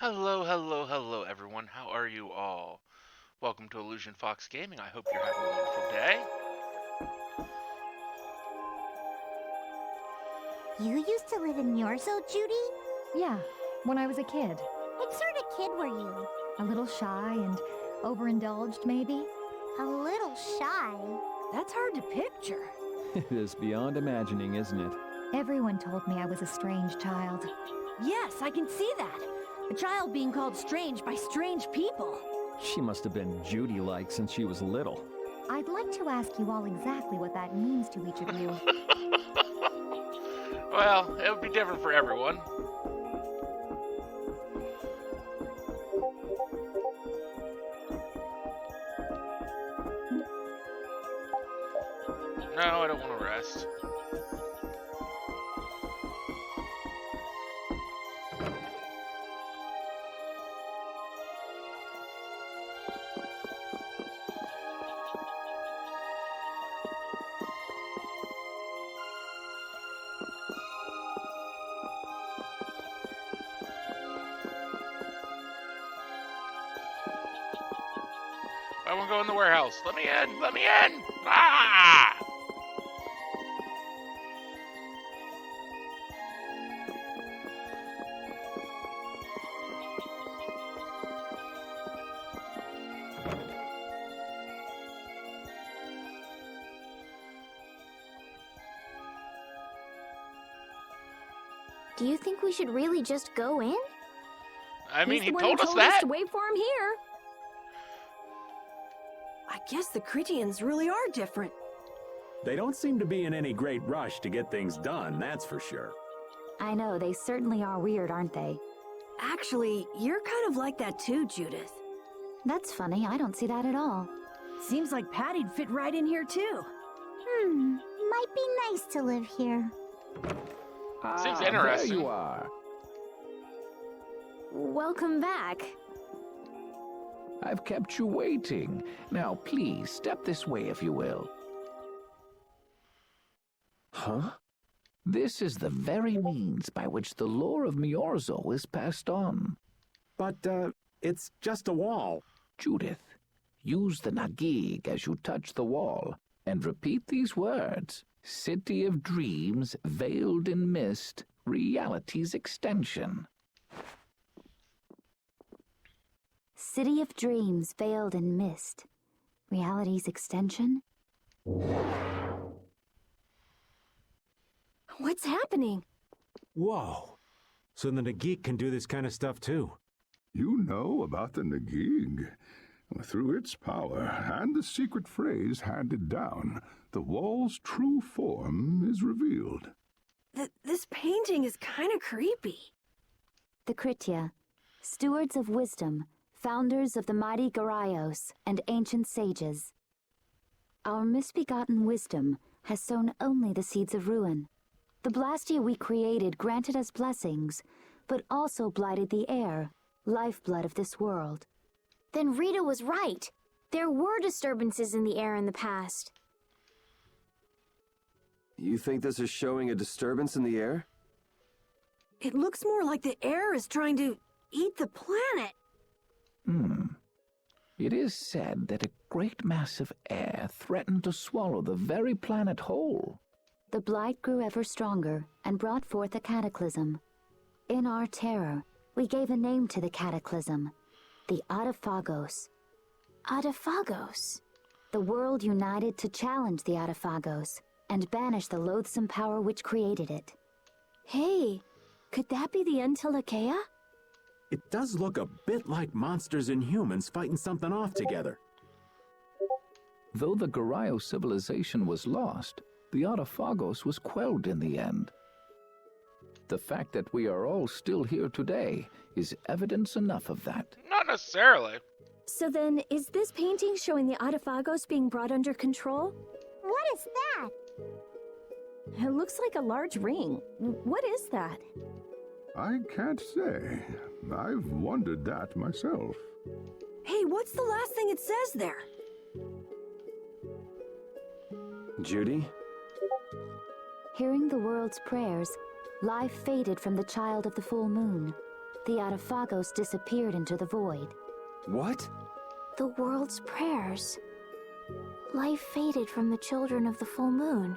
Hello, hello, hello, everyone. How are you all? Welcome to Illusion Fox Gaming. I hope you're having a wonderful day. You used to live in Yorzo, Judy? Yeah, when I was a kid. What sort of kid were you? A little shy and overindulged, maybe? A little shy. That's hard to picture. It is beyond imagining, isn't it? Everyone told me I was a strange child. Yes, I can see that. A child being called strange by strange people. She must have been Judy-like since she was little. I'd like to ask you all exactly what that means to each of you. Well, it would be different for everyone. No, I don't want to rest. I want to go in the warehouse. Let me in! Let me in! Ah! Do you think we should really just go in? I mean, He's he the one told who us told that. to wait for him here. I guess the Critians really are different. They don't seem to be in any great rush to get things done, that's for sure. I know, they certainly are weird, aren't they? Actually, you're kind of like that too, Judith. That's funny, I don't see that at all. Seems like Patty'd fit right in here too. Might be nice to live here. Seems There interesting. you are. Welcome back. I've kept you waiting. Now, please, step this way if you will. Huh? This is the very means by which the lore of Miorzo is passed on. But, it's just a wall. Judith, use the Nagig as you touch the wall, and repeat these words. City of dreams, veiled in mist, reality's extension. City of dreams veiled in mist. Reality's extension? What's happening? Whoa. So the Nagik can do this kind of stuff too. You know about the Nagig. Through its power and the secret phrase handed down, the wall's true form is revealed. This painting is kind of creepy. The Kritia, stewards of wisdom, founders of the mighty Garaios and ancient sages. Our misbegotten wisdom has sown only the seeds of ruin. The Blastia we created granted us blessings, but also blighted the air, lifeblood of this world. Then Rita was right. There were disturbances in the air in the past. You think this is showing a disturbance in the air? It looks more like the air is trying to eat the planet. It is said that a great mass of air threatened to swallow the very planet whole. The blight grew ever stronger and brought forth a cataclysm. In our terror, we gave a name to the cataclysm, the Adaphagos. Adaphagos. The world united to challenge the Adaphagos and banish the loathsome power which created it. Hey, could that be the Untitled? It does look a bit like monsters and humans fighting something off together. Though the Garaio civilization was lost, the Adaphagos was quelled in the end. The fact that we are all still here today is evidence enough of that. Not necessarily. So then, is this painting showing the Adaphagos being brought under control? What is that? It looks like a large ring. What is that? I can't say. I've wondered that myself. Hey, what's the last thing it says there? Judy? Hearing the world's prayers, life faded from the child of the full moon. the Autophagos disappeared into the void. What? The world's prayers. Life faded from the children of the full moon.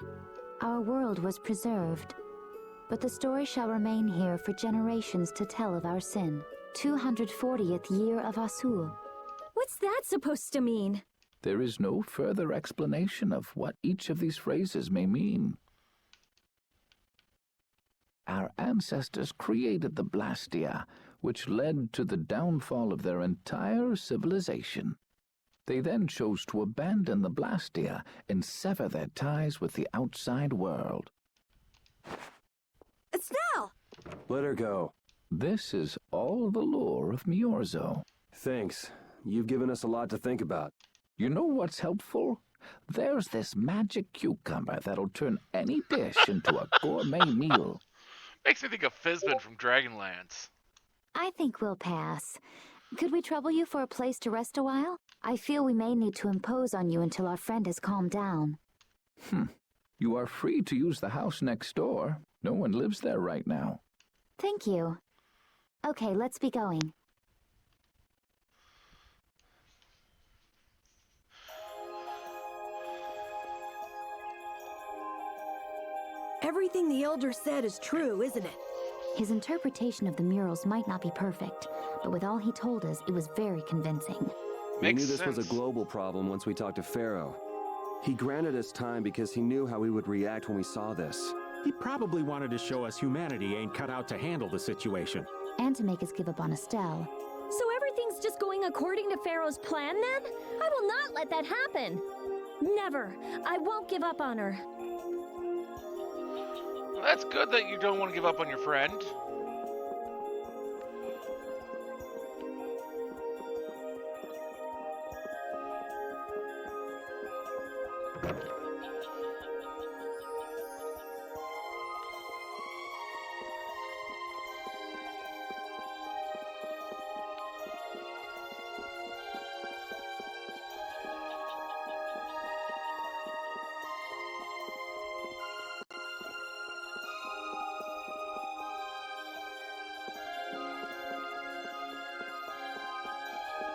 Our world was preserved, but the story shall remain here for generations to tell of our sin. 240th year of Asul. What's that supposed to mean? There is no further explanation of what each of these phrases may mean. Our ancestors created the Blastia, which led to the downfall of their entire civilization. They then chose to abandon the Blastia and sever their ties with the outside world. Estelle! Let her go. This is all the lore of Miorzo. Thanks. You've given us a lot to think about. You know what's helpful? There's this magic cucumber that'll turn any dish into a gourmet meal. Makes me think of Fizbin from Dragonlance. I think we'll pass. Could we trouble you for a place to rest a while? I feel we may need to impose on you until our friend has calmed down. You are free to use the house next door. No one lives there right now. Thank you. Okay, let's be going. Everything the Elder said is true, isn't it? His interpretation of the murals might not be perfect, but with all he told us, it was very convincing. We Makes knew this was sense. a global problem once we talked to Pharaoh. He granted us time because he knew how we would react when we saw this. He probably wanted to show us humanity ain't cut out to handle the situation. And to make us give up on Estelle. So everything's just going according to Pharaoh's plan then? I will not let that happen. Never. I won't give up on her. Well, that's good that you don't want to give up on your friend.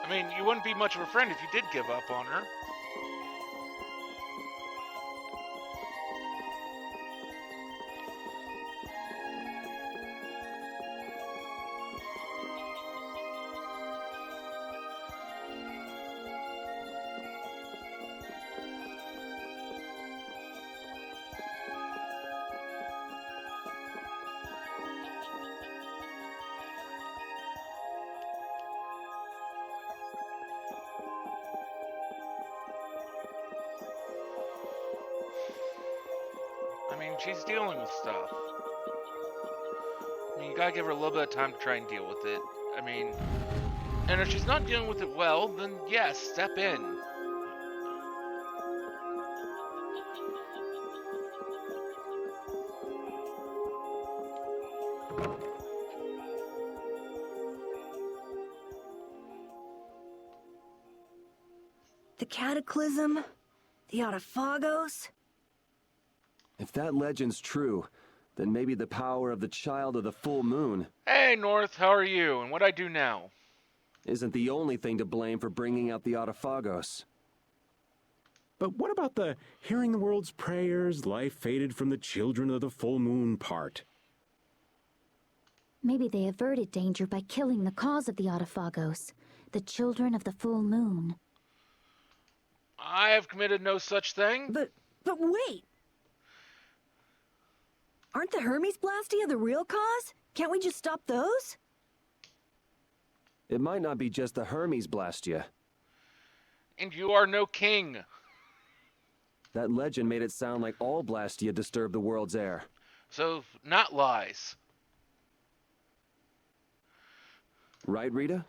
I mean, you wouldn't be much of a friend if you did give up on her. I mean, she's dealing with stuff. I mean, you gotta give her a little bit of time to try and deal with it. I mean, and if she's not dealing with it well, then yes, step in. The Cataclysm? The Autophagos? If that legend's true, then maybe the power of the child of the full moon Hey, North, how are you? And what I do now? isn't the only thing to blame for bringing out the Autophagos. But what about the hearing the world's prayers, life faded from the children of the full moon part? Maybe they averted danger by killing the cause of the Autophagos, the children of the full moon. I have committed no such thing. But wait! Aren't the Hermes Blastia the real cause? Can't we just stop those? It might not be just the Hermes Blastia. And you are no king. That legend made it sound like all Blastia disturb the world's air. So, not lies. Right, Rita?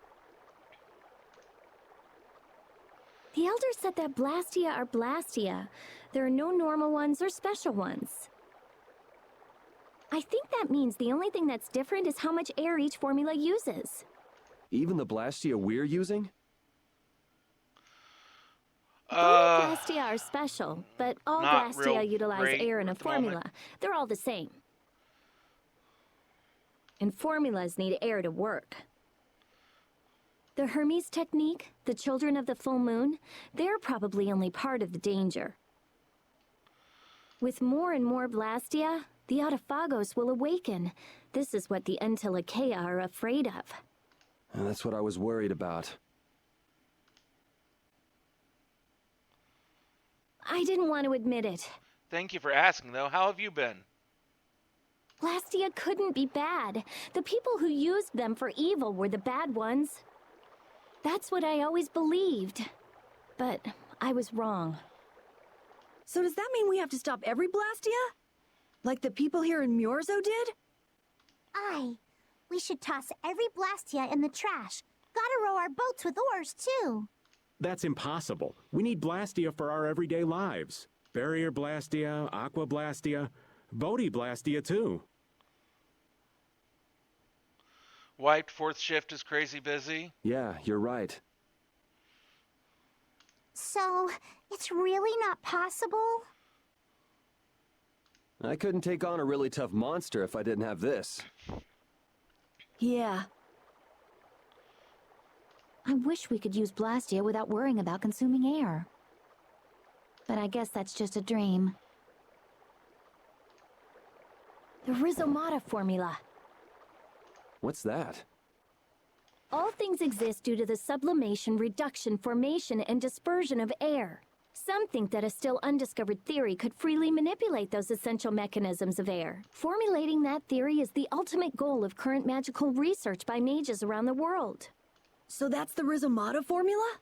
The Elder said that Blastia are Blastia. There are no normal ones or special ones. I think that means the only thing that's different is how much air each formula uses. Even the Blastia we're using? Both Blastia are special, but all Not real Blastia utilize great air in a at the moment. formula. They're all the same. and formulas need air to work. The Hermes Technique, the children of the full moon, they're probably only part of the danger. With more and more Blastia, the Autophagos will awaken. This is what the Entelechea are afraid of. And that's what I was worried about. I didn't want to admit it. Thank you for asking, though. How have you been? Blastia couldn't be bad. The people who used them for evil were the bad ones. That's what I always believed. But I was wrong. So does that mean we have to stop every Blastia? Like the people here in Myorzo did? Aye. We should toss every Blastia in the trash. Gotta row our boats with oars, too. That's impossible. We need Blastia for our everyday lives. Barrier Blastia, Aqua Blastia, Bodhi Blastia too. Wiped, fourth shift is crazy busy. Yeah, you're right. So, it's really not possible? I couldn't take on a really tough monster if I didn't have this. Yeah. I wish we could use Blastia without worrying about consuming air. But I guess that's just a dream. The Rizzumata Formula. What's that? All things exist due to the sublimation, reduction, formation, and dispersion of air. Some think that a still undiscovered theory could freely manipulate those essential mechanisms of air. Formulating that theory is the ultimate goal of current magical research by mages around the world. So that's the Rizzumata Formula?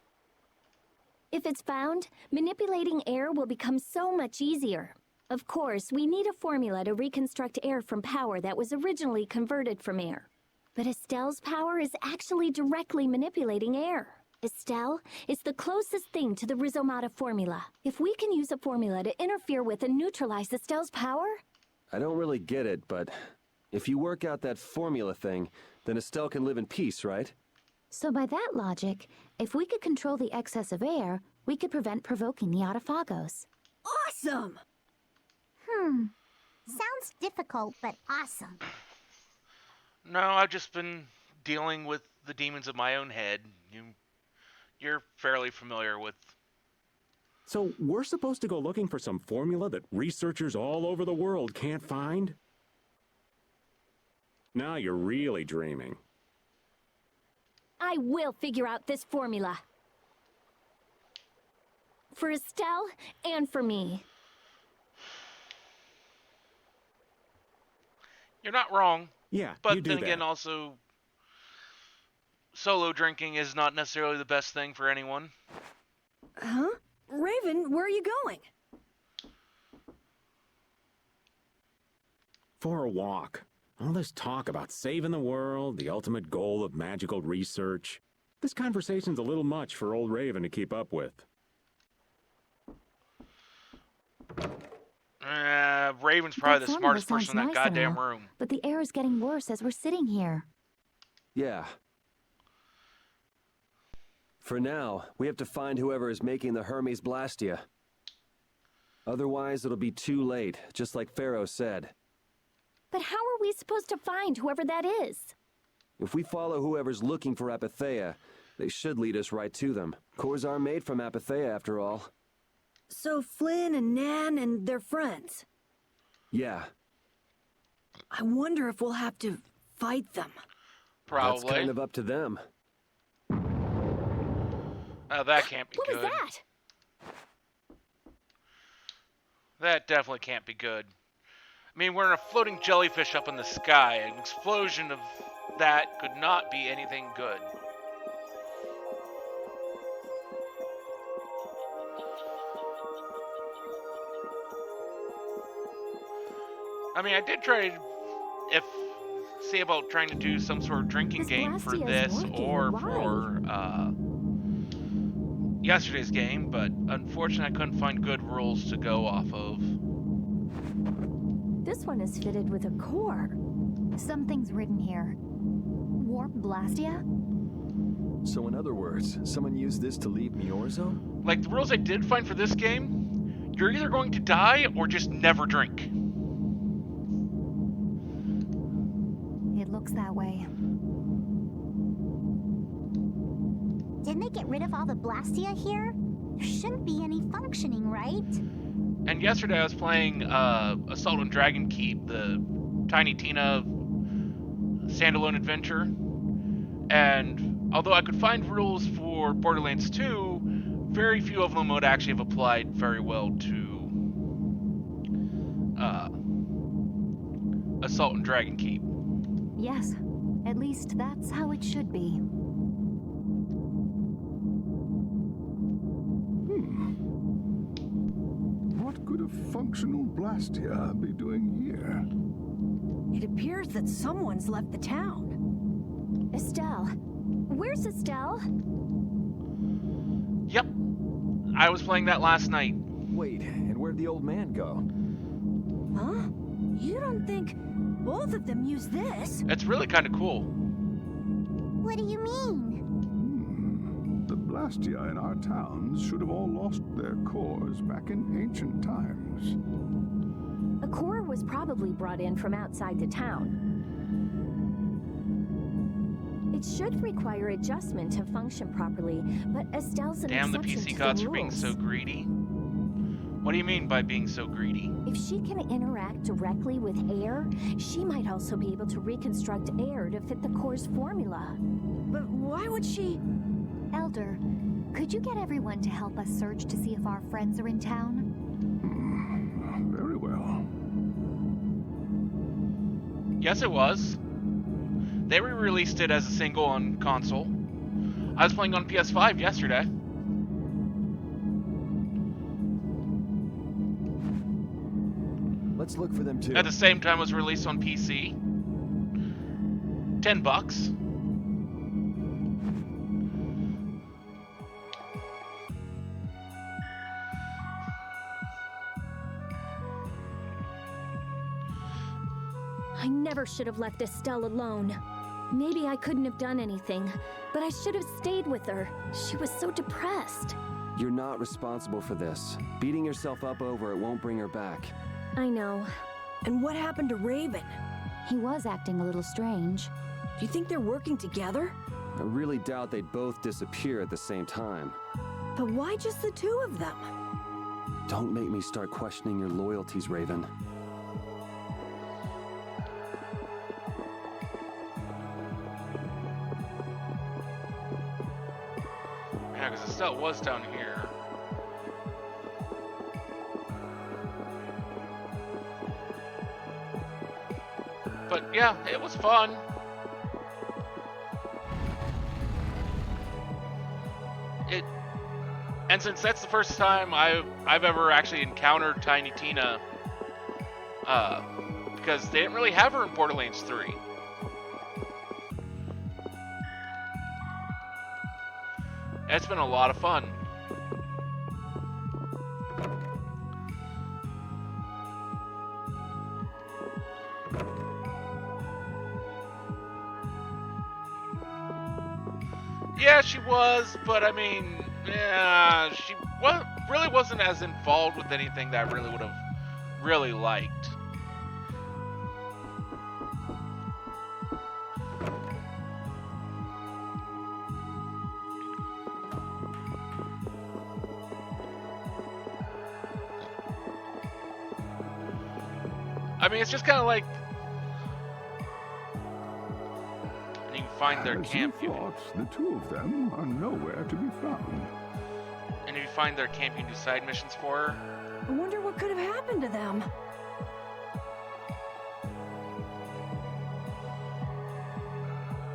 If it's found, manipulating air will become so much easier. Of course, we need a formula to reconstruct air from power that was originally converted from air. But Estelle's power is actually directly manipulating air. Estelle is the closest thing to the Rizzumata Formula. If we can use a formula to interfere with and neutralize Estelle's power... I don't really get it, but if you work out that formula thing, then Estelle can live in peace, right? So by that logic, if we could control the excess of air, we could prevent provoking the Autophagos. Awesome! Sounds difficult, but awesome. No, I've just been dealing with the demons of my own head. You're fairly familiar with... So we're supposed to go looking for some formula that researchers all over the world can't find? Now you're really dreaming. I will figure out this formula. For Estelle and for me. You're not wrong. Yeah, But you do then that. again, also, solo drinking is not necessarily the best thing for anyone. Huh? Raven, where are you going? For a walk. All this talk about saving the world, the ultimate goal of magical research. This conversation's a little much for old Raven to keep up with. Raven's probably the That formula smartest person in that sounds nice and goddamn all, room. But the air is getting worse as we're sitting here. Yeah. For now, we have to find whoever is making the Hermes Blastia. Otherwise, it'll be too late, just like Pharaoh said. But how are we supposed to find whoever that is? If we follow whoever's looking for Apatheia, they should lead us right to them. Cores are made from Apatheia, after all. So Flynn and Nan and their friends. Yeah. I wonder if we'll have to fight them. Probably. That's kind of up to them. Oh, that can't be What good. was that? That definitely can't be good. I mean, we're in a floating jellyfish up in the sky. An explosion of that could not be anything good. I mean, I did try to see about trying to do some sort of drinking This game for Blastia is this working. or Why? for yesterday's game, but unfortunately I couldn't find good rules to go off of. This one is fitted with a core. Something's written here. Warp Blastia? So in other words, someone used this to leave Myorzo? Like, the rules I did find for this game, you're either going to die or just never drink. It looks that way. Didn't they get rid of all the Blastia here? There shouldn't be any functioning, right? And yesterday I was playing Assault on Dragon Keep, the Tiny Tina standalone adventure. And although I could find rules for Borderlands 2, very few of them would actually have applied very well to Assault on Dragon Keep. Yes, at least that's how it should be. What could a functional Blastia be doing here? It appears that someone's left the town. Estelle. Where's Estelle? Yep. I was playing that last night. Wait, and where'd the old man go? Huh? You don't think both of them use this? It's really kind of cool. What do you mean? The Blastia in our towns should have all lost their cores back in ancient times. A core was probably brought in from outside the town. It should require adjustment to function properly, but Estelle's an Damn the exception PC to gods the for being rules. so greedy. What do you mean by being so greedy? If she can interact directly with air, she might also be able to reconstruct air to fit the core's formula. But why would she? Elder, could you get everyone to help us search to see if our friends are in town? Very well. Yes, it was. They re-released it as a single on console. I was playing on PS5 yesterday. Let's look for them too. At the same time it was released on PC. $10. I never should have left Estelle alone. Maybe I couldn't have done anything, but I should have stayed with her. She was so depressed. You're not responsible for this. Beating yourself up over it won't bring her back. I know. And what happened to Raven? He was acting a little strange. Do you think they're working together? I really doubt they'd both disappear at the same time. But why just the two of them? Don't make me start questioning your loyalties, Raven. Yeah, because Estelle was down here. But yeah, it was fun. And since that's the first time I've ever actually encountered Tiny Tina, because they didn't really have her in Borderlands 3. It's been a lot of fun. Yeah, she was, but I mean, yeah, she really wasn't as involved with anything that I really would have really liked. I mean, it's just kind of like, and you can find their As camp. you thought, the two of them are nowhere to be found. And if you find their camp, you can do side missions for her. I wonder what could have happened to them.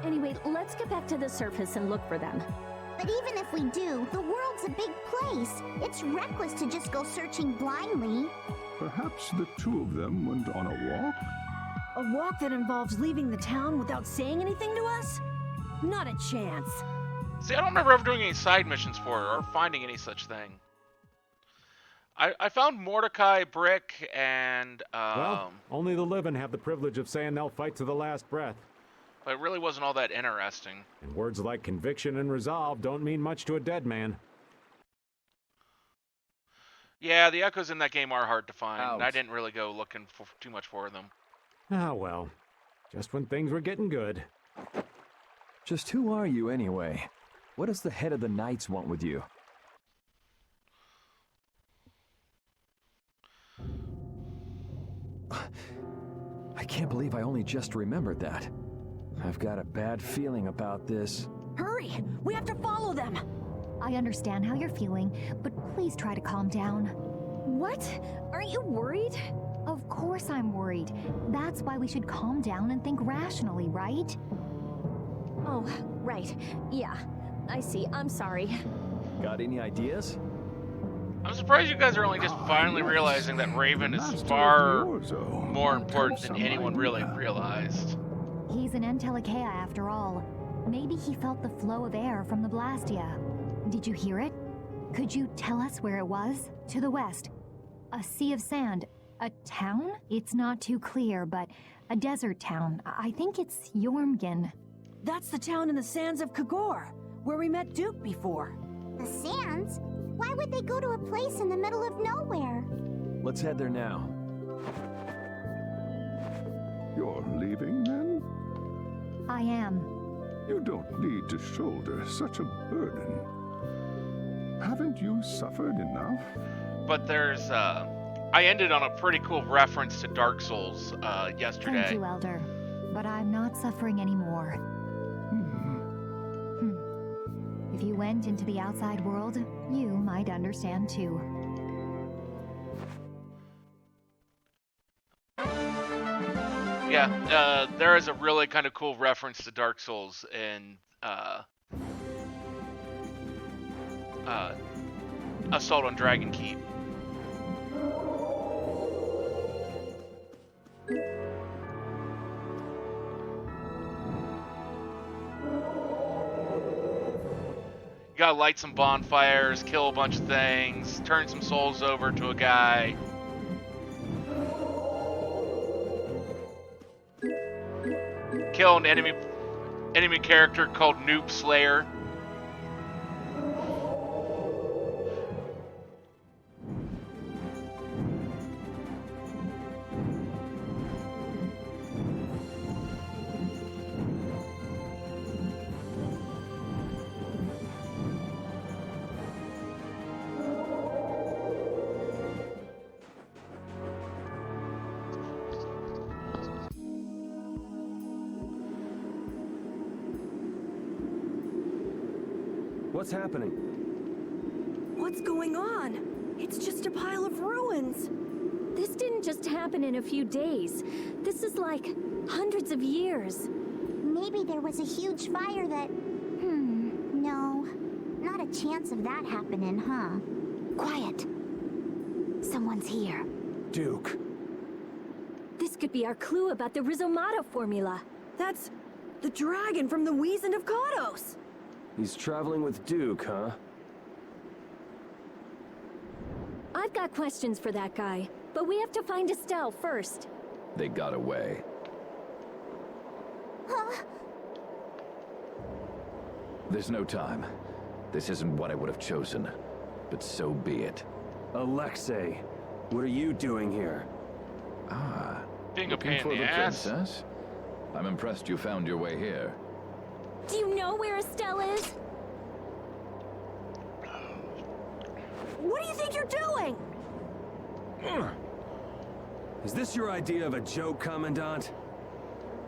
Anyway, let's get back to the surface and look for them. But even if we do, the world's a big place. It's reckless to just go searching blindly. Perhaps the two of them went on a walk? A walk that involves leaving the town without saying anything to us? Not a chance. See, I don't remember ever doing any side missions for her or finding any such thing. I found Mordecai, Brick, and Well, only the living have the privilege of saying they'll fight to the last breath. but it really wasn't all that interesting. And words like conviction and resolve don't mean much to a dead man. Yeah, the echoes in that game are hard to find. I Ouch. didn't really go looking for too much for them. Ah, well. Just when things were getting good. Just who are you, anyway? What does the head of the Knights want with you? I can't believe I only just remembered that. I've got a bad feeling about this. Hurry! We have to follow them! I understand how you're feeling, but please try to calm down. What? Aren't you worried? Of course I'm worried. That's why we should calm down and think rationally, right? Oh, right. Yeah. I see. I'm sorry. Got any ideas? I'm surprised you guys are only just finally realizing that Raven is far more important than anyone really realized. He's an Entelekea after all. Maybe he felt the flow of air from the Blastia. Did you hear it? Could you tell us where it was? To the west. A sea of sand. A town? It's not too clear, but a desert town. I think it's Jormungand. That's the town in the sands of Kagor, where we met Duke before. The sands? Why would they go to a place in the middle of nowhere? Let's head there now. You're leaving, then? I am. You don't need to shoulder such a burden. Haven't you suffered enough? But there's, I ended on a pretty cool reference to Dark Souls yesterday. Thank you, Elder. But I'm not suffering anymore. If you went into the outside world, you might understand too. Yeah, there is a really kind of cool reference to Dark Souls in Assault on Dragon Keep. You gotta light some bonfires, kill a bunch of things, turn some souls over to a guy. Kill an enemy character called Noob Slayer. What's happening? What's going on? It's just a pile of ruins. This didn't just happen in a few days. This is like hundreds of years. Maybe there was a huge fire that... no. Not a chance of that happening, huh? Quiet. Someone's here. Duke. This could be our clue about the Rizzumata Formula. That's the dragon from the Wizened of Kados. He's traveling with Duke, huh? I've got questions for that guy, but we have to find Estelle first. They got away. Huh? There's no time. This isn't what I would have chosen, but so be it. Alexei, what are you doing here? Ah, Being a looking pain for in the the ass. princess? I'm impressed you found your way here. Do you know where Estelle is? What do you think you're doing? Is this your idea of a joke, Commandant?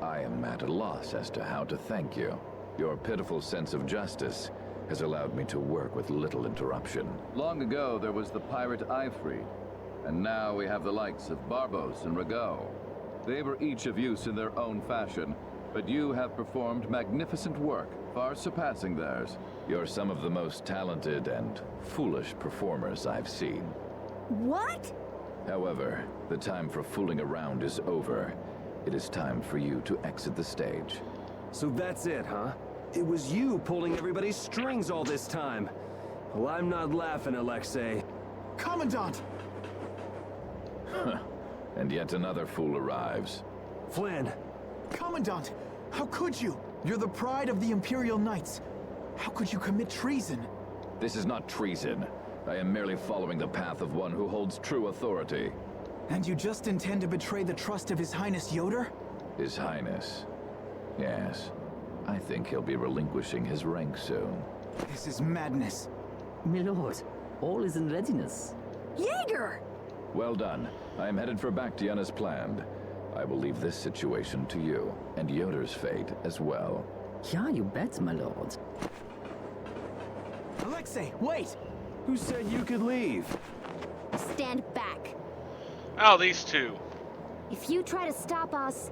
I am at a loss as to how to thank you. Your pitiful sense of justice has allowed me to work with little interruption. Long ago, there was the pirate Ifrid, and now we have the likes of Barbos and Rago. They were each of use in their own fashion, but you have performed magnificent work, far surpassing theirs. You're some of the most talented and foolish performers I've seen. What? However, the time for fooling around is over. It is time for you to exit the stage. So that's it, huh? It was you pulling everybody's strings all this time. Well, I'm not laughing, Alexei. Commandant! And yet another fool arrives. Flynn! Commandant! How could you? You're the pride of the Imperial Knights. How could you commit treason? This is not treason. I am merely following the path of one who holds true authority. And you just intend to betray the trust of His Highness Yoder? His Highness. Yes. I think he'll be relinquishing his rank soon. This is madness. My lord, all is in readiness. Jaeger! Well done. I am headed for Bactean as planned. I will leave this situation to you, and Yoder's fate as well. Yeah, you bet, my lord. Alexei, wait! Who said you could leave? Stand back. Oh, these two. If you try to stop us,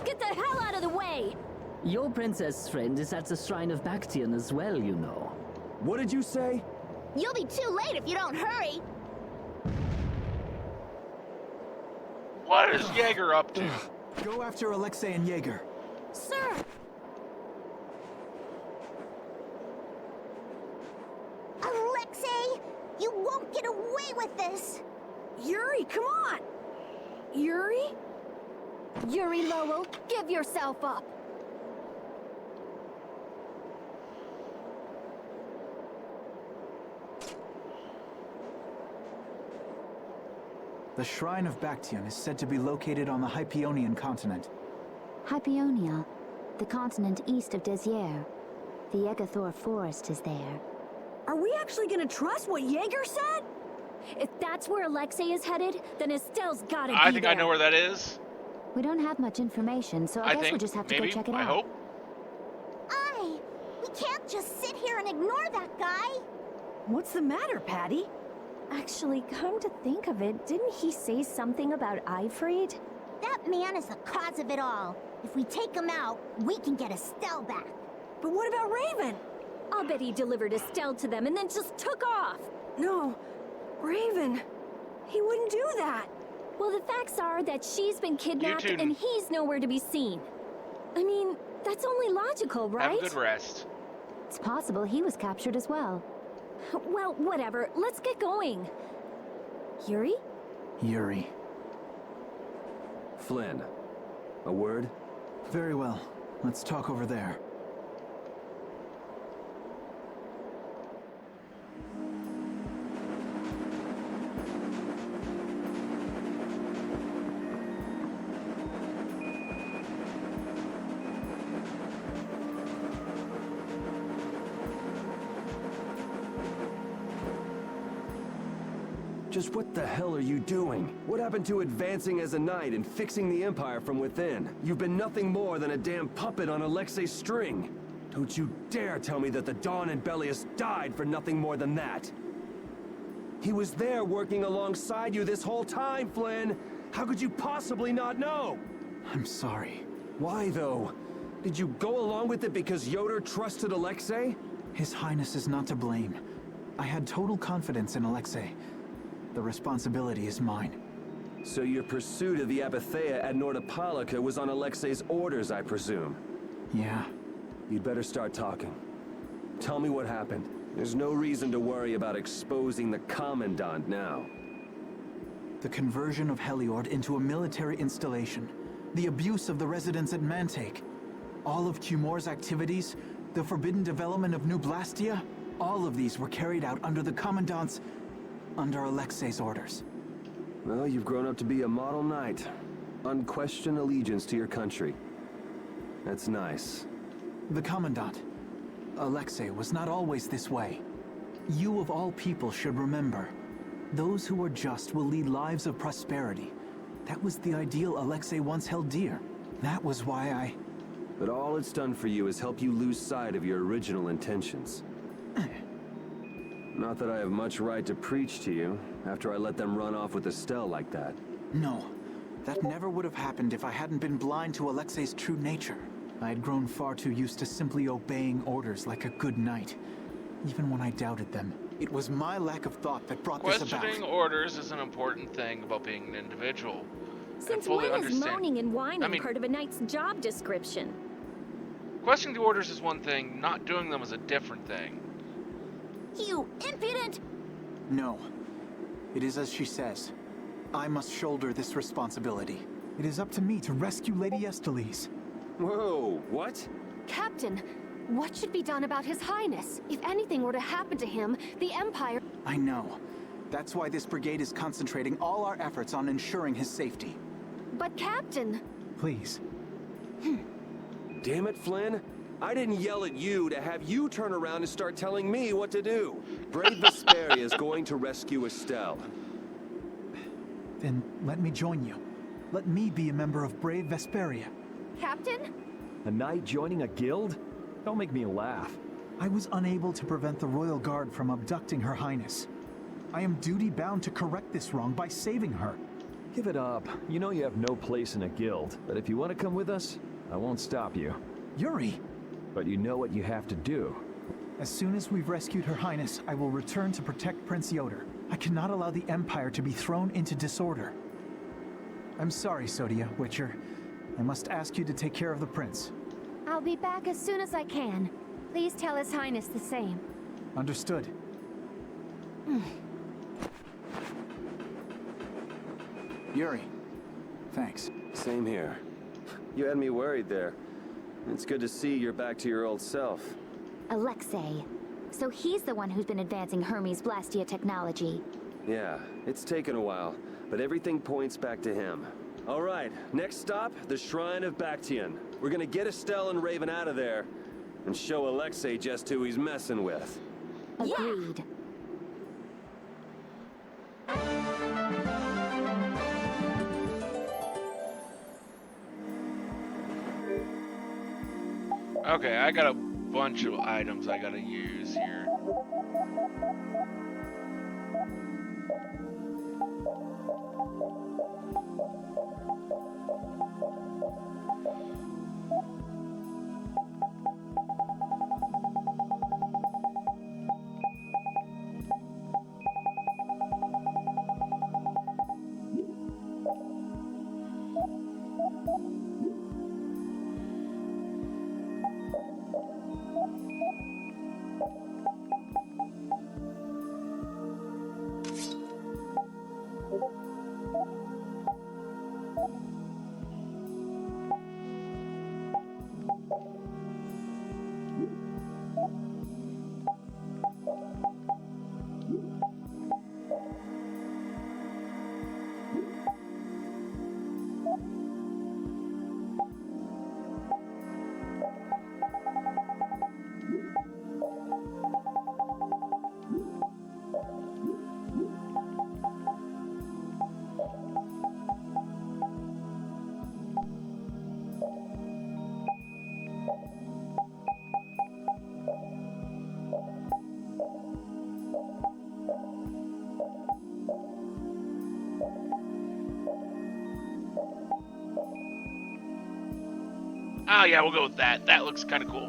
get the hell out of the way! Your princess friend is at the Shrine of Bactean as well, you know. What did you say? You'll be too late if you don't hurry. What is Jaeger up to? Go after Alexei and Jaeger. Sir! Alexei, you won't get away with this! Yuri, come on! Yuri? Yuri Lowell, give yourself up! The Shrine of Bactean is said to be located on the Hyperionian continent. Hypeonia, the continent east of Desier. The Yegathor forest is there. Are we actually gonna trust what Jaeger said? If that's where Alexei is headed, then Estelle's gotta be there. I think I know where that is. We don't have much information, so I guess think we'll just have to maybe, go check it I out. hope. We can't just sit here and ignore that guy! What's the matter, Patty? Actually, come to think of it, didn't he say something about Eifried? That man is the cause of it all. If we take him out, we can get Estelle back. But what about Raven? I'll bet he delivered Estelle to them and then just took off. No, Raven. He wouldn't do that. Well, the facts are that she's been kidnapped and he's nowhere to be seen. I mean, that's only logical, right? Have a good rest. It's possible he was captured as well. Well, whatever. Let's get going. Yuri? Yuri. Flynn. A word? Very well. Let's talk over there. Just what the hell are you doing? What happened to advancing as a knight and fixing the Empire from within? You've been nothing more than a damn puppet on Alexei's string. Don't you dare tell me that the Dawn and Bellius died for nothing more than that. He was there working alongside you this whole time, Flynn. How could you possibly not know? I'm sorry. Why, though? Did you go along with it because Yoder trusted Alexei? His Highness is not to blame. I had total confidence in Alexei. The responsibility is mine. So your pursuit of the Apatheia at Nordopolica was on Alexei's orders, I presume? Yeah. You'd better start talking. Tell me what happened. There's no reason to worry about exposing the Commandant now. The conversion of Heliord into a military installation. The abuse of the residents at Mantake. All of Cumor's activities. The forbidden development of New Blastia. All of these were carried out under the Commandant's... under Alexei's orders. Well, you've grown up to be a model knight. Unquestioned allegiance to your country. That's nice. The Commandant, Alexei, was not always this way. You of all people should remember. Those who are just will lead lives of prosperity. That was the ideal Alexei once held dear. That was why I... But all it's done for you is help you lose sight of your original intentions. Not that I have much right to preach to you, after I let them run off with Estelle like that. No. That never would have happened if I hadn't been blind to Alexei's true nature. I had grown far too used to simply obeying orders like a good knight. Even when I doubted them. It was my lack of thought that brought this about. Questioning orders is an important thing about being an individual. Since fully when is understand. moaning and whining I mean, part of a knight's job description? Questioning the orders is one thing, not doing them is a different thing. You impudent! No. It is as she says. I must shoulder this responsibility. It is up to me to rescue Lady Estellise. Whoa, what? Captain, what should be done about His Highness? If anything were to happen to him, the Empire... I know. That's why this brigade is concentrating all our efforts on ensuring his safety. But Captain... Please, Damn it, Flynn. I didn't yell at you to have you turn around and start telling me what to do. Brave Vesperia is going to rescue Estelle. Then let me join you. Let me be a member of Brave Vesperia. Captain? A knight joining a guild? Don't make me laugh. I was unable to prevent the Royal Guard from abducting Her Highness. I am duty-bound to correct this wrong by saving her. Give it up. You know you have no place in a guild. But if you want to come with us, I won't stop you. Yuri! But you know what you have to do. As soon as we've rescued Her Highness, I will return to protect Prince Yoder. I cannot allow the Empire to be thrown into disorder. I'm sorry, Sodia, Witcher. I must ask you to take care of the prince. I'll be back as soon as I can. Please tell His Highness the same. Understood. Yuri, thanks. Same here. You had me worried there. It's good to see you're back to your old self. Alexei. So he's the one who's been advancing Hermes Blastia technology. Yeah, it's taken a while, but everything points back to him. All right, next stop, the Shrine of Bactean. We're gonna get Estelle and Raven out of there, and show Alexei just who he's messing with. Agreed. Okay, I got a bunch of items I gotta use here. Oh yeah, we'll go with that. That looks kind of cool.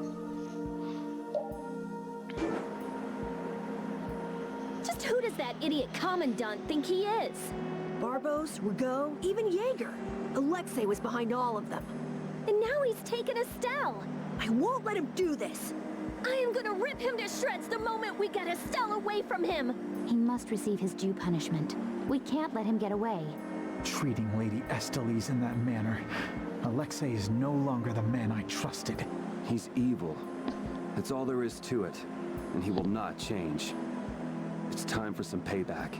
Just who does that idiot commandant think he is? Barbos, Rigaud, even Jaeger. Alexei was behind all of them. And now he's taken Estelle. I won't let him do this. I am gonna rip him to shreds the moment we get Estelle away from him. He must receive his due punishment. We can't let him get away. Treating Lady Estellise in that manner. Alexei is no longer the man I trusted. He's evil. That's all there is to it. And he will not change. It's time for some payback.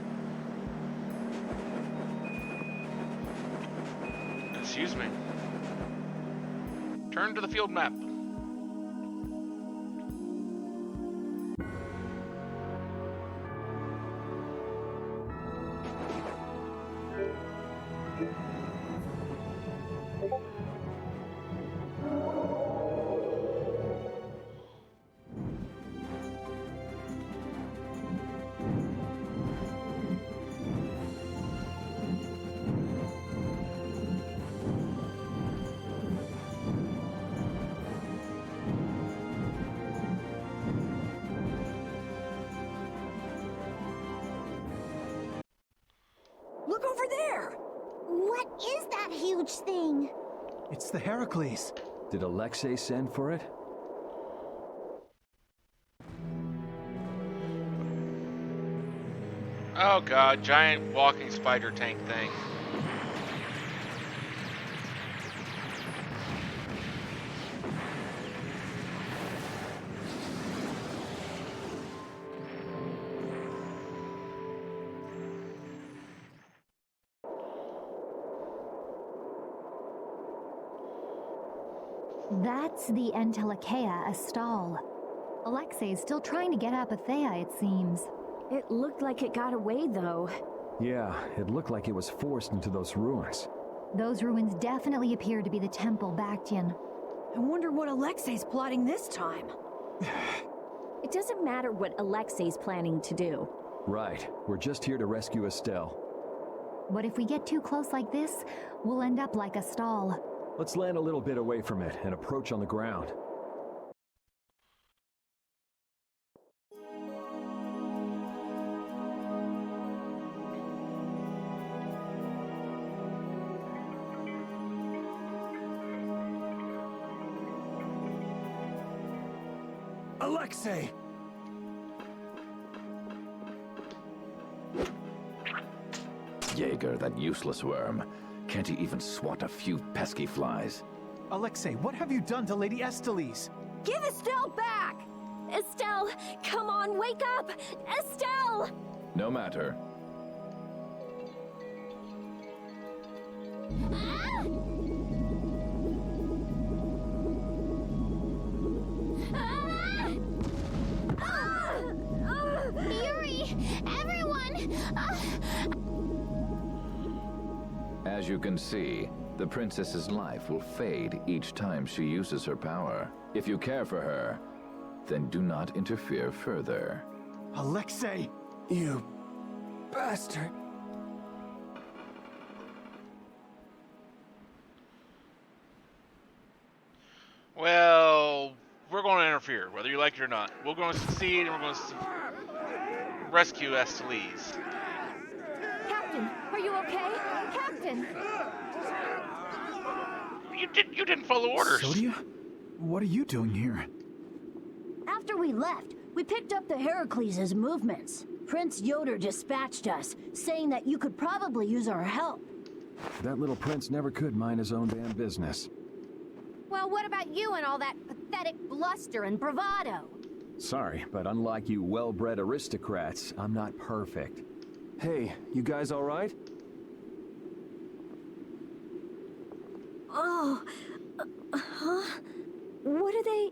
Excuse me. Turn to the field map. Look over there! What is that huge thing? It's the Heracles. Did Alexei send for it? Oh god, giant walking spider tank thing. That's the Entelechea Astal. Alexei's still trying to get Apathea, it seems. It looked like it got away, though. Yeah, it looked like it was forced into those ruins. Those ruins definitely appear to be the Temple Bactean. I wonder what Alexei's plotting this time. It doesn't matter what Alexei's planning to do. Right. We're just here to rescue Estelle. But if we get too close like this, we'll end up like Astal. Let's land a little bit away from it and approach on the ground. Alexei! Jaeger, that useless worm. Can't he even swat a few pesky flies? Alexei, what have you done to Lady Estellise? Give Estelle back! Estelle, come on, wake up! Estelle! No matter. Yuri! Everyone! As you can see, the princess's life will fade each time she uses her power. If you care for her, then do not interfere further. Alexei! You bastard! Well, we're going to interfere, whether you like it or not. We're going to succeed, and we're going to rescue Estellise. Captain, are you okay? Captain! You didn't follow orders. Sodia? What are you doing here? After we left, we picked up the Heracles' movements. Prince Yoder dispatched us, saying that you could probably use our help. That little prince never could mind his own damn business. Well, what about you and all that pathetic bluster and bravado? Sorry, but unlike you well-bred aristocrats, I'm not perfect. Hey, you guys all right? Oh, huh? What are they?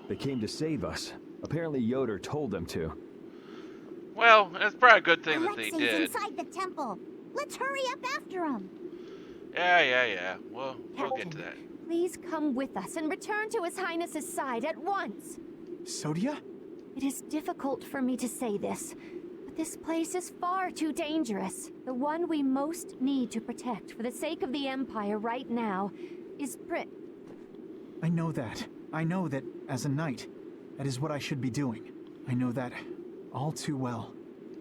They came to save us. Apparently Yoder told them to. Well, it's probably a good thing that they Alexei's did. inside the temple. Let's hurry up after him. Yeah. We'll get to that. Please come with us and return to His Highness's side at once. Sodia? It is difficult for me to say this, but this place is far too dangerous. The one we most need to protect for the sake of the Empire right now is I know that. I know that, as a knight, that is what I should be doing. I know that all too well.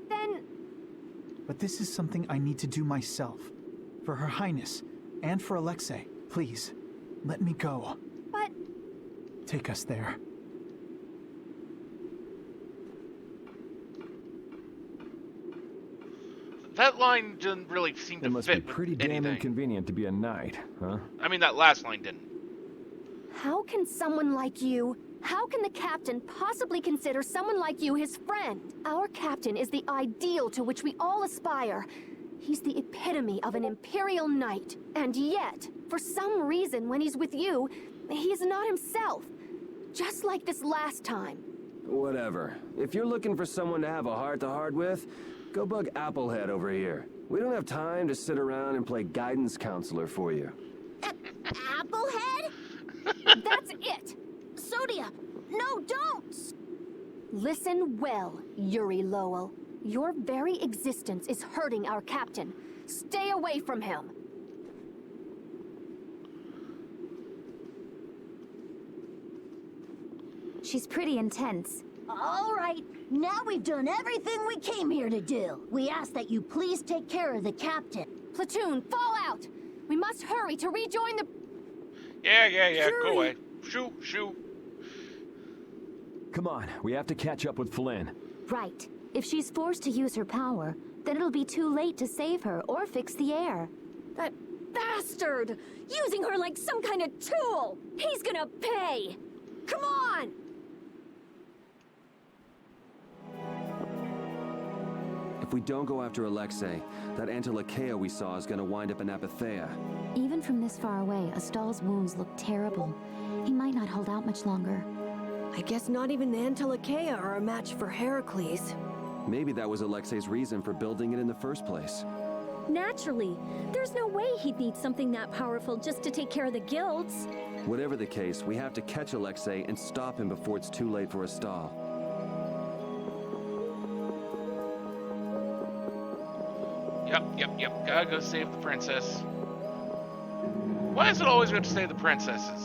Then... But this is something I need to do myself. For Her Highness, and for Alexei. Please, let me go. But... Take us there. That line didn't really seem to fit. It must be pretty damn anything. inconvenient to be a knight, huh? I mean, that last line didn't. How can someone like you... How can the captain possibly consider someone like you his friend? Our captain is the ideal to which we all aspire. He's the epitome of an imperial knight. And yet, for some reason when he's with you, he's not himself. Just like this last time. Whatever. If you're looking for someone to have a heart-to-heart with, go bug Applehead over here. We don't have time to sit around and play guidance counselor for you. Applehead? That's it! Sodia! No, don't! Listen well, Yuri Lowell. Your very existence is hurting our captain. Stay away from him. She's pretty intense. All right, now we've done everything we came here to do. We ask that you please take care of the captain. Platoon, fall out! We must hurry to rejoin the... Yeah. Yuri. Go away. Shoo. Come on, we have to catch up with Flynn. Right. If she's forced to use her power, then it'll be too late to save her or fix the air. That bastard! Using her like some kind of tool! He's gonna pay! Come on! If we don't go after Alexei, that Entelechea we saw is gonna wind up in Apathea. Even Even from this far away, Astal's wounds look terrible. He might not hold out much longer. I guess not even the Antilocheia are a match for Heracles. Maybe that was Alexei's reason for building it in the first place. Naturally. There's no way he'd need something that powerful just to take care of the guilds. Whatever the case, we have to catch Alexei and stop him before it's too late for Astal. Yep. Gotta go save the princess. Why is it always good to save the princesses?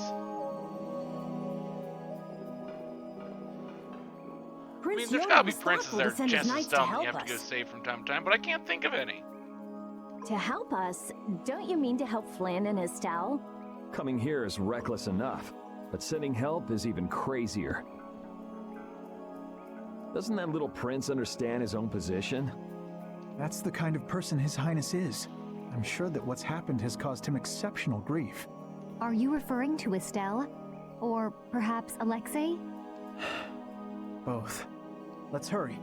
I mean, there's gotta be princes that are just as dumb that you have to go save from time to time, but I can't think of any. To help us? Don't you mean to help Flynn and Astal? Coming here is reckless enough, but sending help is even crazier. Doesn't that little prince understand his own position? That's the kind of person His Highness is. I'm sure that what's happened has caused him exceptional grief. Are you referring to Estelle? Or perhaps Alexei? Both. Let's hurry.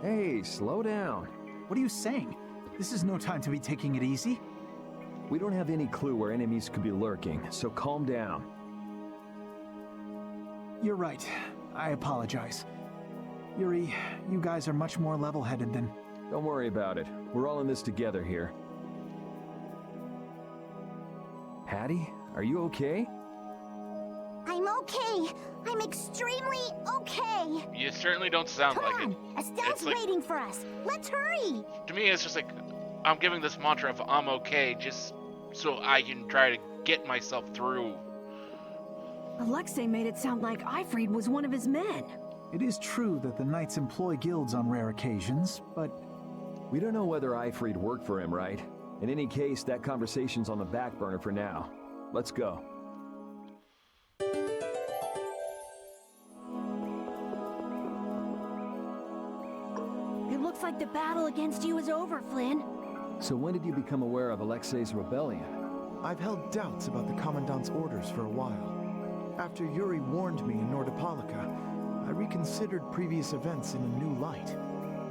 Hey, slow down. What are you saying? This is no time to be taking it easy. We don't have any clue where enemies could be lurking, so calm down. You're right. I apologize. Yuri, you guys are much more level-headed than... Don't worry about it. We're all in this together here. Hattie, are you okay? I'm okay. I'm extremely okay. You certainly don't sound Come like on. it. Estelle's waiting for us. Let's hurry. To me, it's just like, I'm giving this mantra of I'm okay just so I can try to get myself through. Alexei made it sound like Ifrid was one of his men. It is true that the knights employ guilds on rare occasions, but... We don't know whether Ifrid worked for him, right? In any case, that conversation's on the back burner for now. Let's go. It looks like the battle against you is over, Flynn. So when did you become aware of Alexei's rebellion? I've held doubts about the Commandant's orders for a while. After Yuri warned me in Nordopolica, I reconsidered previous events in a new light.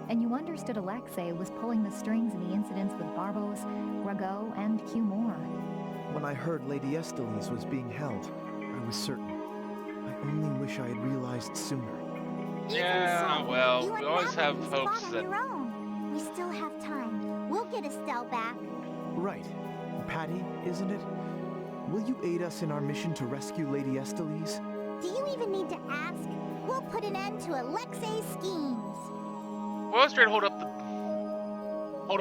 And you understood Alexei was pulling the strings in the incidents with Barbos, Rago, and Cumor. When I heard Lady Estellise was being held, I was certain. I only wish I had realized sooner. Yeah, well, You we and always have Madeline hopes fought on that... your own. We still have time. We'll get Estelle back. Right. Patty, isn't it? Will you aid us in our mission to rescue Lady Estellise? Do you even need to ask? We'll put an end to Alexei's schemes. We'll go straight hold up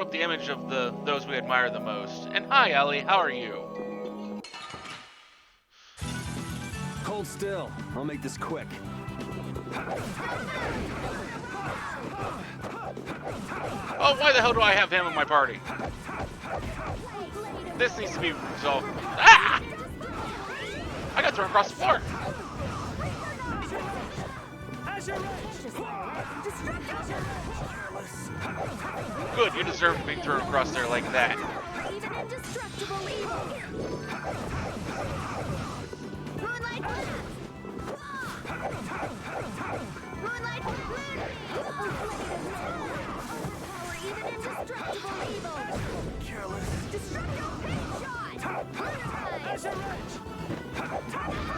the image of those we admire the most. And hi, Ellie, how are you? Hold still. I'll make this quick. Oh, why the hell do I have him in my party? This needs to be resolved. Ah! I got thrown across the floor. Good, you deserve being thrown across there like that.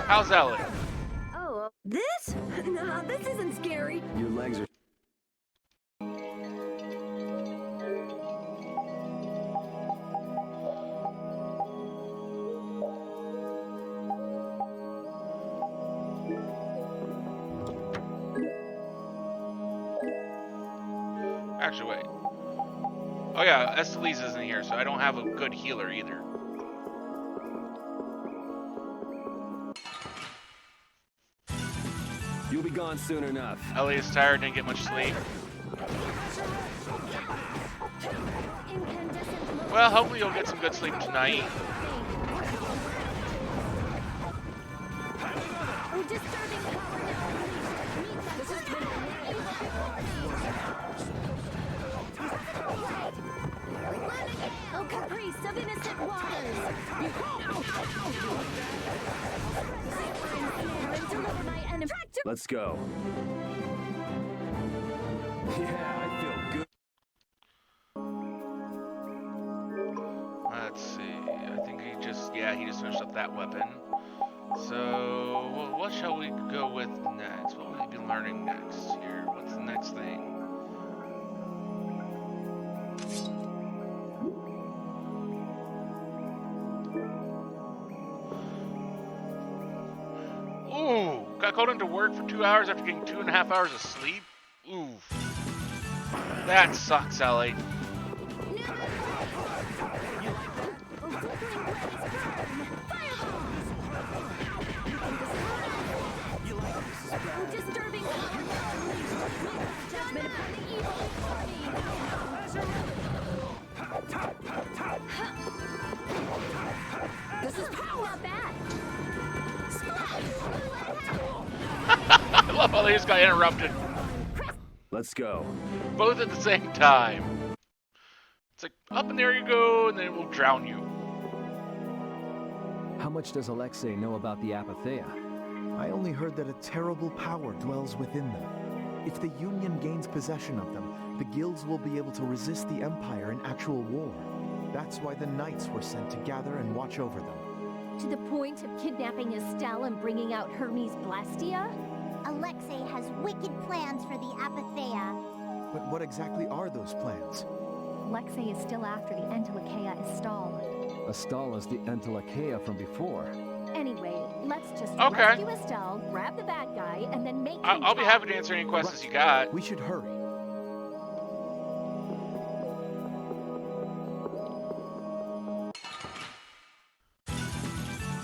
How's Ellie? Oh, this? Nah, this isn't scary. Your legs are... Actually, wait. Oh yeah, Estellise isn't here, so I don't have a good healer either. You'll be gone soon enough. Ellie is tired, didn't get much sleep. Well, hopefully you'll get some good sleep tonight. Oh, caprice of innocent waters! Let's go. Yeah, I feel good. Let's see. I polished up that weapon. So, what shall we go with next? What will we be learning next here? What's the next thing? Ooh, got called into work for 2 hours after getting 2.5 hours of sleep? Oof. That sucks, Ellie. Disturbing judgment upon the evil This is not bad. I love how they just got interrupted. Let's go. Both at the same time. It's like, up and there you go, and then it will drown you. How much does Alexei know about the Apatheia? I only heard that a terrible power dwells within them. If the Union gains possession of them, the guilds will be able to resist the Empire in actual war. That's why the Knights were sent to gather and watch over them. To the point of kidnapping Estelle and bringing out Hermes Blastia? Alexei has wicked plans for the Apatheia. But what exactly are those plans? Alexei is still after the Entelikeia Estelle. Estelle is the Entelikeia from before. Anyway, let's just Okay. rescue Estelle, grab the bad guy, and then make him I'll be talk. happy to answer any questions you got. We should hurry.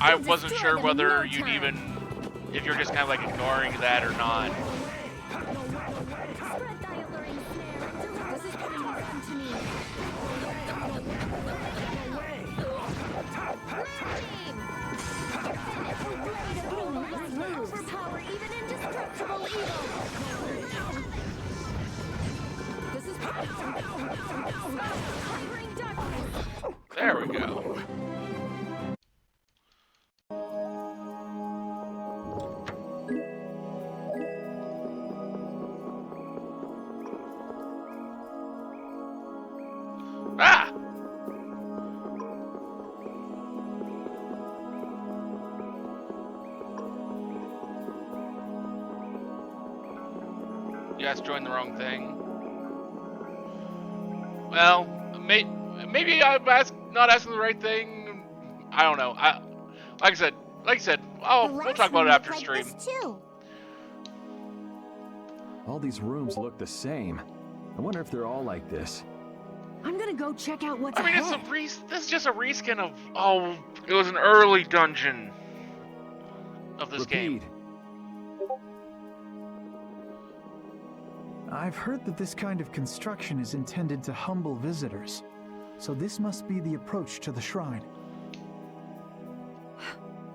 I wasn't sure whether you'd even, if you're just kind of like ignoring that or not. Spread thy alluring snare. This is pleasing unto me. Flame! Overpower even indestructible evil. This is conquering darkness. There we go. Ah! You guys joined the wrong thing. Well, maybe I'm not asking the right thing. I don't know. Like I said, we'll talk about it after stream. All these rooms look the same. I wonder if they're all like this. I'm gonna go check out what's I mean, ahead. this is just a reskin of, it was an early dungeon of this game. I've heard that this kind of construction is intended to humble visitors. So this must be the approach to the shrine.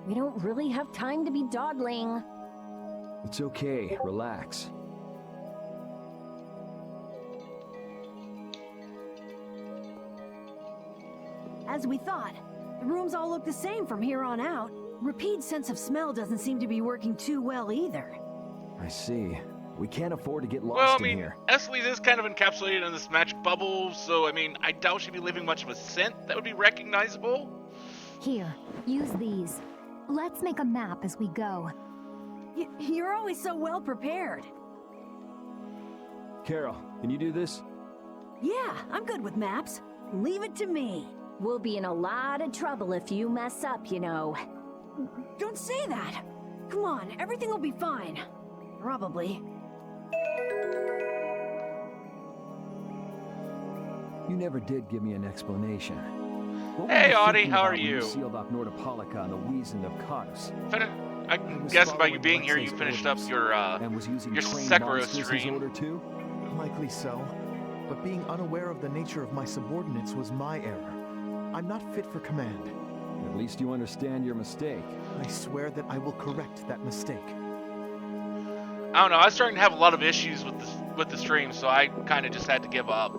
We don't really have time to be dawdling. It's okay, relax. As we thought, the rooms all look the same from here on out. Repeat's sense of smell doesn't seem to be working too well either. I see. We can't afford to get lost Well, I in mean, here. Esley's is kind of encapsulated in this magic bubble, so I mean, I doubt she'd be leaving much of a scent that would be recognizable. Here, use these. Let's make a map as we go. You're always so well prepared. Carol, can you do this? Yeah, I'm good with maps. Leave it to me. We'll be in a lot of trouble if you mess up, you know. Don't say that. Come on, everything will be fine. Probably. You never did give me an explanation. What were Hey, you Audie, thinking how are about when you? Sealed off Nordopolica and the Wiesen of Karas. I can guess by you being here, you finished up your Sekiro stream. Order too? Likely so. But being unaware of the nature of my subordinates was my error. I'm not fit for command. At least you understand your mistake. I swear that I will correct that mistake. I don't know. I was starting to have a lot of issues with the stream, so I kind of just had to give up.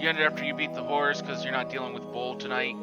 You ended after you beat the horse because you're not dealing with Bull tonight.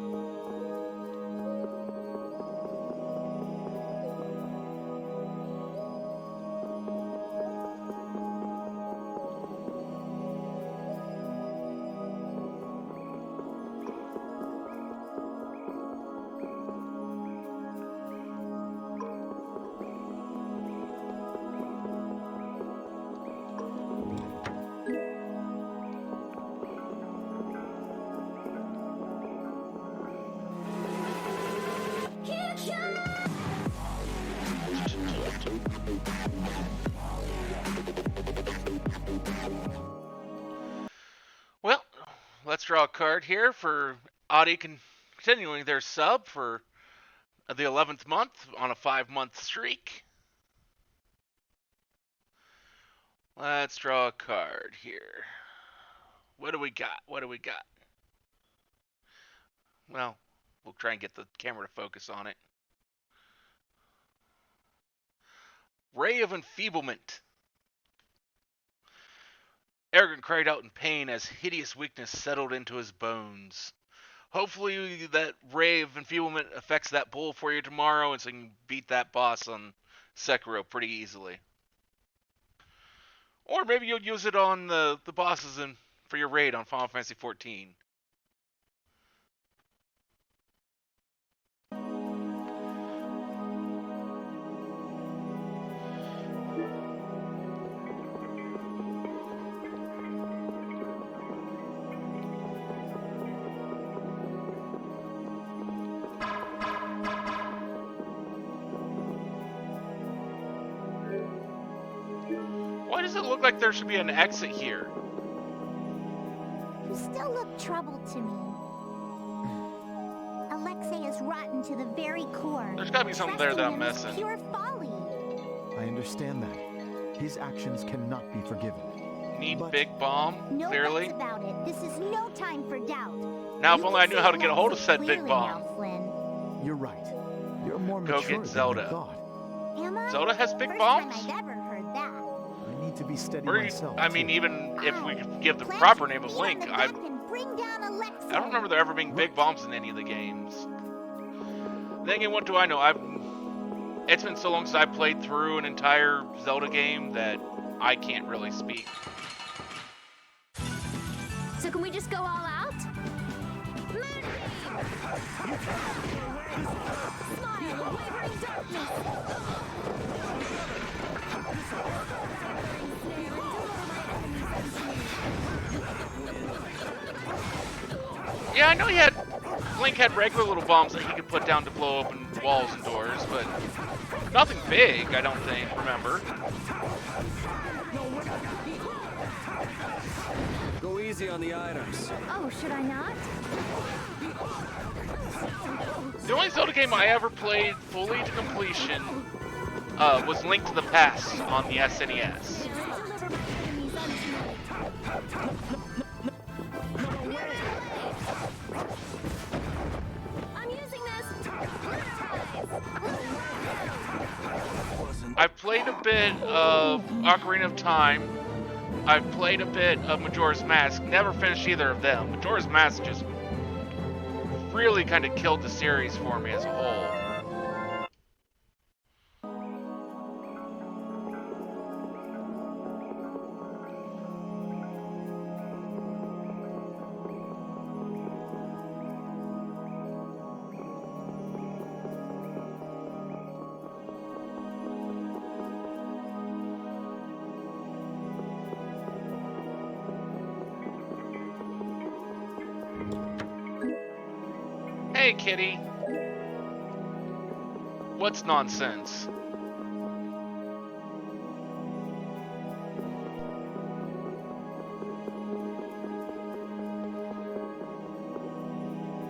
let's draw a card here for Audi continuing their sub for the 11th month on a 5-month streak. Let's draw a card here. What do we got? What do we got? Well, we'll try and get the camera to focus on it. Ray of Enfeeblement. Arrogant cried out in pain as hideous weakness settled into his bones. Hopefully that Ray of Enfeeblement affects that bull for you tomorrow, and so you can beat that boss on Sekiro pretty easily. Or maybe you'll use it on the bosses for your raid on Final Fantasy XIV. Why does it look like there should be an exit here? You still look troubled to me. Alexei is rotten to the very core. There's gotta be something there that I'm missing. Pure folly. I understand that. His actions cannot be forgiven. Need Big Bomb, No clearly. buts about it. This is no time for doubt. Now, if only I knew how to get a hold of said Big Bomb. You're right. You're more Go mature get Zelda. than I thought. Am I? Zelda has big First bombs? time I've ever heard that. I need to be steady Or, myself. I mean, too. even if we could give the proper name of Link, I Bring down Alexei. don't remember there ever being big bombs in any of the games. Then again, what do I know? It's been so long since I played through an entire Zelda game that I can't really speak. So can we just go all out? Smile, wavering darkness. Yeah, I know Link had regular little bombs that he could put down to blow open walls and doors, but nothing big, I don't remember. Go easy on the items. Oh, should I not? The only Zelda game I ever played fully to completion was Link to the Past on the SNES. I'm using this. I've played a bit of Ocarina of Time. I've played a bit of Majora's Mask. Never finished either of them. Majora's Mask just really kind of killed the series for me as a whole. Hey, kitty. What's nonsense?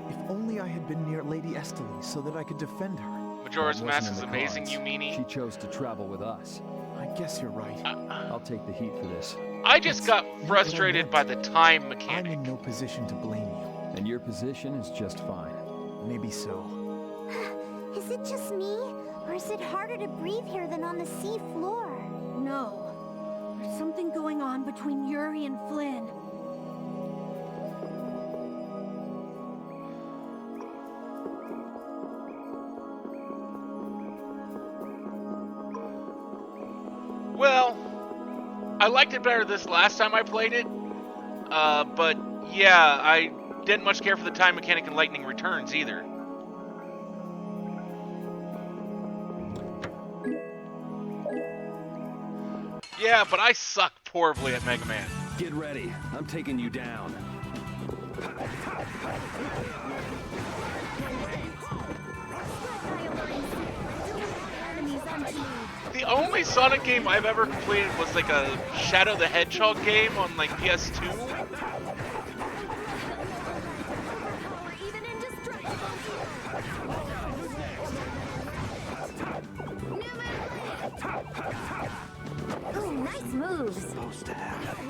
If only I had been near Lady Estelle so that I could defend her. Majora's Mask is amazing, you meanie. She chose to travel with us. I guess you're right. I'll take the heat for this. I just got frustrated by the time I'm mechanic. in no position to blame you. And your position is just fine. Maybe so. Is it just me? Or is it harder to breathe here than on the sea floor? No. There's something going on between Yuri and Flynn. Well, I liked it better this last time I played it. But yeah, I didn't much care for the time mechanic in Lightning Returns either. Yeah, but I suck horribly at Mega Man. Get ready. I'm taking you down. The only Sonic game I've ever completed was like a Shadow the Hedgehog game on like PS2. moves. Supposed to happen.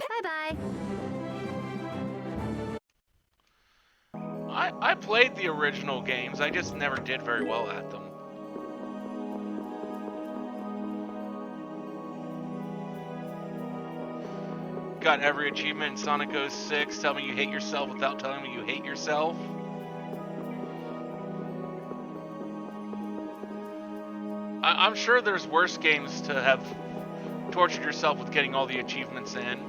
Bye-bye. I played the original games, I just never did very well at them. Got every achievement in Sonic 06. Tell me you hate yourself without telling me you hate yourself. I'm sure there's worse games to have tortured yourself with getting all the achievements in.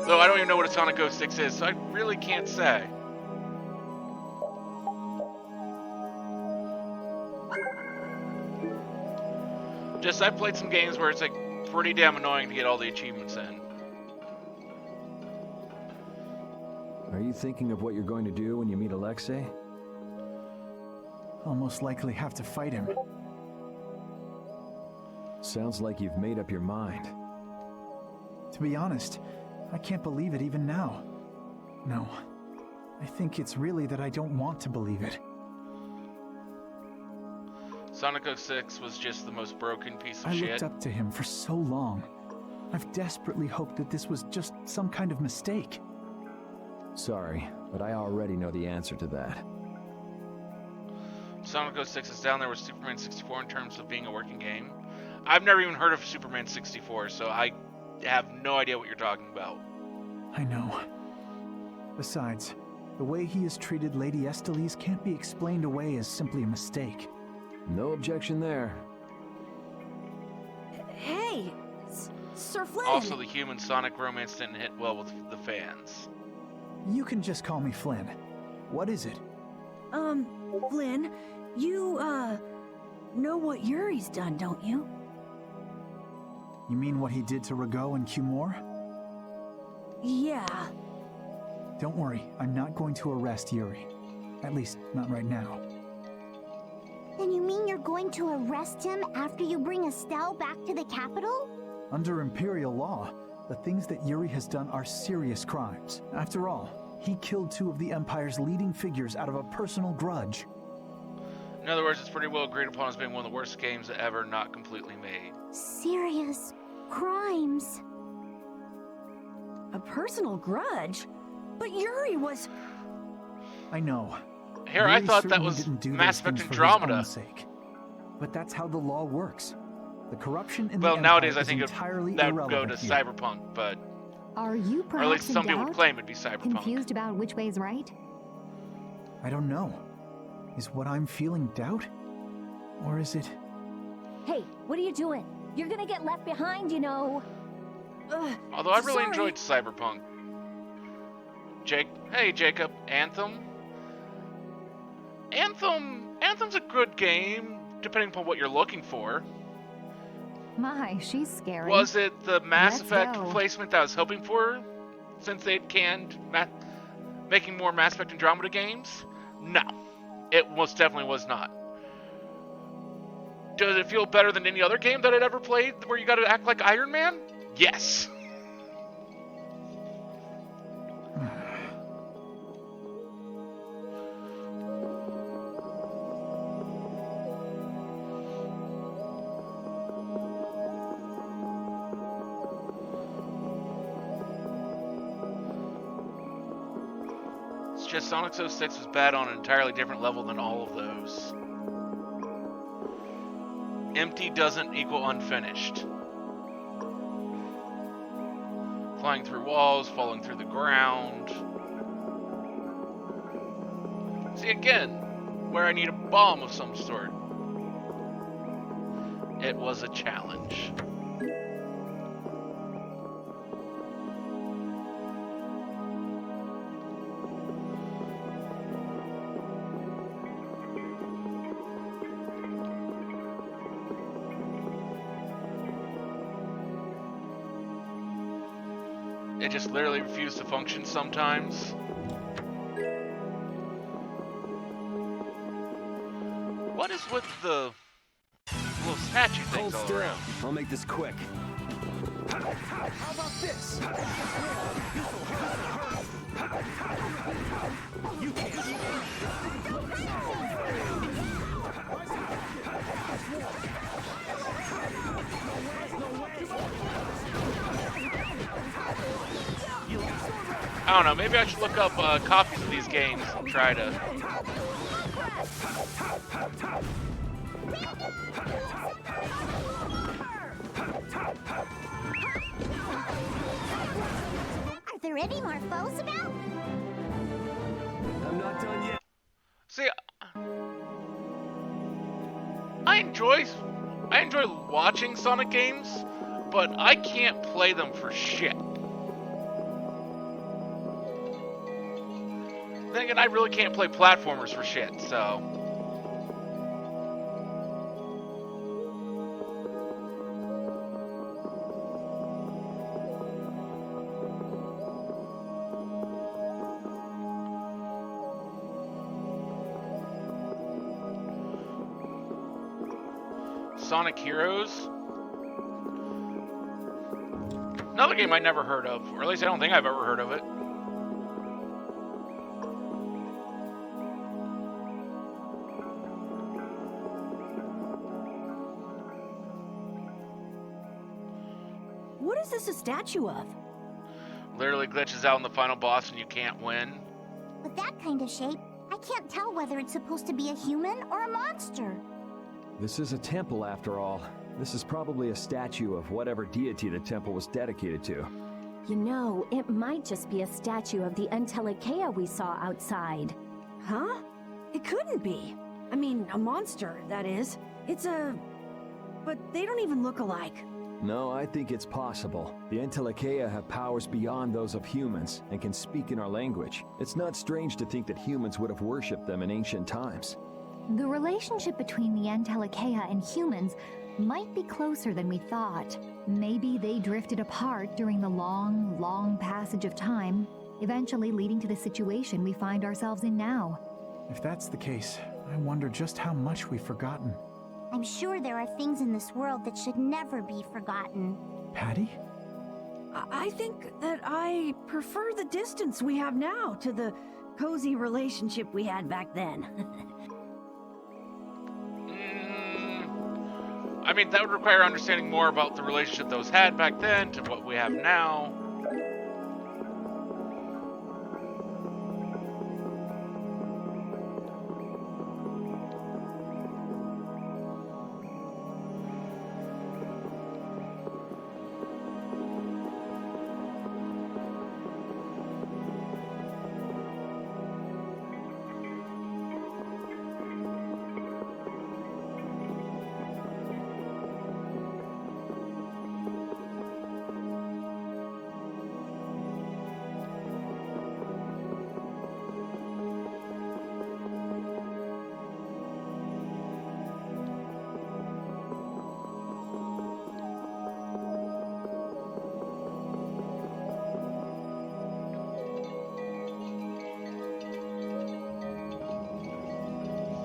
Though I don't even know what a Sonic 06 is, so I really can't say. Just, I've played some games where it's like pretty damn annoying to get all the achievements in. Are you thinking of what you're going to do when you meet Alexei? I'll most likely have to fight him. Sounds like you've made up your mind. To be honest, I can't believe it even now. No, I think it's really that I don't want to believe it. Sonic 06 was just the most broken piece of I shit. looked up to him for so long. I've desperately hoped that this was just some kind of mistake. Sorry, but I already know the answer to that. Sonic 06 is down there with Superman 64 in terms of being a working game. I've never even heard of Superman 64, so I have no idea what you're talking about. I know. Besides, the way he has treated Lady Estellise can't be explained away as simply a mistake. No objection there. Hey, Sir Flynn! Also, the human Sonic romance didn't hit well with the fans. You can just call me Flynn. What is it? Flynn, you, know what Yuri's done, don't you? You mean what he did to Rigo and Cumore? Yeah. Don't worry, I'm not going to arrest Yuri. At least, not right now. Then you mean you're going to arrest him after you bring Estelle back to the capital? Under Imperial law, the things that Yuri has done are serious crimes. After all, he killed two of the Empire's leading figures out of a personal grudge. In other words, it's pretty well agreed upon as being one of the worst games ever not completely made. Serious crimes. A personal grudge? But Yuri was... I know. Here, Yuri I thought that certainly was didn't do Mass those Effect things for his Andromeda. own sake. But that's how the law works. The corruption in Well, the nowadays Empire I is think entirely that would go irrelevant to here. Cyberpunk, but... Are you Or at least perhaps in some people would doubt? claim it'd be Cyberpunk. Confused about which way's right? I don't know. Is what I'm feeling doubt? Or is it... Hey, what are you doing? You're gonna get left behind, you know. Although I really Sorry. enjoyed Cyberpunk. Hey Jacob, Anthem? Anthem's a good game, depending upon what you're looking for. My, she's scary. Was it the Mass Let's Effect go. replacement that I was hoping for, since they'd canned making more Mass Effect Andromeda games? No, it most definitely was not. Does it feel better than any other game that I'd ever played, where you gotta act like Iron Man? Yes. It's just Sonic 06 was bad on an entirely different level than all of those. Empty doesn't equal unfinished. Flying through walls, falling through the ground. See, again, where I need a bomb of some sort. It was a challenge. It just literally refused to function sometimes. What is with the little statue things Hold all still. around? I'll make this quick. How about this? You can't. I don't know, maybe I should look up copies of these games and try to... Are there any more foes about? I'm not done yet. See, I enjoy watching Sonic games, but I can't play them for shit. Then again, I really can't play platformers for shit, so... Sonic Heroes. Another game I never heard of, or at least I don't think I've ever heard of it. What is this a statue of? Literally glitches out in the final boss and you can't win. With that kind of shape, I can't tell whether it's supposed to be a human or a monster. This is a temple, after all. This is probably a statue of whatever deity the temple was dedicated to. You know, it might just be a statue of the Untitled we saw outside. Huh? It couldn't be. I mean, a monster, that is. It's a... But they don't even look alike. No, I think it's possible. The Untitled have powers beyond those of humans and can speak in our language. It's not strange to think that humans would have worshipped them in ancient times. The relationship between the Antelakea and humans might be closer than we thought. Maybe they drifted apart during the long, long passage of time, eventually leading to the situation we find ourselves in now. If that's the case, I wonder just how much we've forgotten. I'm sure there are things in this world that should never be forgotten. Patty? I think that I prefer the distance we have now to the cozy relationship we had back then. I mean, that would require understanding more about the relationship those had back then to what we have now.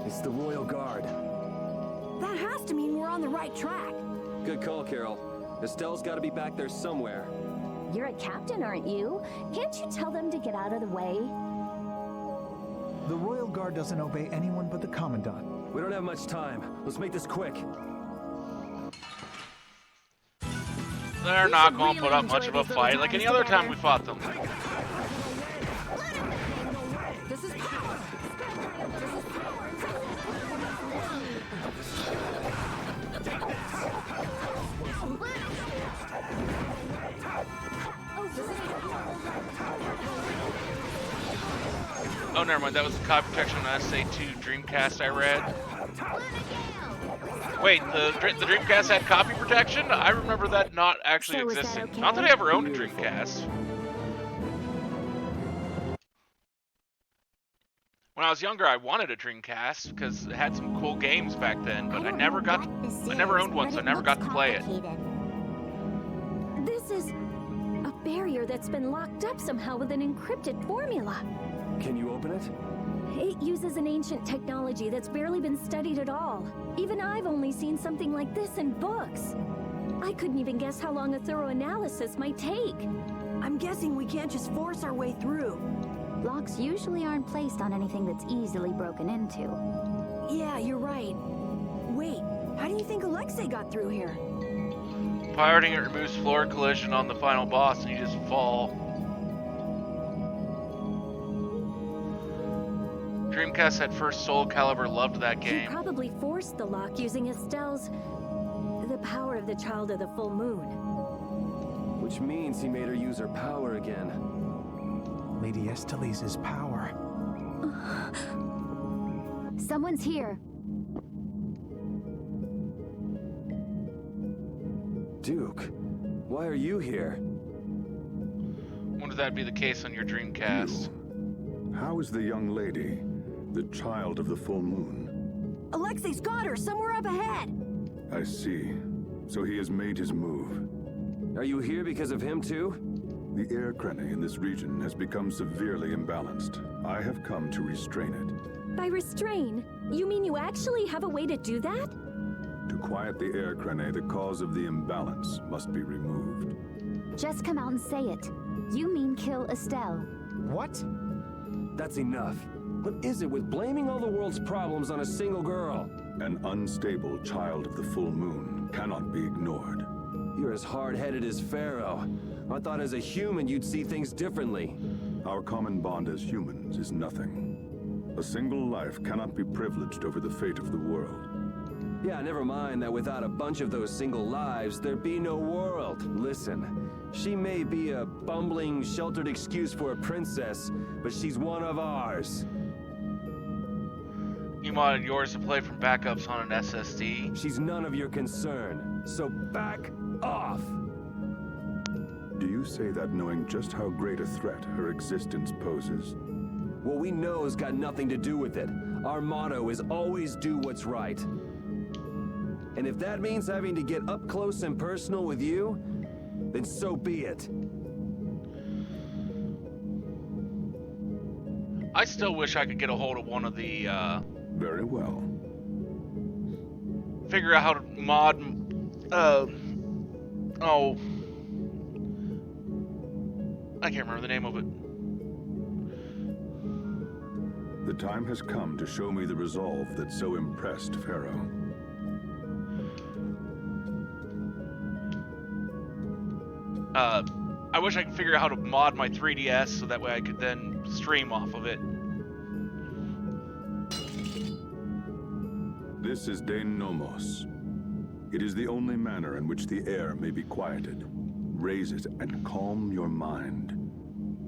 It's the Royal Guard. That has to mean we're on the right track. Good call, Carol. Estelle's got to be back there somewhere. You're a captain, aren't you? Can't you tell them to get out of the way? The Royal Guard doesn't obey anyone but the Commandant. We don't have much time. Let's make this quick. They're not going to put up much of a fight like any other time we fought them. This is power. Oh, never mind. That was the copy protection on SA2 Dreamcast I read. Wait, the Dreamcast had copy protection? I remember that not actually existing. Okay? Not that I ever owned a Dreamcast. When I was younger, I wanted a Dreamcast because it had some cool games back then, but I never owned one, so I never got to play it. This is a barrier that's been locked up somehow with an encrypted formula. Can you open it? It uses an ancient technology that's barely been studied at all. Even I've only seen something like this in books. I couldn't even guess how long a thorough analysis might take. I'm guessing we can't just force our way through. Locks usually aren't placed on anything that's easily broken into. Yeah, you're right. Wait, how do you think Alexei got through here? Pirating it removes floor collision on the final boss and you just fall. Dreamcast had first Soul Calibur, loved that He game. probably forced the lock using Estelle's... the power of the Child of the Full Moon. Which means he made her use her power again. Lady Estelise's power. Someone's here. Duke, why are you here? Wonder if that'd be the case on your Dreamcast. How is the young lady, the Child of the Full Moon? Alexei's got her somewhere up ahead. I see. So he has made his move. Are you here because of him too? The air krene in this region has become severely imbalanced. I have come to restrain it. By restrain, you mean you actually have a way to do that? To quiet the air krene, the cause of the imbalance must be removed. Just come out and say it. You mean kill Estelle. What? That's enough. What is it with blaming all the world's problems on a single girl? An unstable child of the full moon cannot be ignored. You're as hard-headed as Pharaoh. I thought as a human you'd see things differently. Our common bond as humans is nothing. A single life cannot be privileged over the fate of the world. Yeah, never mind that without a bunch of those single lives, there'd be no world. Listen, she may be a bumbling, sheltered excuse for a princess, but she's one of ours. You modded yours to play from backups on an SSD. She's none of your concern, so back off! Do you say that knowing just how great a threat her existence poses? What we know's got nothing to do with it. Our motto is always do what's right. And if that means having to get up close and personal with you, then so be it. I still wish I could get a hold of one of the, Very well. figure out how to mod, I can't remember the name of it. The time has come to show me the resolve that so impressed Pharaoh. I wish I could figure out how to mod my 3DS so that way I could then stream off of it. This is Dane Nomos. It is the only manner in which the air may be quieted. Raise it and calm your mind.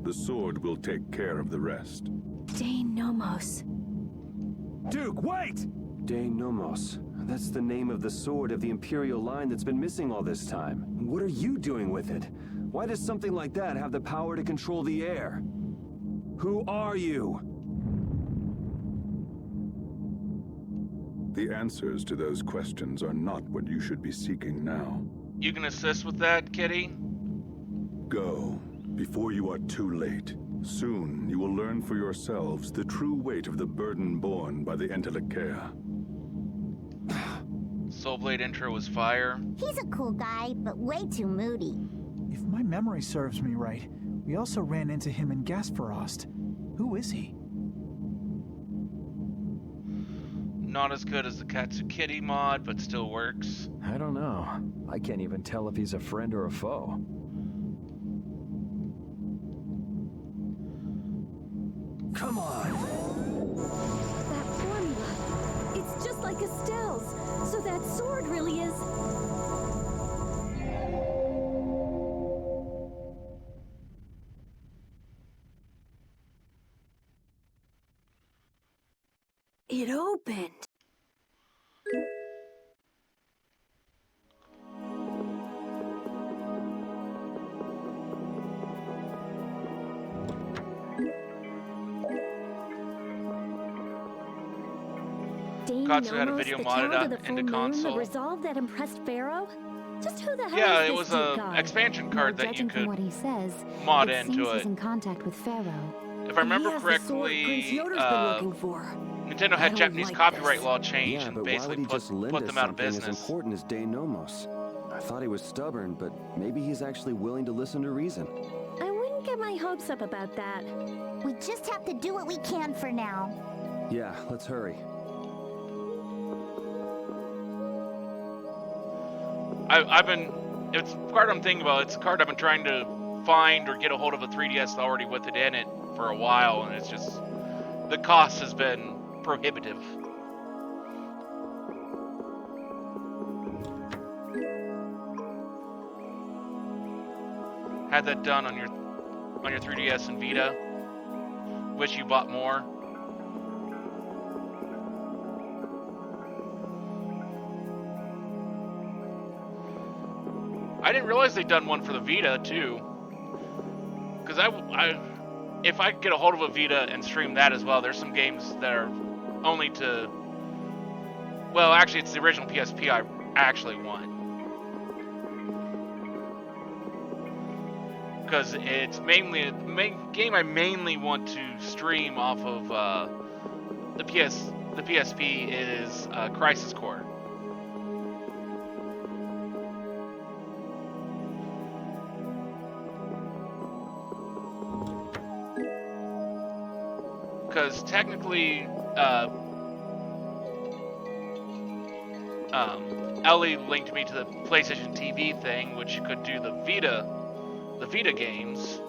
The sword will take care of the rest. Dane Nomos. Duke, wait! Dane Nomos. That's the name of the sword of the Imperial line that's been missing all this time. What are you doing with it? Why does something like that have the power to control the air? Who are you? The answers to those questions are not what you should be seeking now. You can assist with that, Kitty? Go, before you are too late. Soon you will learn for yourselves the true weight of the burden borne by the Entelekea. Soulblade intro was fire. He's a cool guy, but way too moody. If my memory serves me right, we also ran into him in Gasparost. Who is he? Not as good as the Katsukitty mod, but still works. I don't know. I can't even tell if he's a friend or a foe. Come on! That formula. It's just like Estelle's. So that sword really is... It opened. Dane Katsu had a Nomos, video the modded Child up of the Full into Moon, console. The resolve that impressed Pharaoh? Just who the hell Yeah, is it this was Duke a guy? expansion card that you Judging from could what he says, mod it into seems it. he's in contact with Pharaoh. If I remember He has the sword correctly, Prince Yoder's been looking for. Nintendo I had don't Japanese like copyright this. law change Yeah, and but why would basically he just lend put us them out of something as business. important as Dane Nomos? I thought he was stubborn, but maybe he's actually willing to listen to reason. I wouldn't get my hopes up about that. We just have to do what we can for now. Yeah, let's hurry. It's a card I'm thinking about. It's a card I've been trying to find or get a hold of a 3DS already with it in it for a while, and it's just, the cost has been prohibitive. Had that done on your 3DS and Vita. Wish you bought more. I didn't realize they'd done one for the Vita too. Because if I could get a hold of a Vita and stream that as well, there's some games that are only to. Well, actually, it's the original PSP I actually want. Because it's mainly the main game I mainly want to stream off of the PSP is Crisis Core. Because technically, Ellie linked me to the PlayStation TV thing, which could do the Vita games.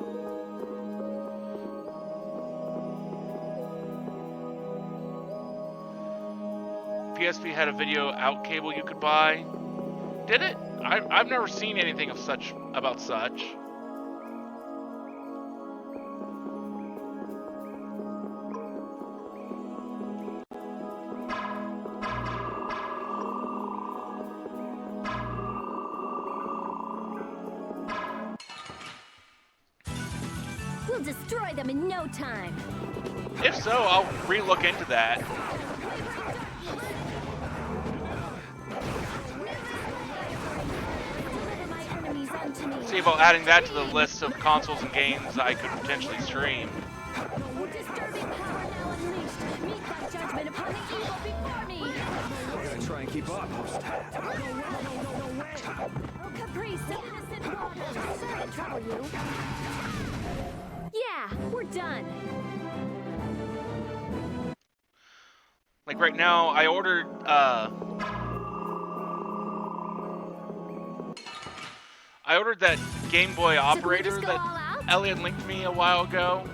PSP had a video out cable you could buy. Did it? I've never seen anything of such about such. We'll destroy them in no time. If so, I'll re-look into that. See about adding that to the list of consoles and games I could potentially stream. We're gonna try and keep up. Yeah, we're done. Like right now, I ordered that Game Boy operator that Elliot linked me a while ago.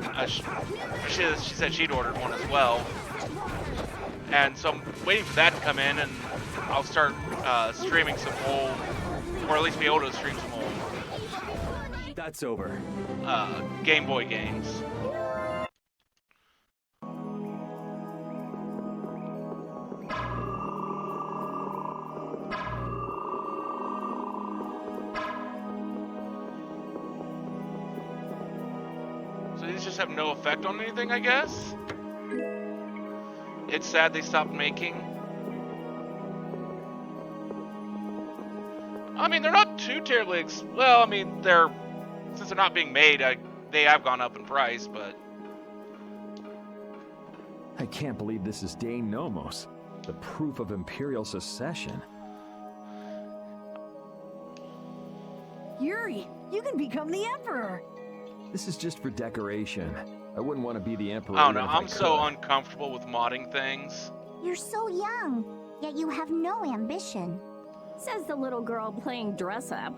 She said she'd ordered one as well. And so I'm waiting for that to come in, and I'll start streaming some old, or at least be able to stream some old. That's over. Game Boy games. So these just have no effect on anything, I guess? It's sad they stopped making. I mean, they're not too terribly well, I mean, since they're not being made, they have gone up in price, but... I can't believe this is Dane Nomos, the proof of Imperial secession. Yuri, you can become the Emperor! This is just for decoration. I wouldn't want to be the Emperor. I don't know, I'm so uncomfortable with modding things. You're so young, yet you have no ambition. Says the little girl playing dress-up.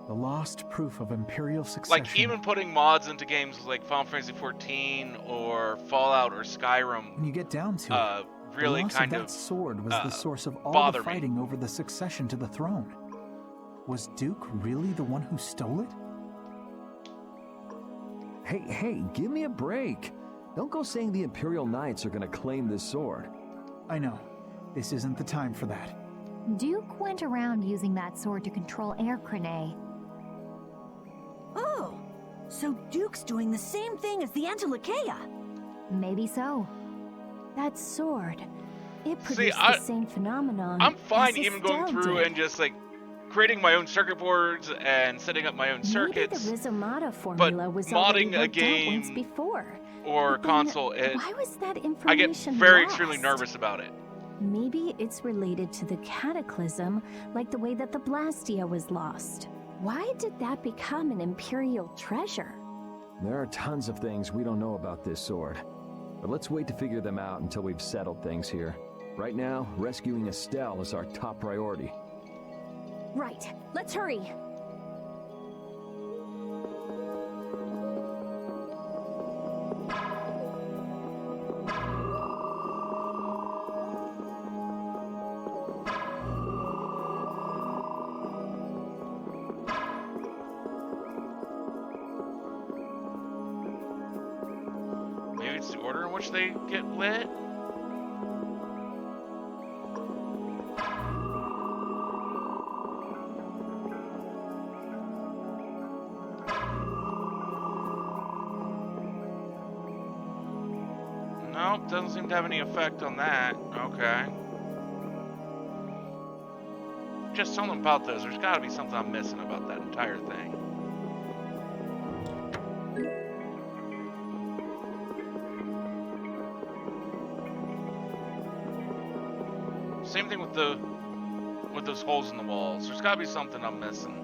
The lost proof of Imperial succession. Like, even putting mods into games like Final Fantasy XIV or Fallout or Skyrim. When you get down to it, really the loss kind of that sword was the source of all bother the fighting over the succession to the throne. Was Duke really the one who stole it? Hey, give me a break. Don't go saying the Imperial Knights are gonna claim this sword. I know. This isn't the time for that. Duke went around using that sword to control Air Crane. Oh, so Duke's doing the same thing as the Antilocheia. Maybe so. That sword, it produced See, the same phenomenon. I'm fine as even going Estelle through did. and just like creating my own circuit boards and setting up my own circuits. Maybe the Rizzumata Formula was already modding a worked out once game before. or But then, console, why was that information I get very lost? extremely nervous about it. Maybe it's related to the cataclysm, like the way that the Blastia was lost. Why did that become an Imperial treasure? There are tons of things we don't know about this sword. But let's wait to figure them out until we've settled things here. Right now, rescuing Estelle is our top priority. Right, let's hurry. order in which they get lit? Nope, doesn't seem to have any effect on that. Okay. Just something about those. There's got to be something I'm missing about that entire thing. Same thing with those holes in the walls. There's got to be something I'm missing.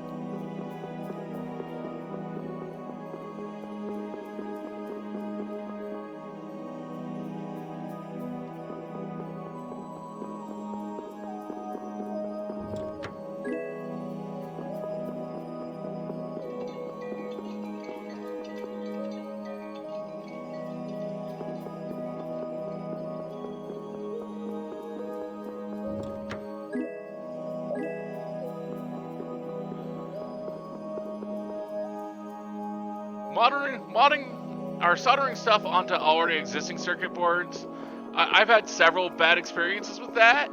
Modding or soldering stuff onto already existing circuit boards, I've had several bad experiences with that.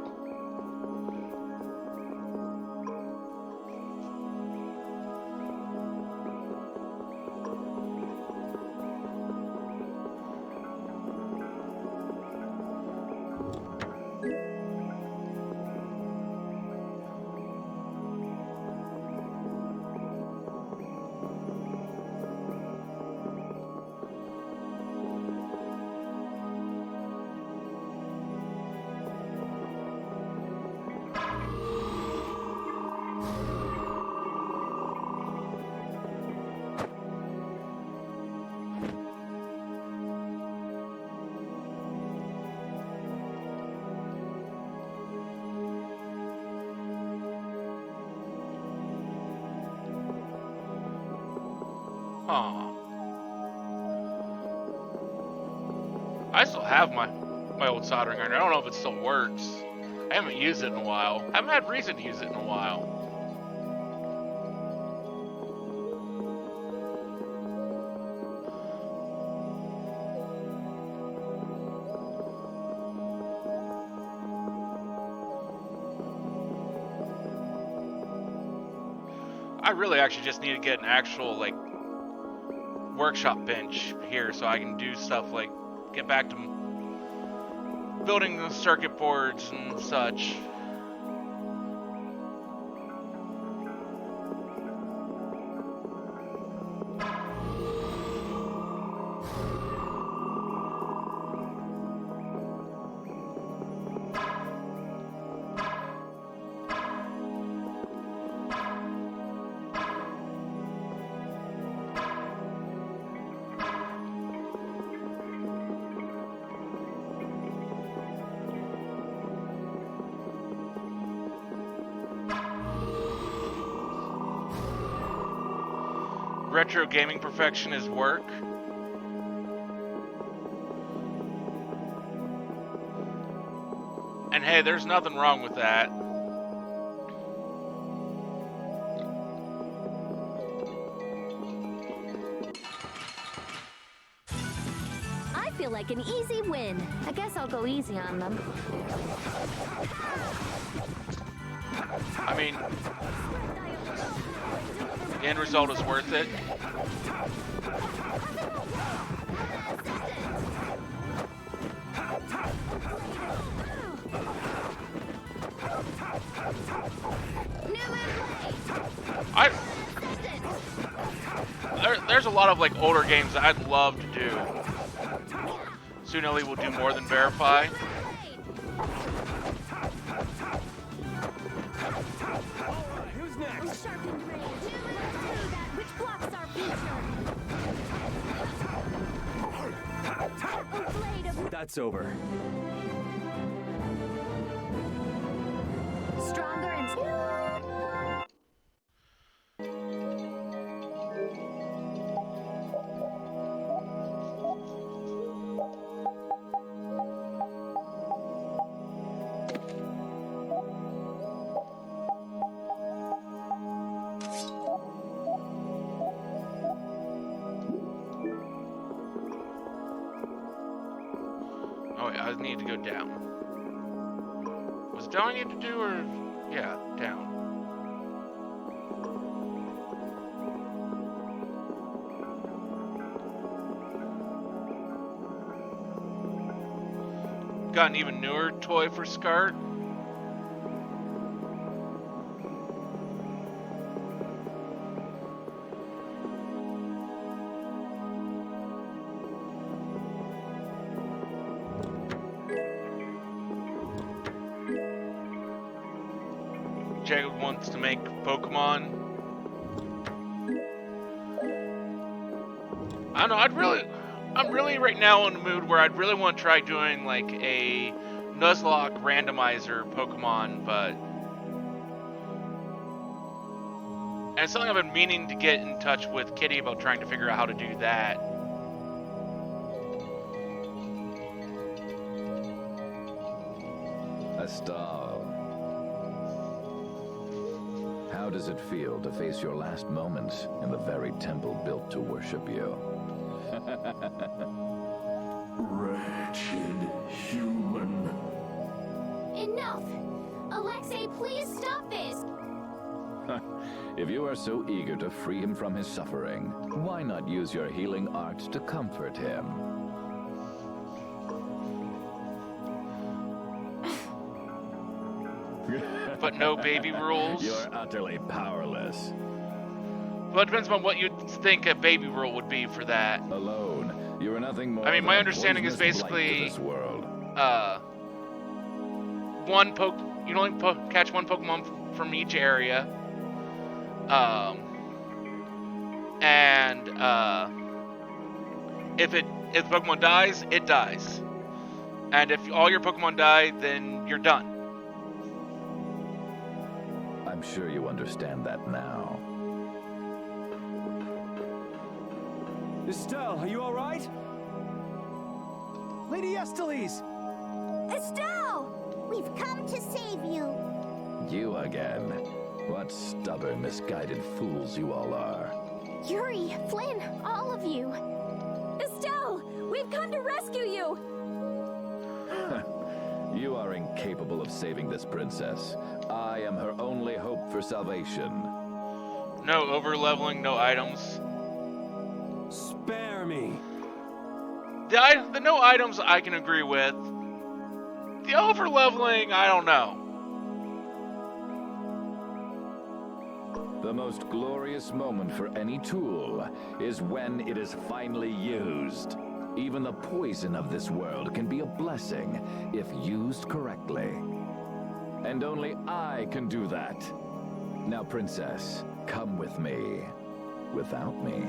I still have my old soldering iron. I don't know if it still works. I haven't used it in a while. I haven't had reason to use it in a while. I really actually just need to get an actual, like, workshop bench here so I can do stuff like get back to building the circuit boards and such. Retro gaming perfection is work. And hey, there's nothing wrong with that. I feel like an easy win. I guess I'll go easy on them. I mean, the end result is worth it. There's a lot of like older games that I'd love to do. Soon Ellie will do more than verify. Who's next? Which blocks our future? That's over. Stronger and I need to go down. Was it down I need to do, or... Yeah, down. Got an even newer toy for Skart. Jacob wants to make Pokemon. I don't know, I'm really right now in the mood where I'd really want to try doing like a Nuzlocke randomizer Pokemon, but... And it's something I've been meaning to get in touch with Kitty about, trying to figure out how to do that. Astal, how does it feel to face your last moments in the very temple built to worship you? Wretched human. Enough! Alexei, please stop this! If you are so eager to free him from his suffering, why not use your healing art to comfort him? But no baby rules. You're utterly powerless. Well, it depends on what you think a baby rule would be for that. Alone, you are nothing more. I mean, than my a understanding is poisonous blight to basically, this world. you can only catch one Pokemon from each area. If the Pokemon dies, it dies. And if all your Pokemon die, then you're done. I'm sure you understand that now. Estelle, are you all right? Lady Estellise! Estelle! We've come to save you. You again. What stubborn, misguided fools you all are. Yuri, Flynn, all of you. Estelle, we've come to rescue you. You are incapable of saving this princess. I am her only hope for salvation. No over-leveling, no items. Spare me. The no items I can agree with. The over-leveling, I don't know. The most glorious moment for any tool is when it is finally used. Even the poison of this world can be a blessing if used correctly. And only I can do that. Now, Princess, come with me. Without me,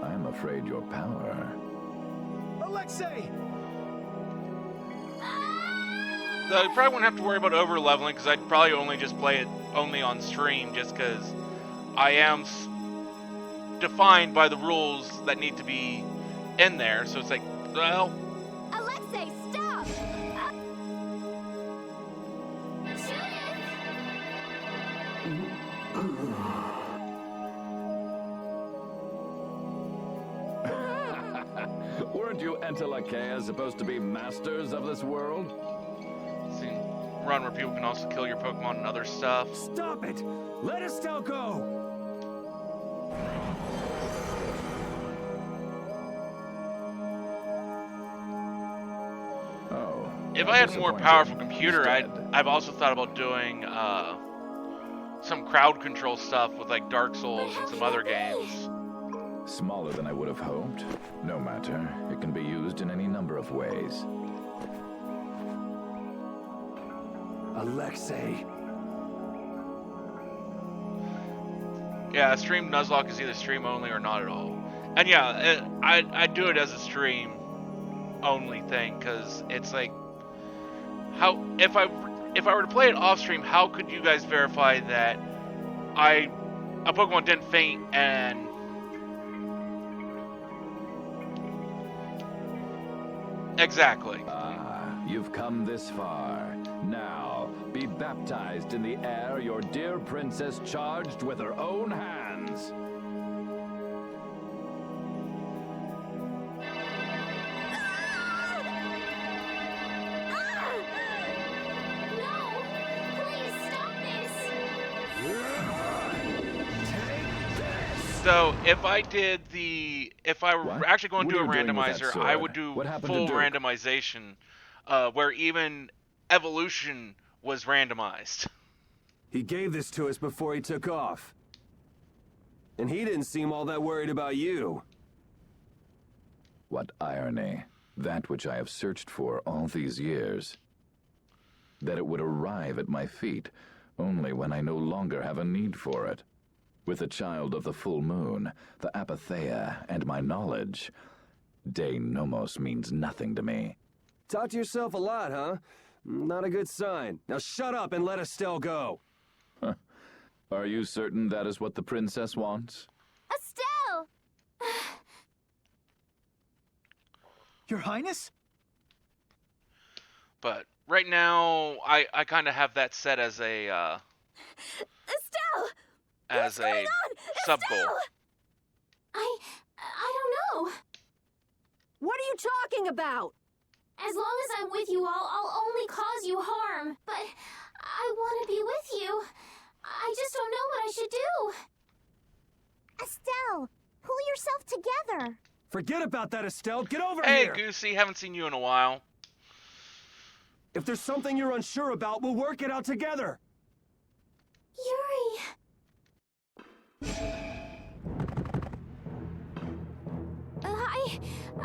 I'm afraid your power... Alexei! So you probably wouldn't have to worry about over-leveling, because I'd probably only just play it only on stream, just because I am defined by the rules that need to be in there, so it's like, well... Alexei, stop! Weren't you Entelakea supposed to be masters of this world? See, run where people can also kill your Pokemon and other stuff. Stop it! Let Estelle go! If I had a more powerful computer, I've also thought about doing some crowd control stuff with like Dark Souls and some other games. Smaller than I would have hoped. No matter, it can be used in any number of ways. Alexei. Yeah, stream Nuzlocke is either stream only or not at all. And yeah, I'd do it as a stream only thing, because it's like, how if I were to play it off stream, how could you guys verify that a Pokemon didn't faint and exactly. You've come this far. Now, be baptized in the air your dear princess charged with her own hands. So if I were actually going to do a randomizer, I would do full randomization, where even evolution was randomized. He gave this to us before he took off. And he didn't seem all that worried about you. What irony. That which I have searched for all these years. That it would arrive at my feet only when I no longer have a need for it. With the child of the full moon, the apatheia, and my knowledge, De Nomos means nothing to me. Talk to yourself a lot, huh? Not a good sign. Now shut up and let Estelle go. Huh. Are you certain that is what the princess wants? Estelle! Your Highness? But right now, I kind of have that set as a Estelle! As a sub goal. I don't know. What are you talking about? As long as I'm with you all, I'll only cause you harm. But I want to be with you. I just don't know what I should do. Estelle, pull yourself together. Forget about that, Estelle. Get over Hey, here. Goosey, haven't seen you in a while. If there's something you're unsure about, we'll work it out together. Yuri.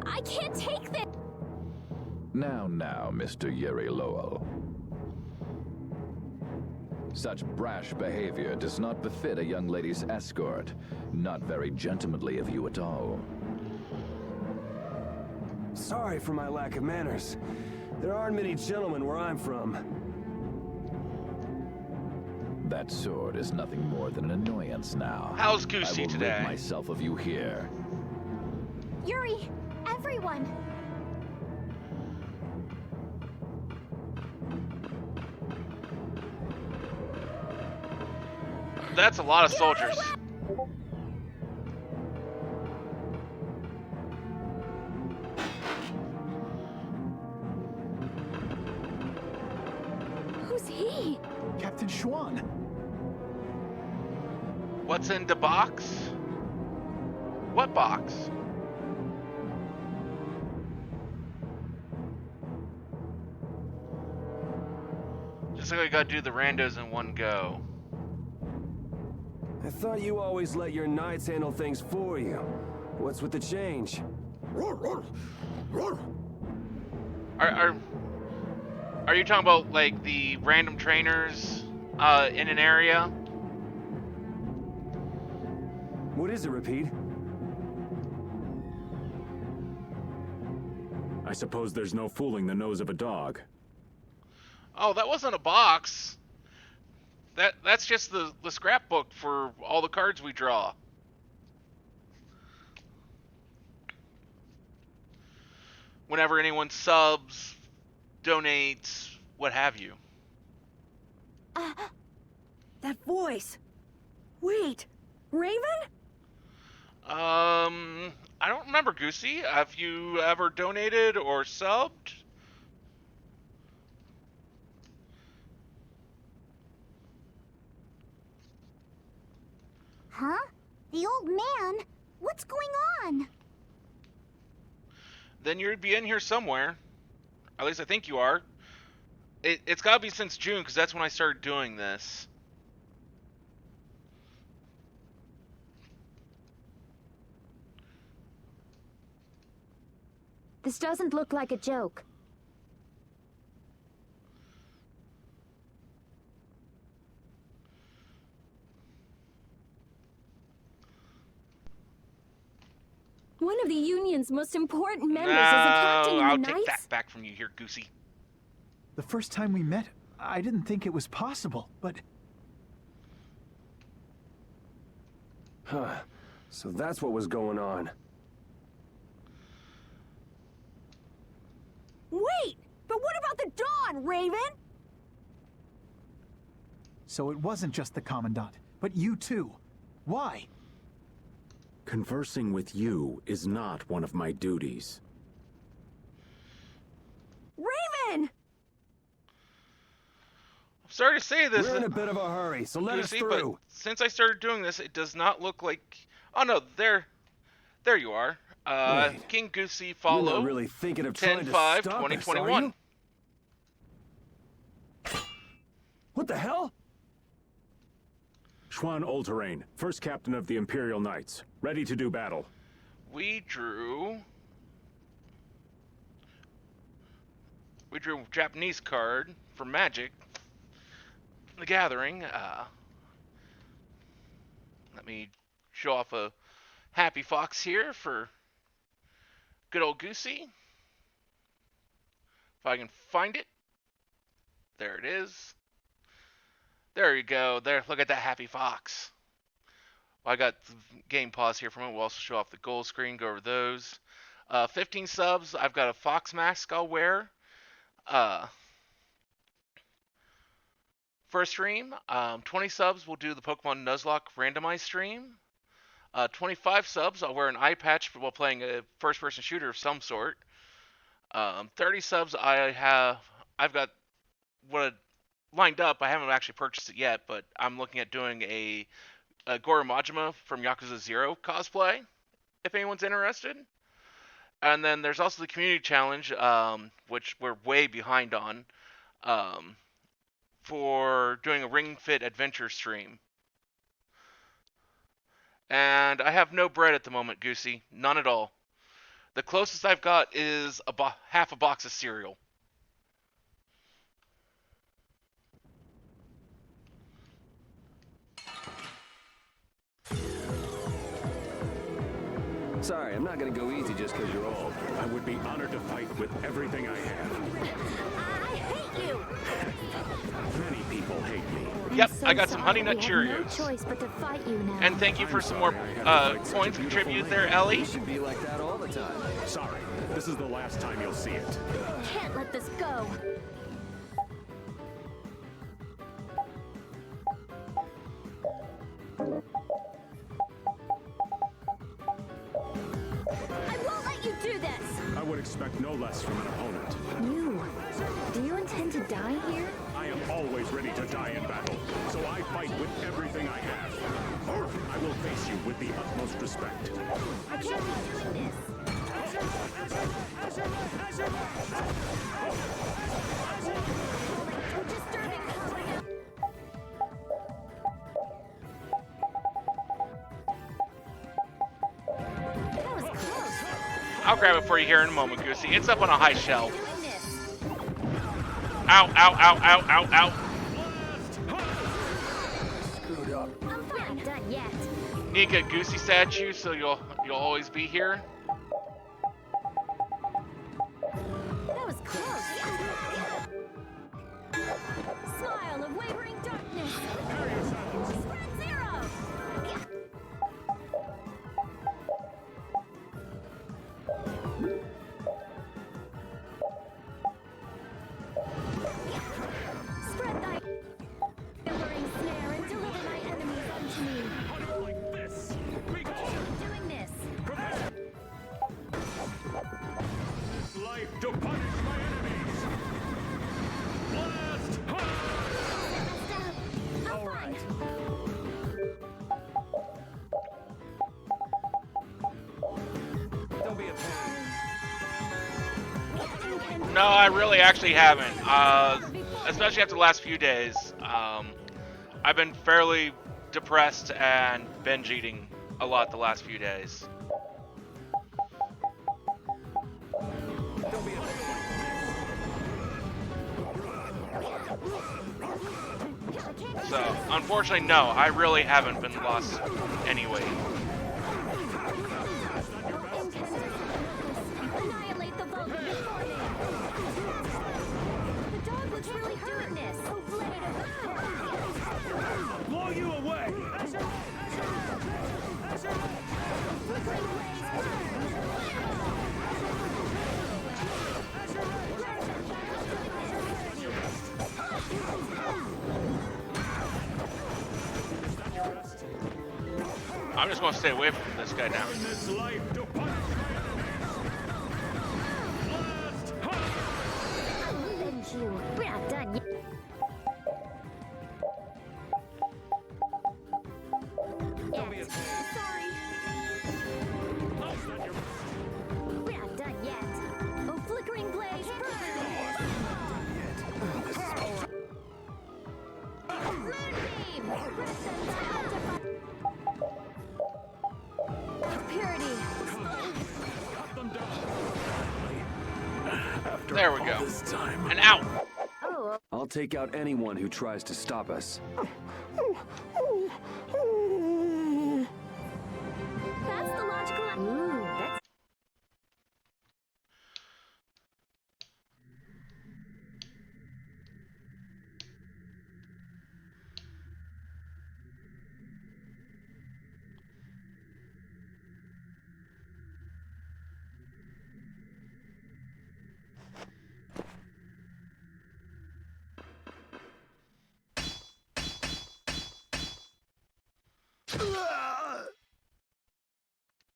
I can't take this. Now, Mr. Yuri Lowell. Such brash behavior does not befit a young lady's escort. Not very gentlemanly of you at all. Sorry for my lack of manners. There aren't many gentlemen where I'm from. That sword is nothing more than an annoyance now. How's Goosey I will today? rid myself of you here. Yuri, everyone. That's a lot of soldiers. Who's he? Captain Schwan. What's in the box? What box? Just like I gotta do the randos in one go. I thought you always let your knights handle things for you. What's with the change? Are you talking about like the random trainers in an area? What is it, Repeat? I suppose there's no fooling the nose of a dog. Oh, that wasn't a box. That's just the scrapbook for all the cards we draw. Whenever anyone subs, donates, what have you. That voice. Wait, Raven? I don't remember, Goosey. Have you ever donated or subbed? Huh? The old man? What's going on? Then you'd be in here somewhere. At least I think you are. It's gotta be since June, because that's when I started doing this. This doesn't look like a joke. One of the Union's most important members is a captain in the I'll Knights? take that back from you here, Goosey. The first time we met, I didn't think it was possible, but... Huh. So that's what was going on. Wait! But what about the Dawn, Raven? So it wasn't just the Commandant, but you too. Why? Conversing with you is not one of my duties. Raven! sorry to say this. We're in a bit of a hurry, so let us Goosey, through. but since I started doing this, it does not look like... Oh, no, there you are. Wait, King Goosey, You're follow. not really thinking of trying to 10-5, stop us, are 2021. you? What the hell? Schwan Olterain, first captain of the Imperial Knights. Ready to do battle. We drew a Japanese card for Magic, the Gathering. Let me show off a happy fox here for good old Goosey. If I can find it. There it is. There you go. There, look at that happy fox. Well, I got the game pause here for a moment. We'll also show off the goal screen, go over those. 15 subs. I've got a fox mask I'll wear. First stream. 20 subs, we'll do the Pokemon Nuzlocke randomized stream. 25 subs, I'll wear an eye patch while playing a first-person shooter of some sort. 30 subs, I've got what lined up. I haven't actually purchased it yet, but I'm looking at doing a Goro Majima from Yakuza 0 cosplay, if anyone's interested. And then there's also the community challenge, which we're way behind on, for doing a Ring Fit Adventure stream. And I have no bread at the moment, Goosey. None at all. The closest I've got is half a box of cereal. Sorry, I'm not gonna go easy just because you're old. I would be honored to fight with everything I have. I hate you! Many people hate me. Yep, I got some Honey Nut We Cheerios. have no choice but to fight you now. And thank you for some more points contributed there, Ellie. You should be like that all the time. Sorry, this is the last time you'll see it. Can't let this go. I won't let you do this! I would expect no less from an opponent. Do you intend to die here? I am always ready to die in battle, so I fight with everything I have. I will face you with the utmost respect. I can't be doing this. That was close. I'll grab it for you here in a moment, Goosey. It's up on a high shelf. Ow, ow, ow, ow, ow, ow. Screwed up. I'm fine. Not done yet. Nika, Goosey statue, so you'll always be here. That was close. Smile of wavering darkness. Spread zero. Spread thy alluring snare and deliver my enemies unto me. Like this. Doing this. This life to punish my enemies. Blast! All right. Don't be a pain. No, I really actually haven't. Especially after the last few days. I've been fairly depressed and binge eating a lot the last few days. So, unfortunately, no, I really haven't been lost anyway. Annihilate the vulgar before me. The dog looks really hurt. This. Let it out. Blow you away! Flickering I'm just going to stay away from this guy now. This life to punish Thank you. We're not done yet. Sorry. We're not done yet. Oh, flickering blaze, burn! Flare beam! Purity! There we go. And out! Oh. I'll take out anyone who tries to stop us. That's the logical... Ooh, that's...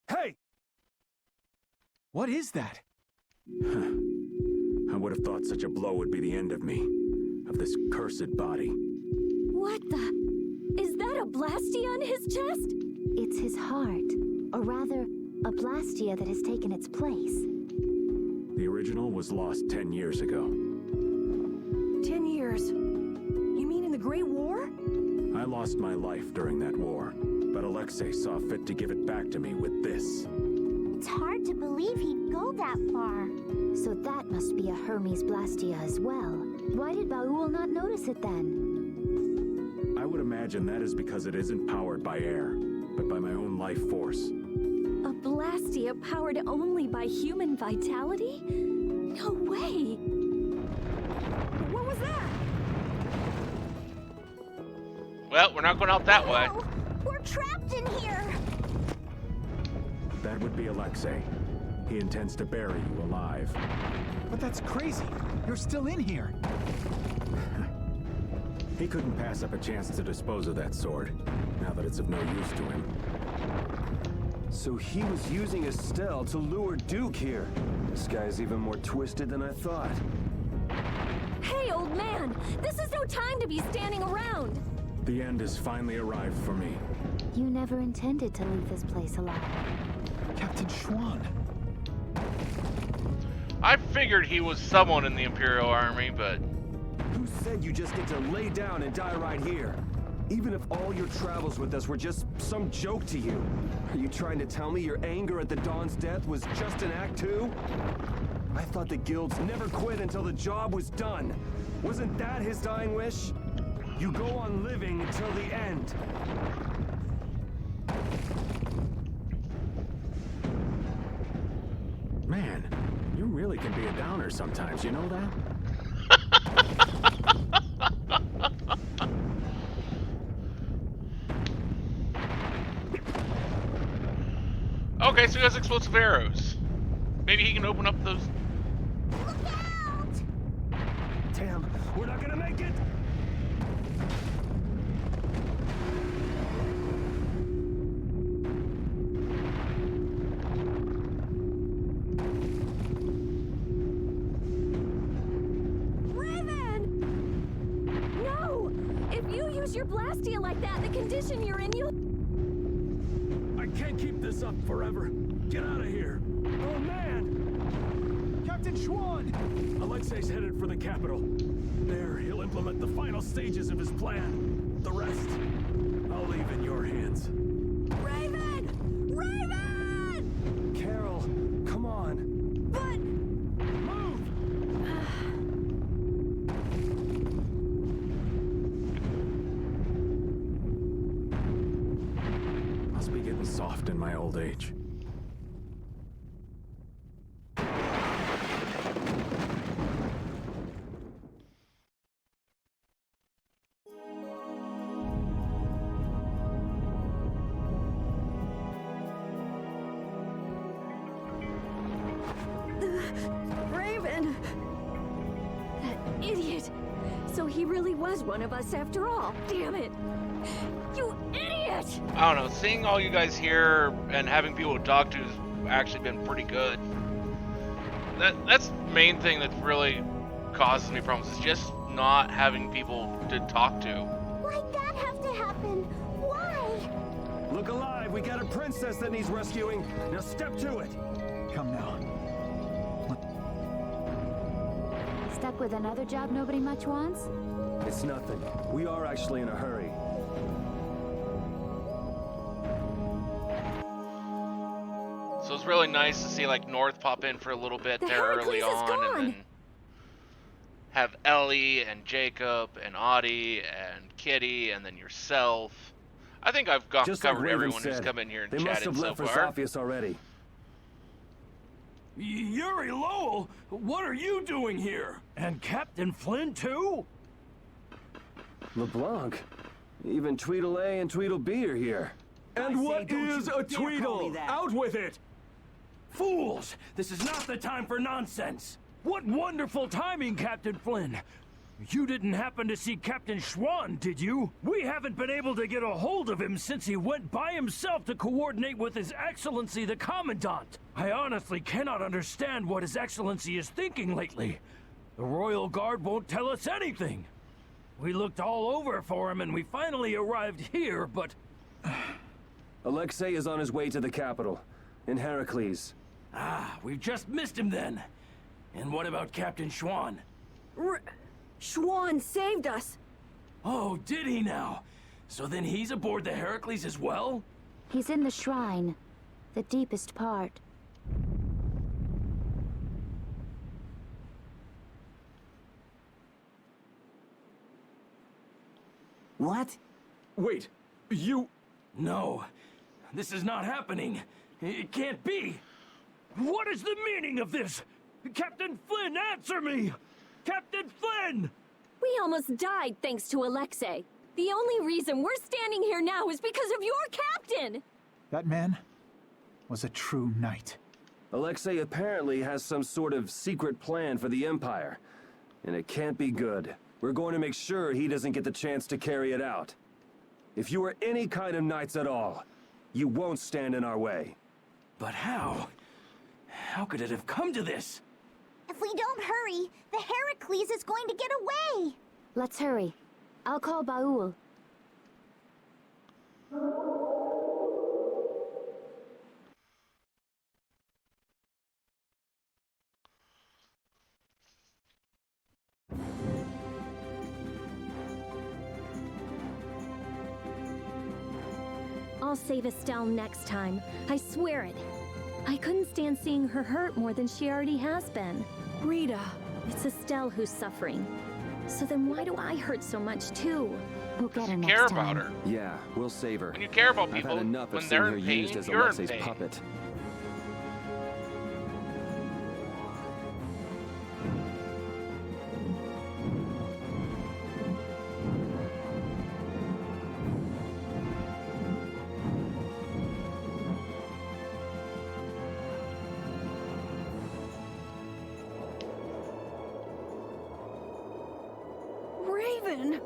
Hey! What is that? I would have thought such a blow would be the end of me. Of this cursed body. What the... Is that a blastia on his chest? It's his heart. Or rather, a blastia that has taken its place. The original was lost 10 years ago. 10 years? You mean in the Great War? I lost my life during that war, but Alexei saw fit to give it back to me with this. It's hard to believe he'd go that far. So that must be a Hermes blastia as well. Why did Baul not notice it then? I would imagine that is because it isn't powered by air, but by my own life force. A blastia powered only by human vitality? No way! What was that? Well, we're not going out that way. Oh, we're trapped in here! That would be Alexei. He intends to bury you alive. But that's crazy. You're still in here. He couldn't pass up a chance to dispose of that sword, now that it's of no use to him. So he was using Estelle to lure Duke here. This guy's even more twisted than I thought. Hey, old man! This is no time to be standing around! The end has finally arrived for me. You never intended to leave this place alive. Captain Schwan. I figured he was someone in the Imperial Army, but... Who said you just get to lay down and die right here? Even if all your travels with us were just some joke to you. Are you trying to tell me your anger at the Dawn's death was just an act too? I thought the guilds never quit until the job was done. Wasn't that his dying wish? You go on living until the end. Man, you really can be a downer sometimes, you know that? Okay, so he has explosive arrows. Maybe he can open up those... Look out! Damn, we're not gonna make it! Your blastia like that, the condition you're in, I can't keep this up forever. Get out of here. Oh, man! Captain Schwan! Alexei's headed for the capital. There, he'll implement the final stages of his plan. The rest, I'll leave in your hands. Raven! Raven! Carol, come on. But... Move! Must be getting soft in my old age. Raven! That idiot! So he really was one of us after all. Damn it! You idiot! I don't know, seeing all you guys here and having people to talk to has actually been pretty good. That's the main thing that really causes me problems, is just not having people to talk to. Why'd that have to happen? Why? Look alive, we got a princess that needs rescuing. Now step to it. Come now. Stuck with another job nobody much wants? It's nothing. We are actually in a hurry. So it's really nice to see like North pop in for a little bit there early on, and then have Ellie and Jacob and Audie and Kitty and then yourself. I think I've covered everyone who's come in here and they must chatted have left so for far. Sophius already. Yuri Lowell, what are you doing here? And Captain Flynn too? LeBlanc, even Tweedle-A and Tweedle-B are here. And what is a Tweedle? Out with it! Fools! This is not the time for nonsense! What wonderful timing, Captain Flynn! You didn't happen to see Captain Schwan, did you? We haven't been able to get a hold of him since he went by himself to coordinate with His Excellency the Commandant. I honestly cannot understand what His Excellency is thinking lately. The Royal Guard won't tell us anything. We looked all over for him and we finally arrived here, but... Alexei is on his way to the capital, in Heracles. Ah, we've just missed him then. And what about Captain Schwan? Schwan saved us! Oh, did he now? So then he's aboard the Heracles as well? He's in the shrine, the deepest part. What? Wait, you... No, this is not happening. It can't be. What is the meaning of this? Captain Flynn, answer me! Captain Flynn! We almost died thanks to Alexei. The only reason we're standing here now is because of your captain! That man was a true knight. Alexei apparently has some sort of secret plan for the Empire, and it can't be good. We're going to make sure he doesn't get the chance to carry it out. If you are any kind of knights at all, you won't stand in our way. But how? How could it have come to this? If we don't hurry, the Heracles is going to get away! Let's hurry. I'll call Baul. I'll save Estelle next time. I swear it. I couldn't stand seeing her hurt more than she already has been. Rita. It's Estelle who's suffering. So then why do I hurt so much too? We'll get her next Care time. about her. Yeah, we'll save her. When you care about I've people, had enough when of they're seeing her in pain, used as you're in Alexei's pain. puppet. Raven!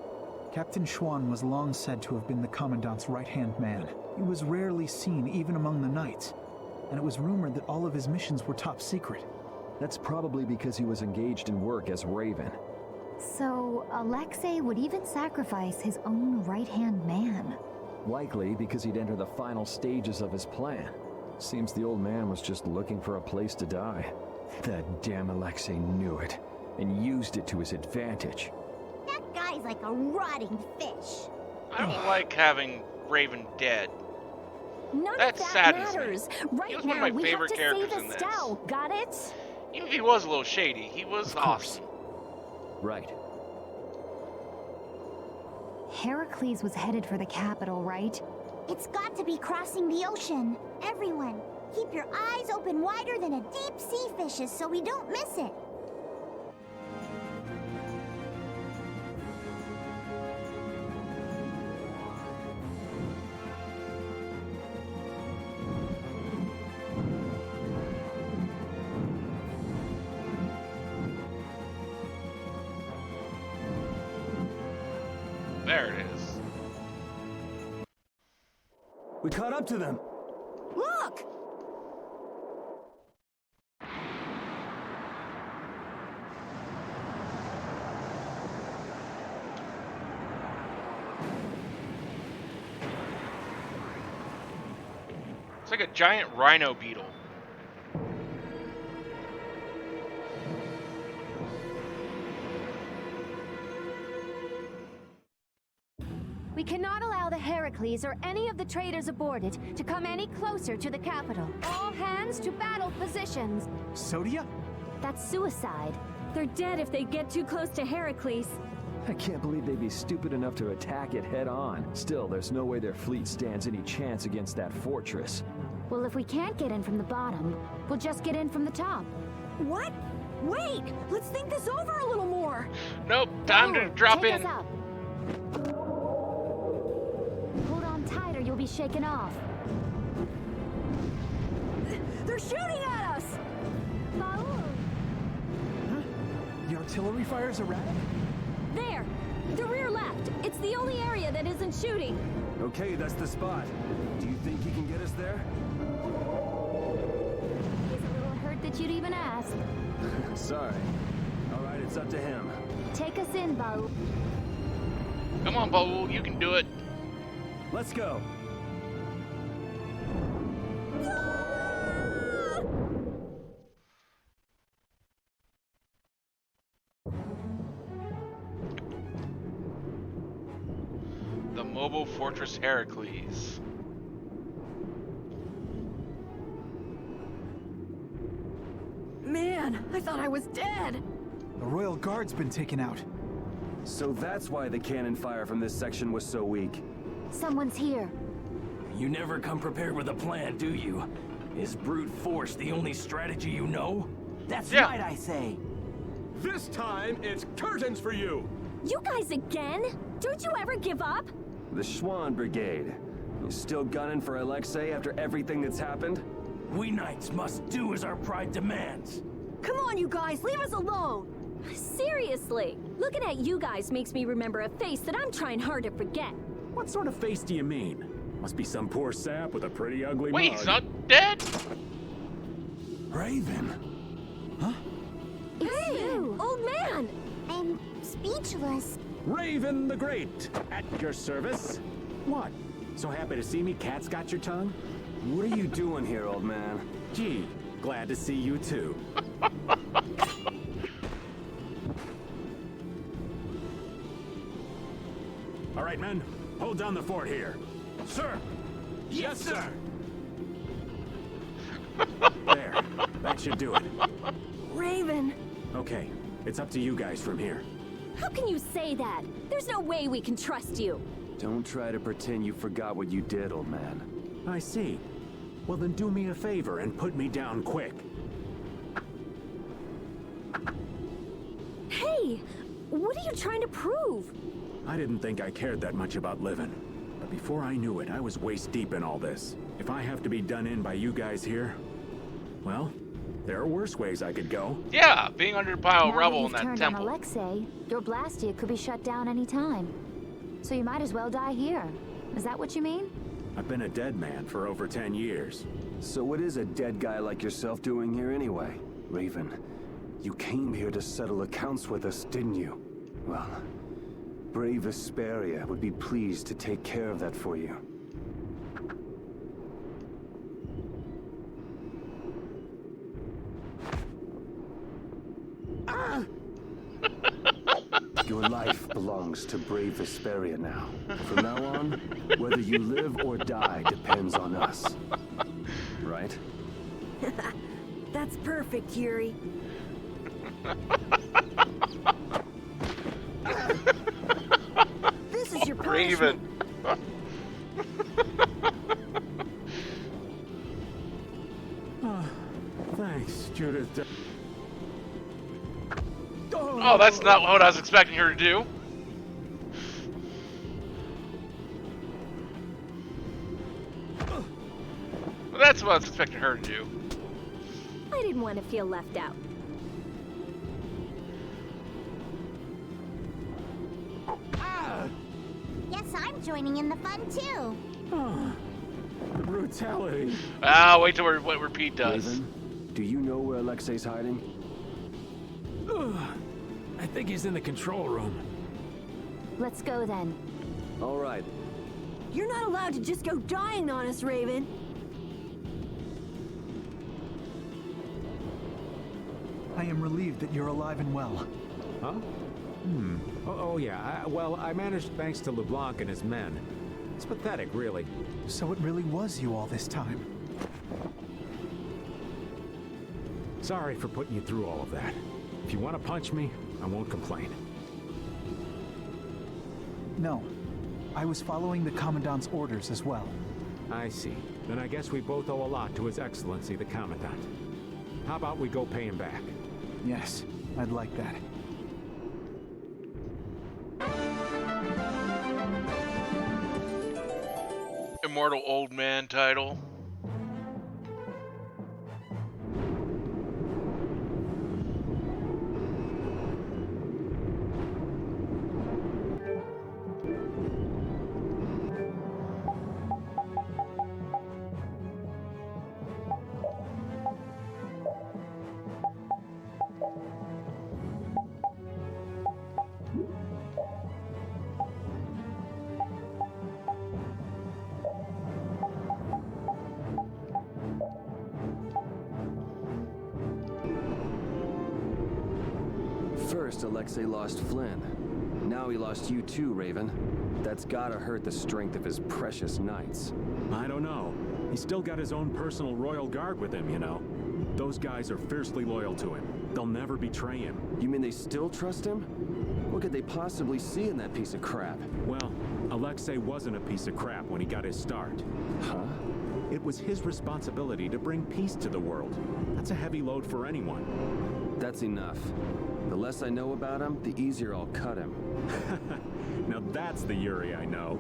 Captain Schwan was long said to have been the Commandant's right-hand man. He was rarely seen even among the knights, and it was rumored that all of his missions were top secret. That's probably because he was engaged in work as Raven. So, Alexei would even sacrifice his own right-hand man. Likely because he'd enter the final stages of his plan. Seems the old man was just looking for a place to die. That damn Alexei knew it, and used it to his advantage. That guy's like a rotting fish. I don't like having Raven dead. None That of that saddens me. matters. He Right was one of now, my we have favorite to characters save in this. Estelle. Got it? Even if he was a little shady, he was awesome. Right. Heracles was headed for the capital, right? It's got to be crossing the ocean. Everyone, keep your eyes open wider than a deep sea fish's so we don't miss it. There it is. We caught up to them. Look! It's like a giant rhino beetle. We cannot allow the Heracles or any of the traders aboard it to come any closer to the capital. All hands to battle positions. Sodia? That's suicide. They're dead if they get too close to Heracles. I can't believe they'd be stupid enough to attack it head on. Still, there's no way their fleet stands any chance against that fortress. Well, if we can't get in from the bottom, we'll just get in from the top. What? Wait! Let's think this over a little more! Nope, time to drop Take in. us up. Hold on tight or you'll be shaken off. They're shooting at us! Baul! Huh? The artillery fire's erratic? There! The rear left! It's the only area that isn't shooting! Okay, that's the spot. Do you think he can get us there? He's a little hurt that you'd even ask. Sorry. Alright, it's up to him. Take us in, Baul. Come on, Baul, you can do it. Let's go. The mobile fortress Heracles. Man, I thought I was dead! The Royal Guard's been taken out. So that's why the cannon fire from this section was so weak. Someone's here. You never come prepared with a plan, do you? Is brute force the only strategy you know? That's Yeah. right, I say. This time, it's curtains for you! You guys again? Don't you ever give up? The Schwann Brigade. You still gunning for Alexei after everything that's happened? We knights must do as our pride demands. Come on, you guys, leave us alone! Seriously, looking at you guys makes me remember a face that I'm trying hard to forget. What sort of face do you mean? Must be some poor sap with a pretty ugly Wait, mug. he's not dead? Raven. Huh? It's you! Old man! I'm speechless. Raven the Great, at your service. What? So happy to see me? Cat's got your tongue? What are you doing here, old man? Gee, glad to see you too. All right, men, hold down the fort here. Sir! Yes, sir! There, that should do it. Raven! Okay, it's up to you guys from here. How can you say that? There's no way we can trust you. Don't try to pretend you forgot what you did, old man. I see. Well, then do me a favor and put me down quick. Hey! What are you trying to prove? I didn't think I cared that much about living. But before I knew it, I was waist deep in all this. If I have to be done in by you guys here, well, there are worse ways I could go. Yeah, being under pile Now rubble in you've that turned temple. on Alexei, your Blastia could be shut down any time. So you might as well die here. Is that what you mean? I've been a dead man for over 10 years. So what is a dead guy like yourself doing here anyway? Raven, you came here to settle accounts with us, didn't you? Well, brave Vesperia would be pleased to take care of that for you. Your life belongs to brave Vesperia now. From now on, whether you live or die depends on us. Right? That's perfect, Yuri. This is your punishment. Raven. Thanks, Judith. Oh, that's not what I was expecting her to do. That's what I was expecting her to do. I didn't want to feel left out. Guess I'm joining in the fun too. The brutality. Ah, wait till what Repeat does. Raven, do you know where Alexei's hiding? I think he's in the control room. Let's go then. All right. You're not allowed to just go dying on us, Raven. am relieved that you're alive and well. Huh? Oh yeah. Well, I managed thanks to LeBlanc and his men. It's pathetic, really. So it really was you all this time. Sorry for putting you through all of that. If you want to punch me, I won't complain. No. I was following the Commandant's orders as well. I see. Then I guess we both owe a lot to His Excellency, the Commandant. How about we go pay him back? Yes, I'd like that. Immortal Old Man title. First, Alexei lost Flynn. Now he lost you too, Raven. That's gotta hurt the strength of his precious knights. I don't know. He's still got his own personal royal guard with him, you know. Those guys are fiercely loyal to him. They'll never betray him. You mean they still trust him? What could they possibly see in that piece of crap? Well, Alexei wasn't a piece of crap when he got his start. Huh? It was his responsibility to bring peace to the world. That's a heavy load for anyone. That's enough. The less I know about him, the easier I'll cut him. Now that's the Yuri I know.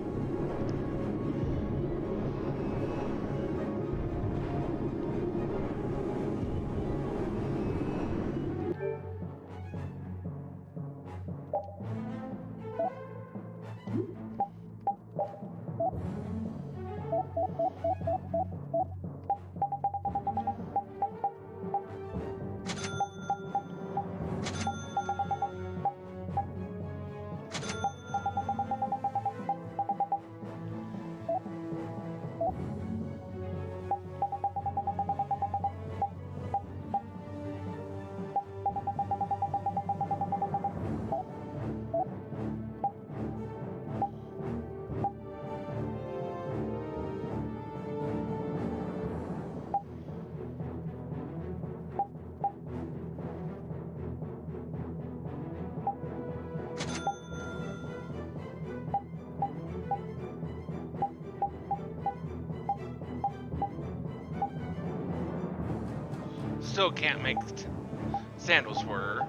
Still can't make sandals for her.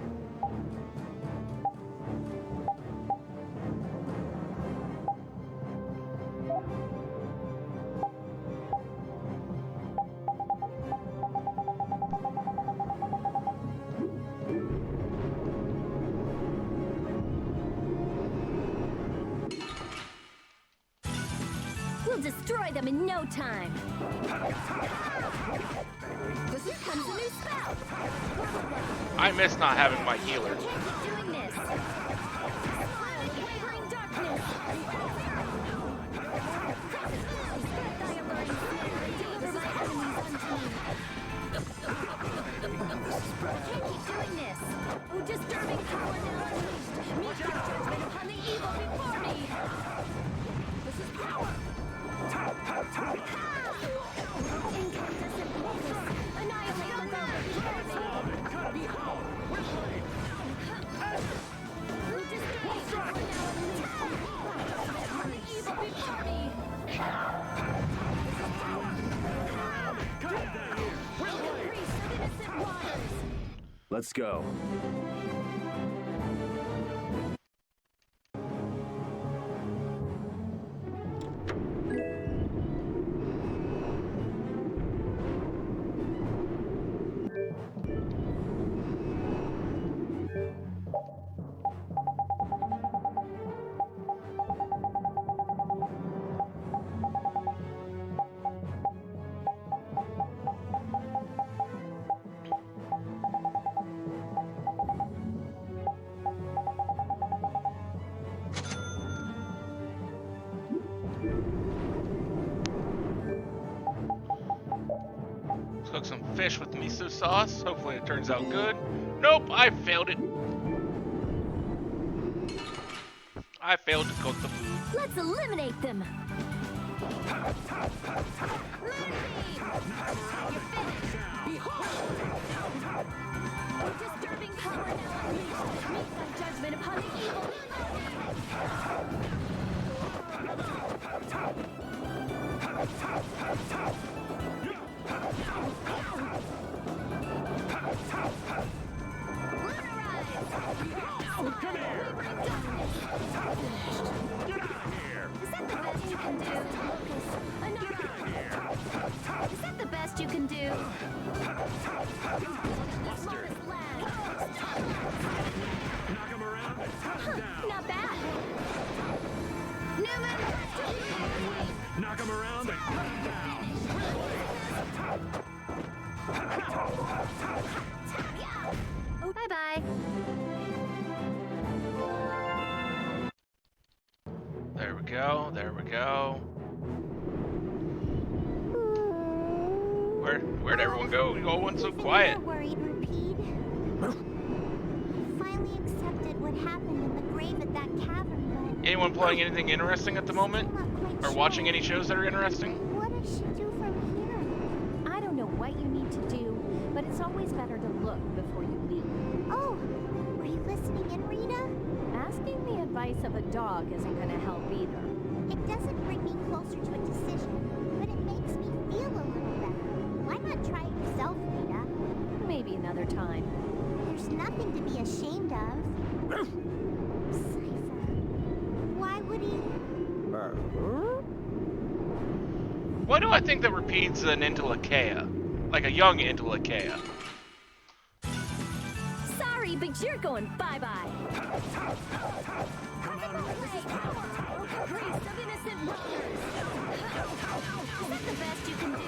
We'll destroy them in no time. Here comes a new spell. I miss not having my healer. Can't keep doing this. Wavering darkness. Deliver my enemies unseen. Can't keep doing this. Oh, disturbing power now unleashed. Meet your judgment upon the evil before me. This is power. Incandescent focus. Annihilate the god before me. Who disdains for now unleashed. Upon the evil before me. Priest of innocent waters. Let's go. Cook some fish with miso sauce. Hopefully it turns out good. Nope, I failed it. I failed to cook the food. Let's eliminate them. Disturbing power now unleashed. Make thy judgment upon the evil. Come here! Get out of here! Is that the best you can do, Lucas? Is that the best you can do? Mustard! Knock him around and touch him down! Not bad. Newman! Knock him around and cut him down! Oh, bye-bye. There we go, there we go. Where'd everyone go? You all went so quiet. Worried, Rapide. Finally accepted what happened in the grave at that cavern, but Anyone playing anything interesting at the moment? Or watching any shows that are interesting? what does she do from here? I don't know what you need to do, but it's always better to look before you leave. Oh, were you listening in, Rita? Asking the advice of a dog isn't going to help either. It doesn't bring me closer to a decision, but it makes me feel a little better. Why not try it yourself, Rita? Maybe another time. There's nothing to be ashamed of. Cypher. Why would he? Why do I think that Rapide's an Intellicaea? Like a young Intellicaea. Sorry, but you're going bye-bye. Priest of innocent wrongers. Is that the best you can do?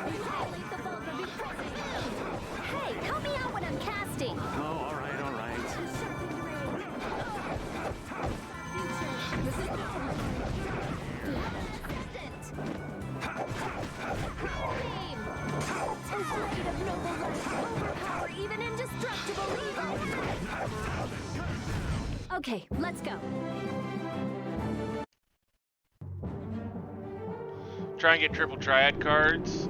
Annihilate the vulgar before they end. Hey, help me out when I'm casting. Oh, all right, all right. Afraid of noble life, overpower even indestructible evil. Okay, let's go. Try and get triple triad cards.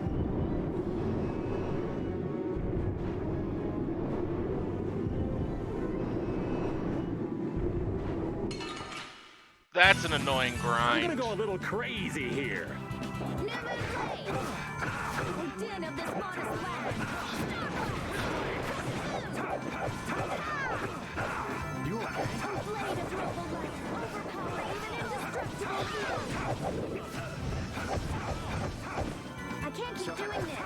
That's an annoying grind. I'm gonna go a little crazy here. Den of this modest land. You okay? Blade of noble light, overpower even indestructible evil. I can't keep doing this.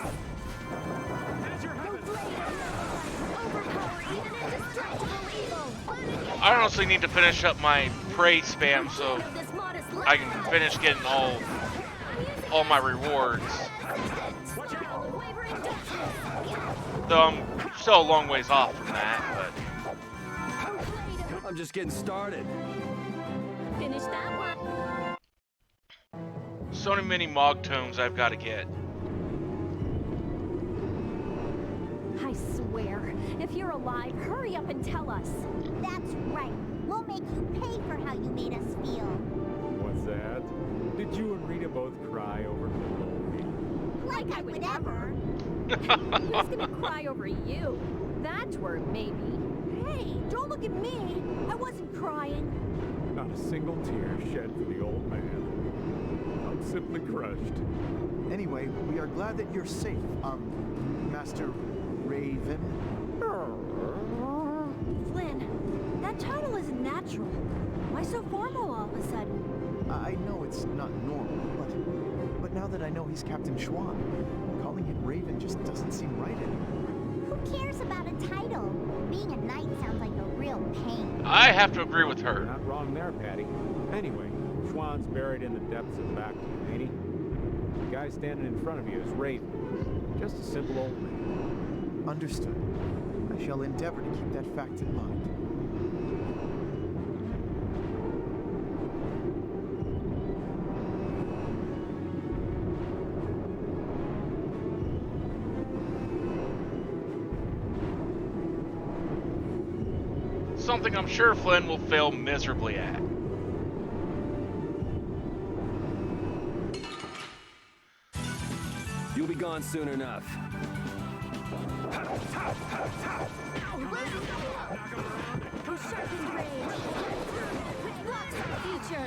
Overpower even indestructible evil. I honestly need to finish up my prey spam so I can finish getting all my rewards. Though I'm still a long ways off from that, but I'm just getting started. Finish that one. so many Mog tomes I've got to get. I swear, if you're alive, hurry up and tell us. That's right. We'll make you pay for how you made us feel. What's that? Did you and Rita both cry over little old me? Like I would ever. Who's gonna cry over you? That word, maybe. Hey, don't look at me. I wasn't crying. Not a single tear shed for the old man. I'm simply crushed. Anyway, we are glad that you're safe, Master Raven. Flynn, that title isn't natural. Why so formal all of a sudden? I know it's not normal, but now that I know he's Captain Schwan, calling him Raven just doesn't seem right anymore. Who cares about a title? Being a knight sounds like a real pain. I have to agree with her. You're not wrong there, Patty. Anyway, Schwan's buried in the depths of Bactean, ain't he? The guy standing in front of you is Raven. Just a simple old man. Understood. I shall endeavor to keep that fact in mind. something I'm sure Flynn will fail miserably at. You'll be gone soon enough.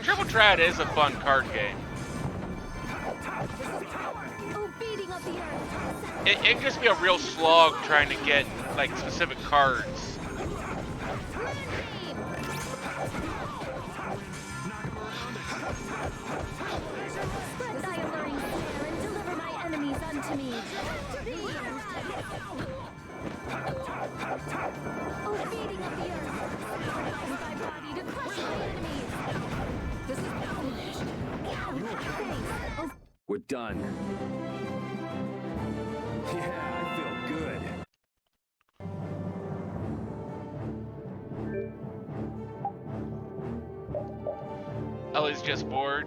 Triple Trad is a fun card game. It can just be a real slog trying to get like specific cards. We're done. Yeah, I feel good. Ellie's just bored.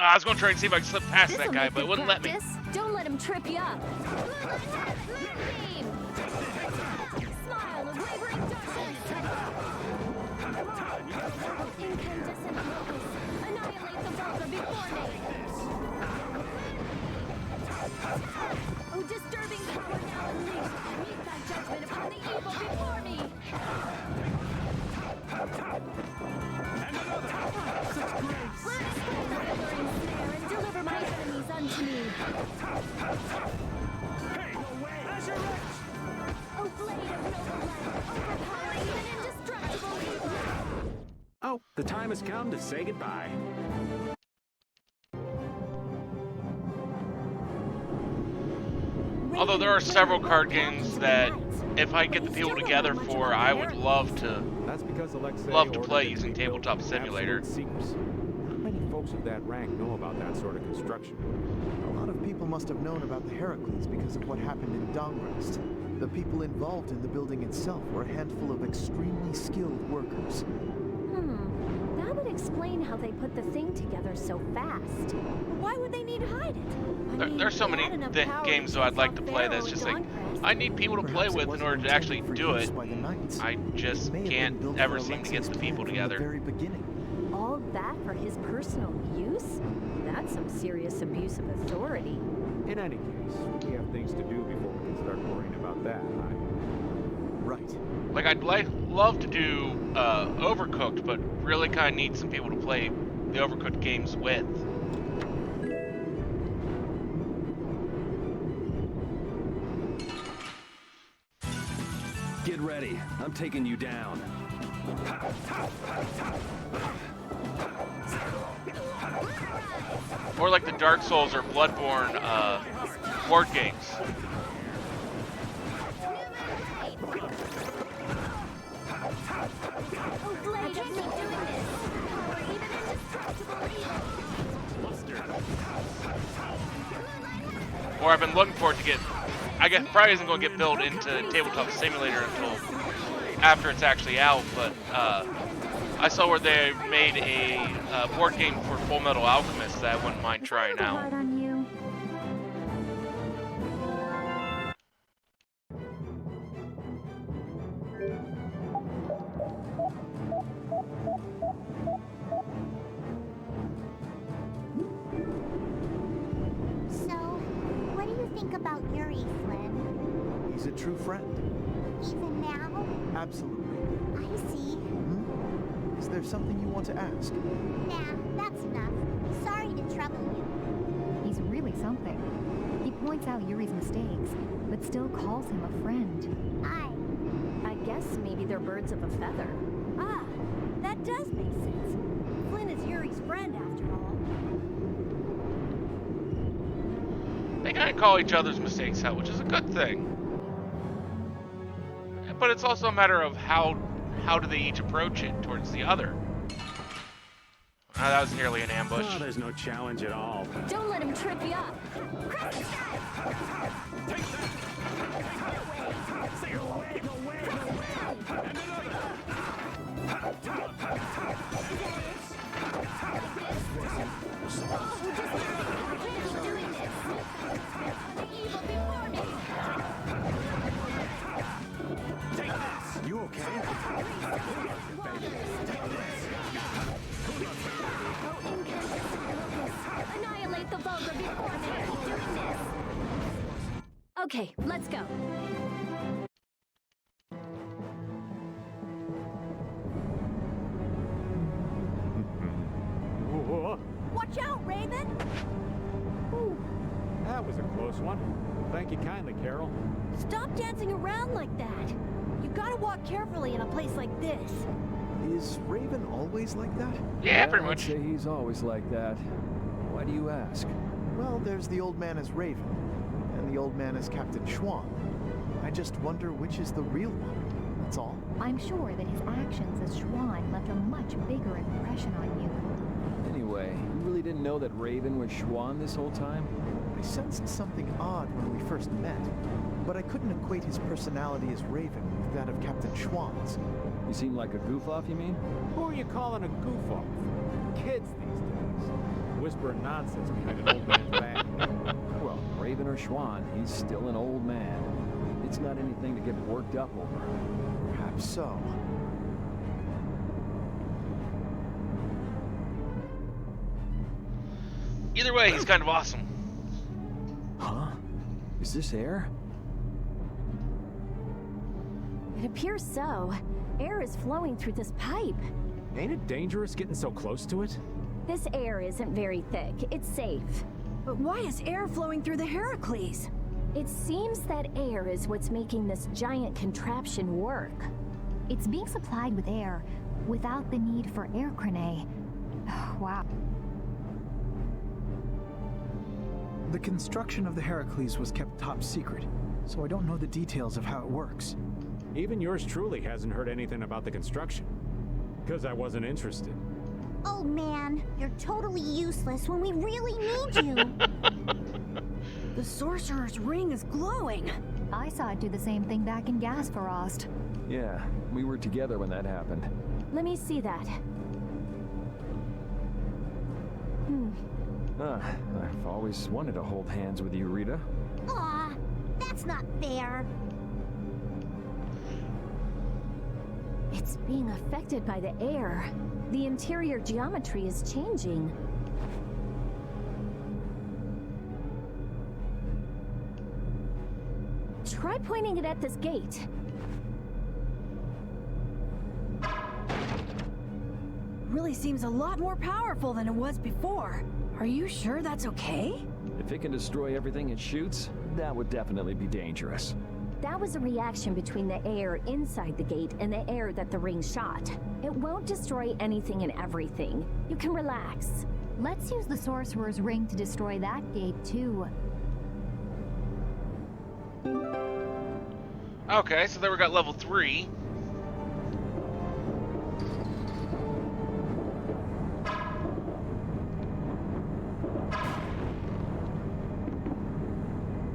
I was going to try and see if I could slip past that guy, but it wouldn't let me. Don't let him trip you up. Smile of wavering darkness. Incandescent focus. Annihilate the vulgar before me. Oh, disturbing power now unleashed. Meet thy judgment upon the evil before me. And another! Such grace! And deliver my enemies unto me. Hey! Resurrect! Oh, blade of noble light, overpowering even indestructible evil. Oh, the time has come to say goodbye. Although there are several card games that, if I get the people together for, I would love to play using Tabletop Simulator. Not many folks of that rank know about that sort of construction. A lot of people must have known about the Heracles because of what happened in Dongrest. The people involved in the building itself were a handful of extremely skilled workers. That would explain how they put the thing together so fast. Why would they need to hide it? There's so many games though I'd like to play that's just like, I need people to play with in order to actually do it. I just can't ever seem to get the people together. All that for his personal use? That's some serious abuse of authority. In any case, we have things to do before we can start worrying about that, Right. Like, I'd love to do Overcooked, but really kind of need some people to play the Overcooked games with. Get ready. I'm taking you down. Or like the Dark Souls or Bloodborne board games. Or I've been looking forward to get, I guess probably isn't going to get built into Tabletop Simulator until after it's actually out, but I saw where they made a board game for Full Metal Alchemist that I wouldn't mind trying out. About Yuri, Flynn? He's a true friend. Even now? Absolutely. I see. Is there something you want to ask? Nah, that's enough. Sorry to trouble you. He's really something. He points out Yuri's mistakes, but still calls him a friend. I guess maybe they're birds of a feather. Ah, that does make sense. Flynn is Yuri's friend after all. They kind of call each other's mistakes out, which is a good thing. but it's also a matter of how do they each approach it towards the other. That was nearly an ambush. Oh, there's no challenge at all. Don't let him trip you up. You okay? Annihilate the vulgar before they keep doing this. Okay, let's go. Watch out, Raven! Ooh, that was a close one. Thank you kindly, Carol. Stop dancing around like that. You gotta walk carefully in a place like this. Is Raven always like that? Yeah, pretty much. I'd say he's always like that. Why do you ask? Well, there's the old man as Raven, and the old man as Captain Schwan. I just wonder which is the real one, that's all. I'm sure that his actions as Schwan left a much bigger impression on you. Anyway, you really didn't know that Raven was Schwan this whole time? I sensed something odd when we first met, but I couldn't equate his personality as Raven with that of Captain Schwan's. He seemed like a goof-off, you mean? Who are you calling a goof-off? Kids these days. Whispering nonsense behind an old man's back. Well, Raven or Schwan, he's still an old man. It's not anything to get worked up over. Perhaps so. Either way, he's kind of awesome. Huh? Is this air? It appears so. Air is flowing through this pipe. Ain't it dangerous getting so close to it? This air isn't very thick. It's safe. But why is air flowing through the Heracles? It seems that air is what's making this giant contraption work. It's being supplied with air without the need for air crane. Wow. The construction of the Heracles was kept top secret, so I don't know the details of how it works. Even yours truly hasn't heard anything about the construction. Because I wasn't interested. Oh man, you're totally useless when we really need you. The sorcerer's ring is glowing. I saw it do the same thing back in Gasparost. Yeah, we were together when that happened. Let me see that. I've always wanted to hold hands with you, Rita. Aw, that's not fair. It's being affected by the air. The interior geometry is changing. Try pointing it at this gate. Really seems a lot more powerful than it was before. Are you sure that's okay? If it can destroy everything it shoots, that would definitely be dangerous. That was a reaction between the air inside the gate and the air that the ring shot. It won't destroy anything and everything. You can relax. Let's use the sorcerer's ring to destroy that gate, too. Okay, so then we got level 3.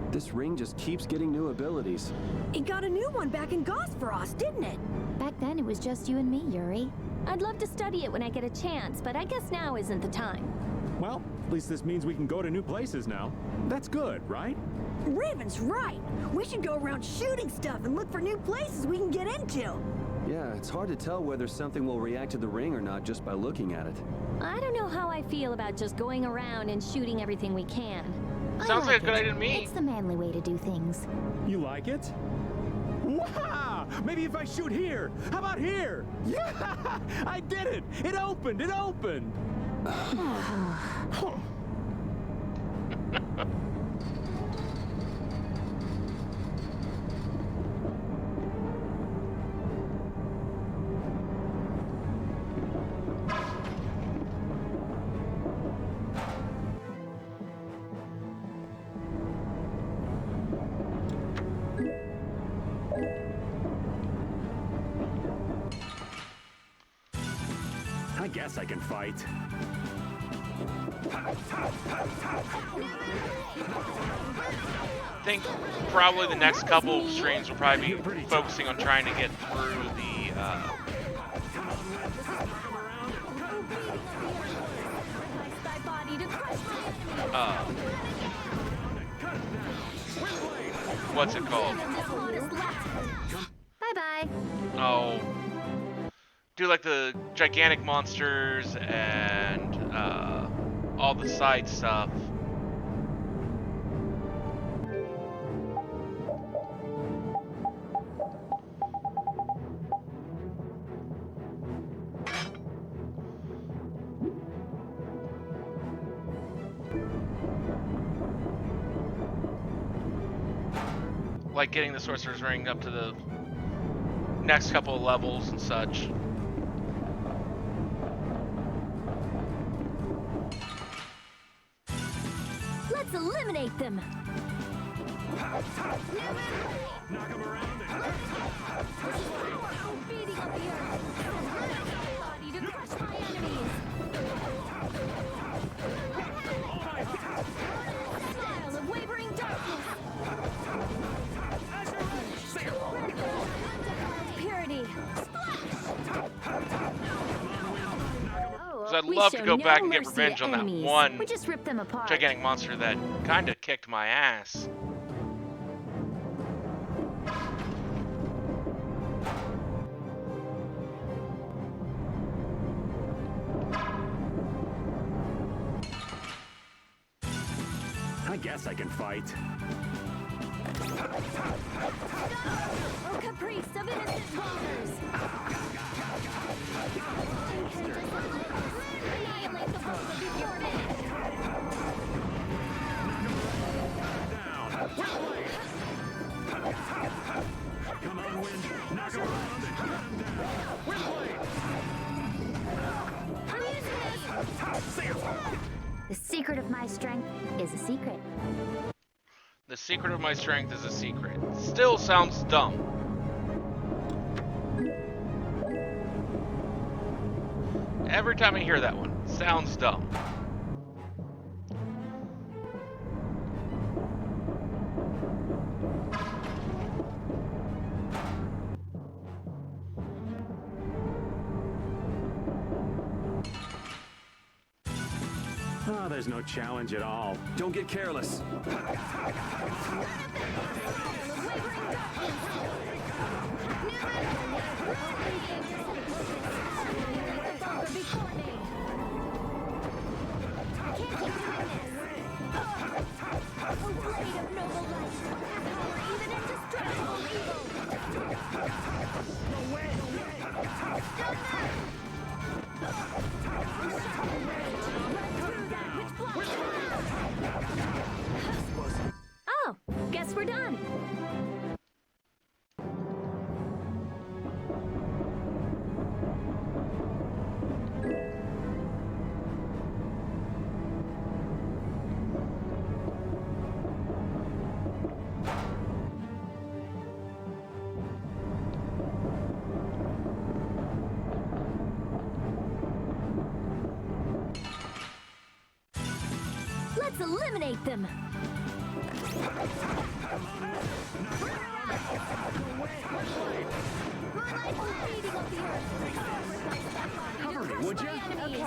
This ring just keeps getting new abilities. It got a new one back in Gasparost, didn't it? Back then, it was just you and me, Yuri. I'd love to study it when I get a chance, but I guess now isn't the time. Well, at least this means we can go to new places now. That's good, right? Raven's right. We should go around shooting stuff and look for new places we can get into. Yeah, it's hard to tell whether something will react to the ring or not just by looking at it. I don't know how I feel about just going around and shooting everything we can. Sounds like a good idea to me. It's the manly way to do things. You like it? Wow! Maybe if I shoot here! How about here? Yeah! I did it! It opened! It opened! guess I can fight. I think probably the next couple of streams will probably be focusing on trying to get through the what's it called? Bye-bye. Oh, do like the gigantic monsters and all the side stuff. Like getting the Sorcerer's Ring up to the next couple of levels and such. Let's eliminate them. Knock him around Beating up the earth. Body to crush my enemies. Smile of wavering darkness. Purity. Because I'd love to go back and get revenge on that one We just ripped them apart. gigantic monster that kind of kicked my ass. I guess I can fight. Oh, caprice of innocent waters. Annihilate the bolt of your man. Come on, wind. Knock him around and cut him down. Wind blade. The secret of my strength is a secret. The secret of my strength is a secret. Still sounds dumb. Every time I hear that one, sounds dumb. Oh, there's no challenge at all. Don't get careless. Oh, guess we're done. Let's eliminate them. Cover me, would you? Okay.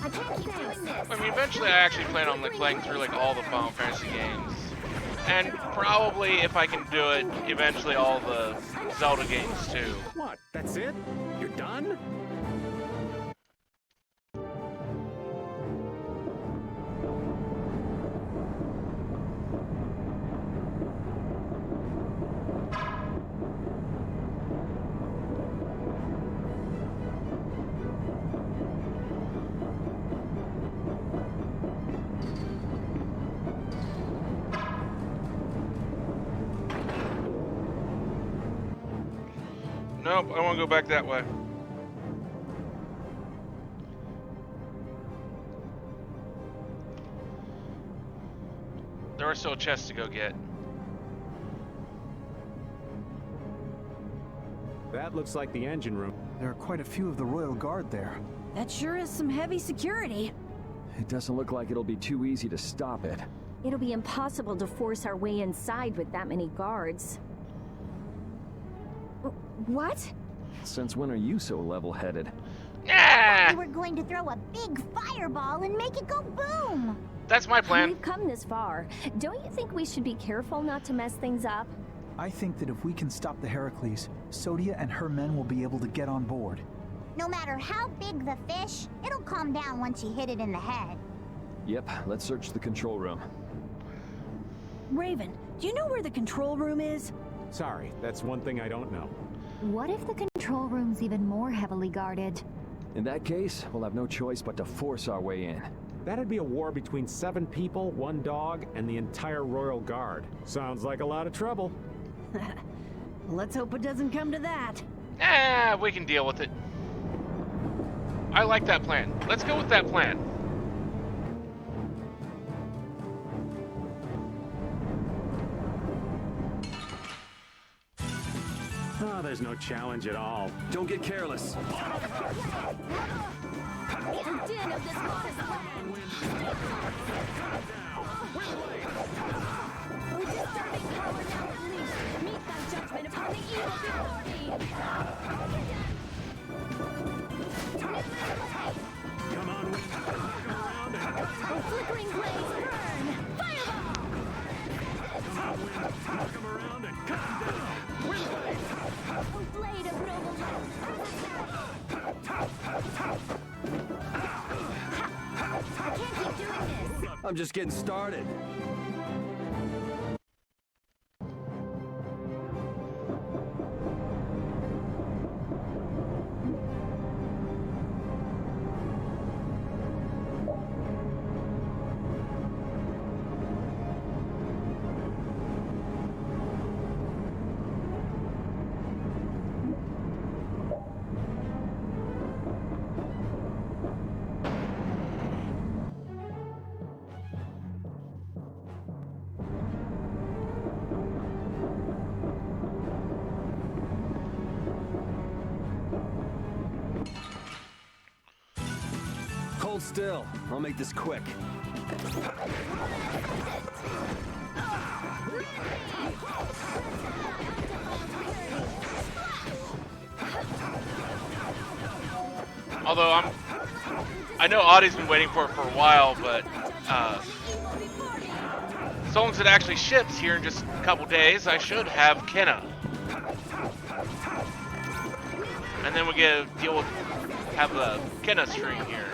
I can't keep doing this. I mean, eventually I actually plan on like playing through like all the Final Fantasy games. And probably, if I can do it, eventually all the Zelda games too. What? That's it? You're done? Nope, I don't want to go back that way. There are still chests to go get. That looks like the engine room. There are quite a few of the Royal Guard there. That sure is some heavy security. It doesn't look like it'll be too easy to stop it. It'll be impossible to force our way inside with that many guards. What? Since when are you so level-headed? I thought we were going to throw a big fireball and make it go boom. That's my plan. We've come this far. Don't you think we should be careful not to mess things up? I think that if we can stop the Heracles, Sodia and her men will be able to get on board. No matter how big the fish, it'll calm down once you hit it in the head. Yep, let's search the control room. Raven, do you know where the control room is? Sorry, that's one thing I don't know. What if the control room's even more heavily guarded? In that case, we'll have no choice but to force our way in. That'd be a war between 7 people, 1 dog, and the entire Royal Guard. Sounds like a lot of trouble. Let's hope it doesn't come to that. We can deal with it. I like that plan. Let's go with that plan. Oh, there's no challenge at all. Don't get careless. The din of this modest land. With disturbing power now unleashed, meet thy judgment upon the evil before thee. Come on, wind. Oh, flickering blaze, burn! Fireball! Come on, wind. Knock 'em around and cut 'em down. Wind blade. Oh, blade of noble light. I can't keep doing this. I'm just getting started. Hold still. I'll make this quick. Although I know Audie's been waiting for it for a while, but as long as it actually ships here in just a couple days, I should have Kenna. And then we get to deal with have the Kenna string here.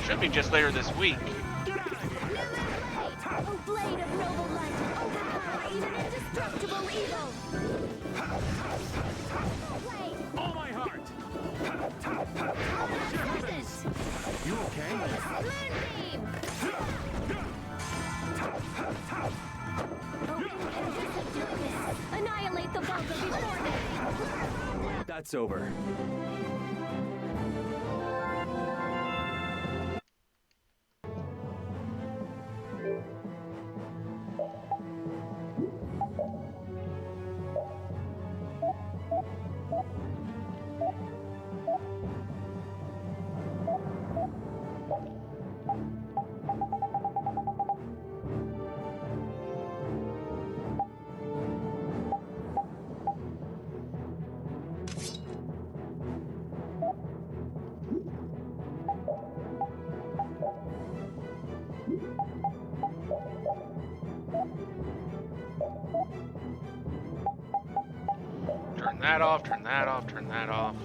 Should be just later this week. Oh, blade of noble light, overpower even indestructible evil. All my heart. You okay? Flame beam. Annihilate the Vulgar before me. That's over. Turn that off, turn that off, turn that off.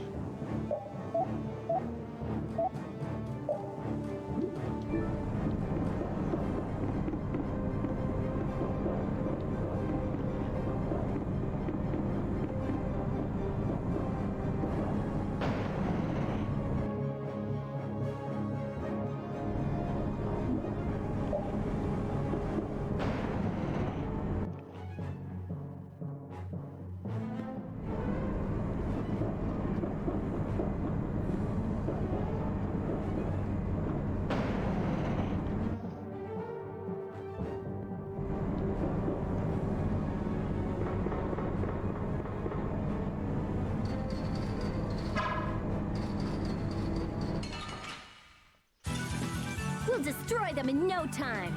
We'll destroy them in no time.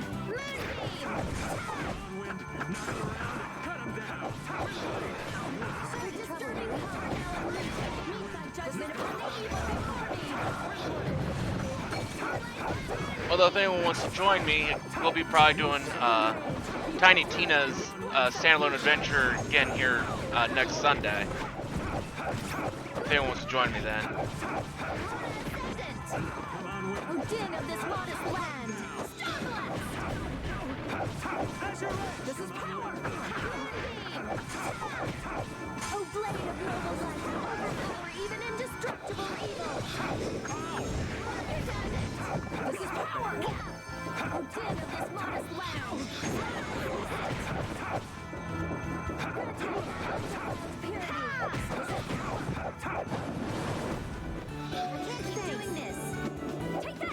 Although if anyone wants to join me, we'll be probably doing Tiny Tina's standalone adventure again here next Sunday. If anyone wants to join me then. Odin of this modest land, this is power. Oh, blade of noble light, overpower even indestructible evil. This is power. Odin of this modest land. Doing this. Take that.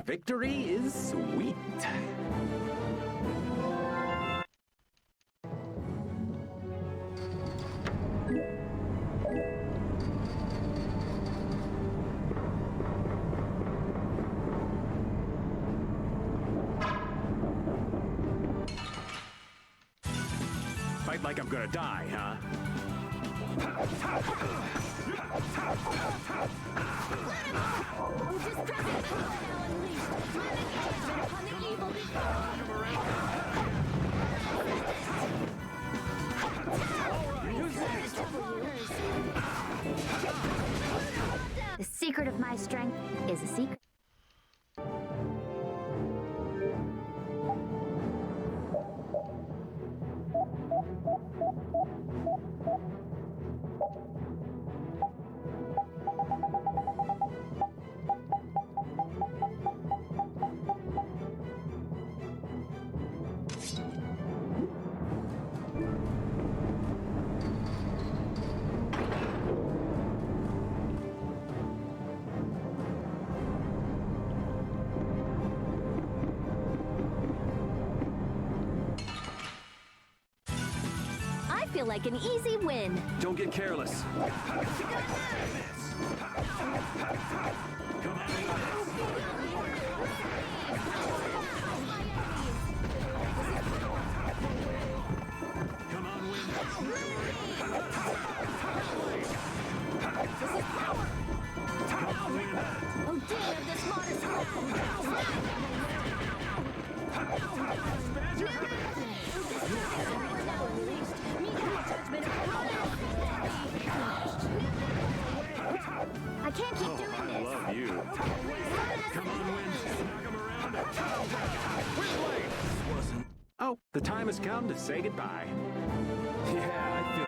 Victory is sweet. Fight like I'm gonna die, huh? The secret of my strength is a secret. I feel like an easy win. Don't get careless. I can't keep doing this. I love you. Come on, Wind. Knock him around and wasn't. Oh, the time has come to say goodbye. Yeah, I feel.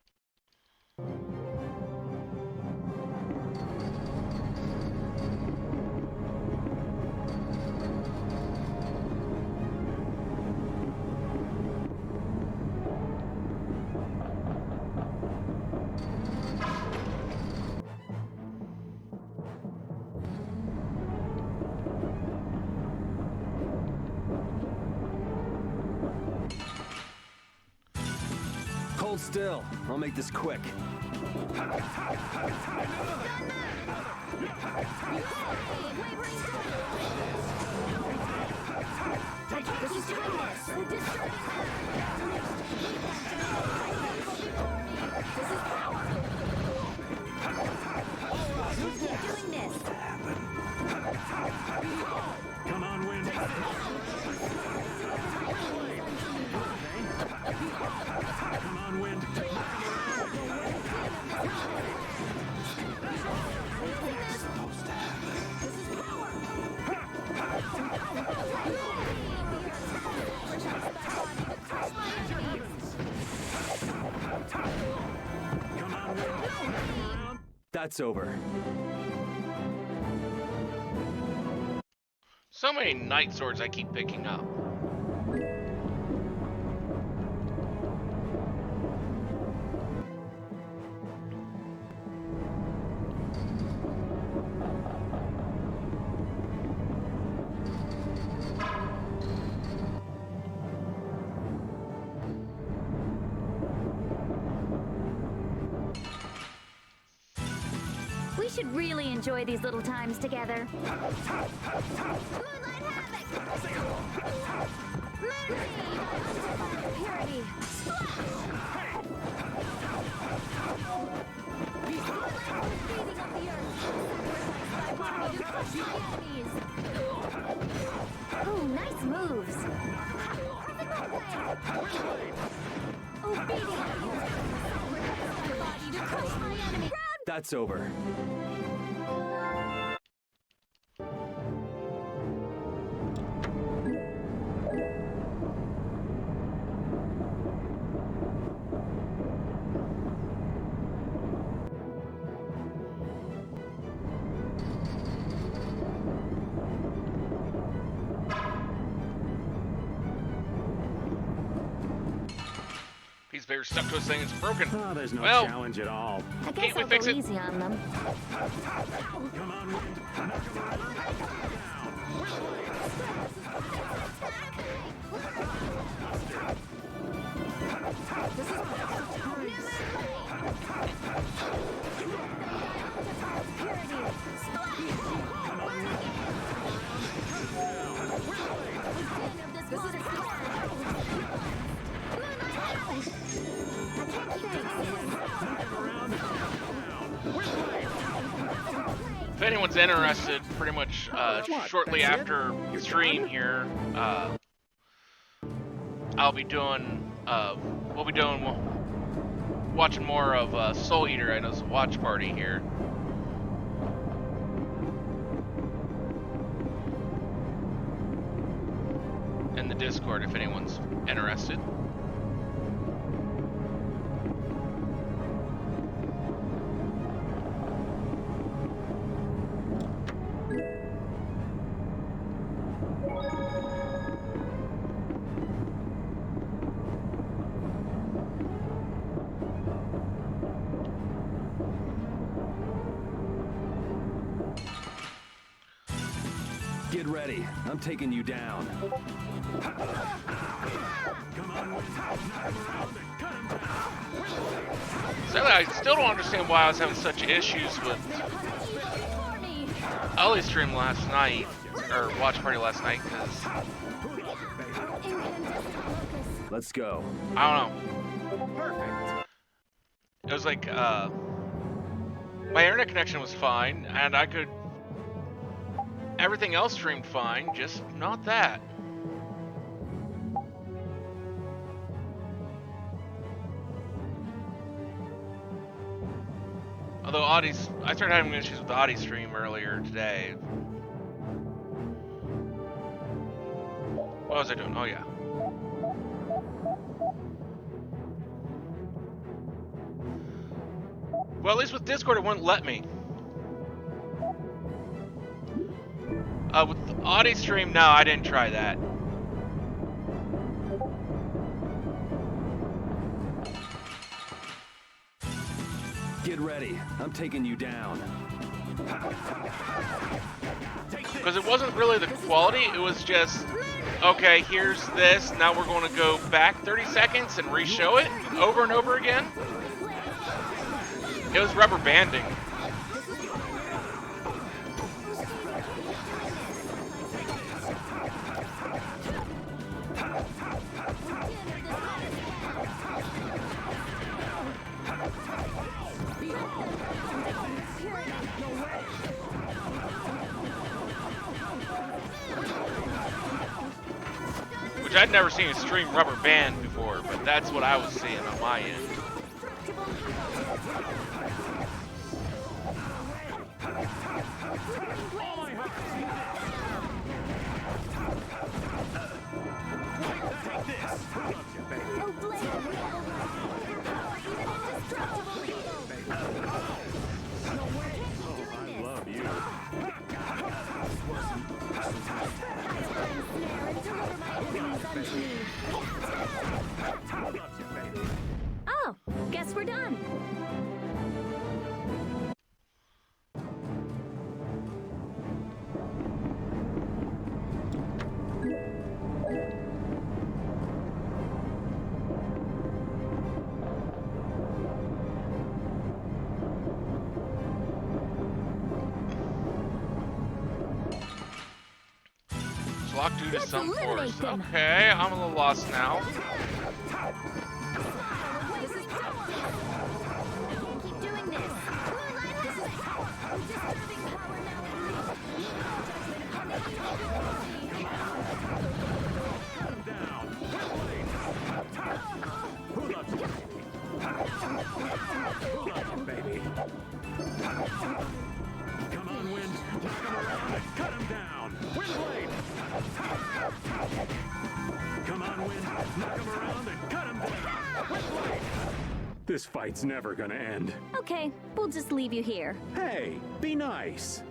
Hold still. I'll make this quick. Come on, Wind. Come on, Wind. That's over. So many night swords I keep picking up. We We should really enjoy these little times together. Purity. Ooh, nice moves. That's over. He's very stuck to his thing. It's broken. Oh, there's no well, challenge at all. I guess I'll go easy on them. Come on, Wind. Knock him around. If anyone's interested, pretty much shortly after the stream here, I'll be doing, we'll be doing, watching more of Soul Eater. I know it's a watch party here. In the Discord, if anyone's interested. Get ready. I'm taking you down. Sadly, I still don't understand why I was having such issues with Ollie's stream last night, or watch party last night, because Let's go. I don't know. It was like, my internet connection was fine, and I could, everything else streamed fine, just not that. Although Audie's, I started having issues with the Audie stream earlier today. What was I doing? Oh yeah. Well, at least with Discord it wouldn't let me. With the Audie stream, no, I didn't try that. Get ready. I'm taking you down. Because it wasn't really the quality, it was just, okay, here's this, now we're going to go back 30 seconds and re-show it over and over again. It was rubber banding. Which I'd never seen a stream rubber band before, but that's what I was seeing on my end. blocked due to Let's some eliminate force. them. Okay, I'm a little lost now. Keep doing this. This is power. Disturbing power now Who loves you? Who loves you, baby? Come on, Wind. Knock him around and cut him down. Windblade! Come on, Wind. Knock him around and cut him down. Windblade! This fight's never gonna end. Okay, we'll just leave you here. Hey, be nice.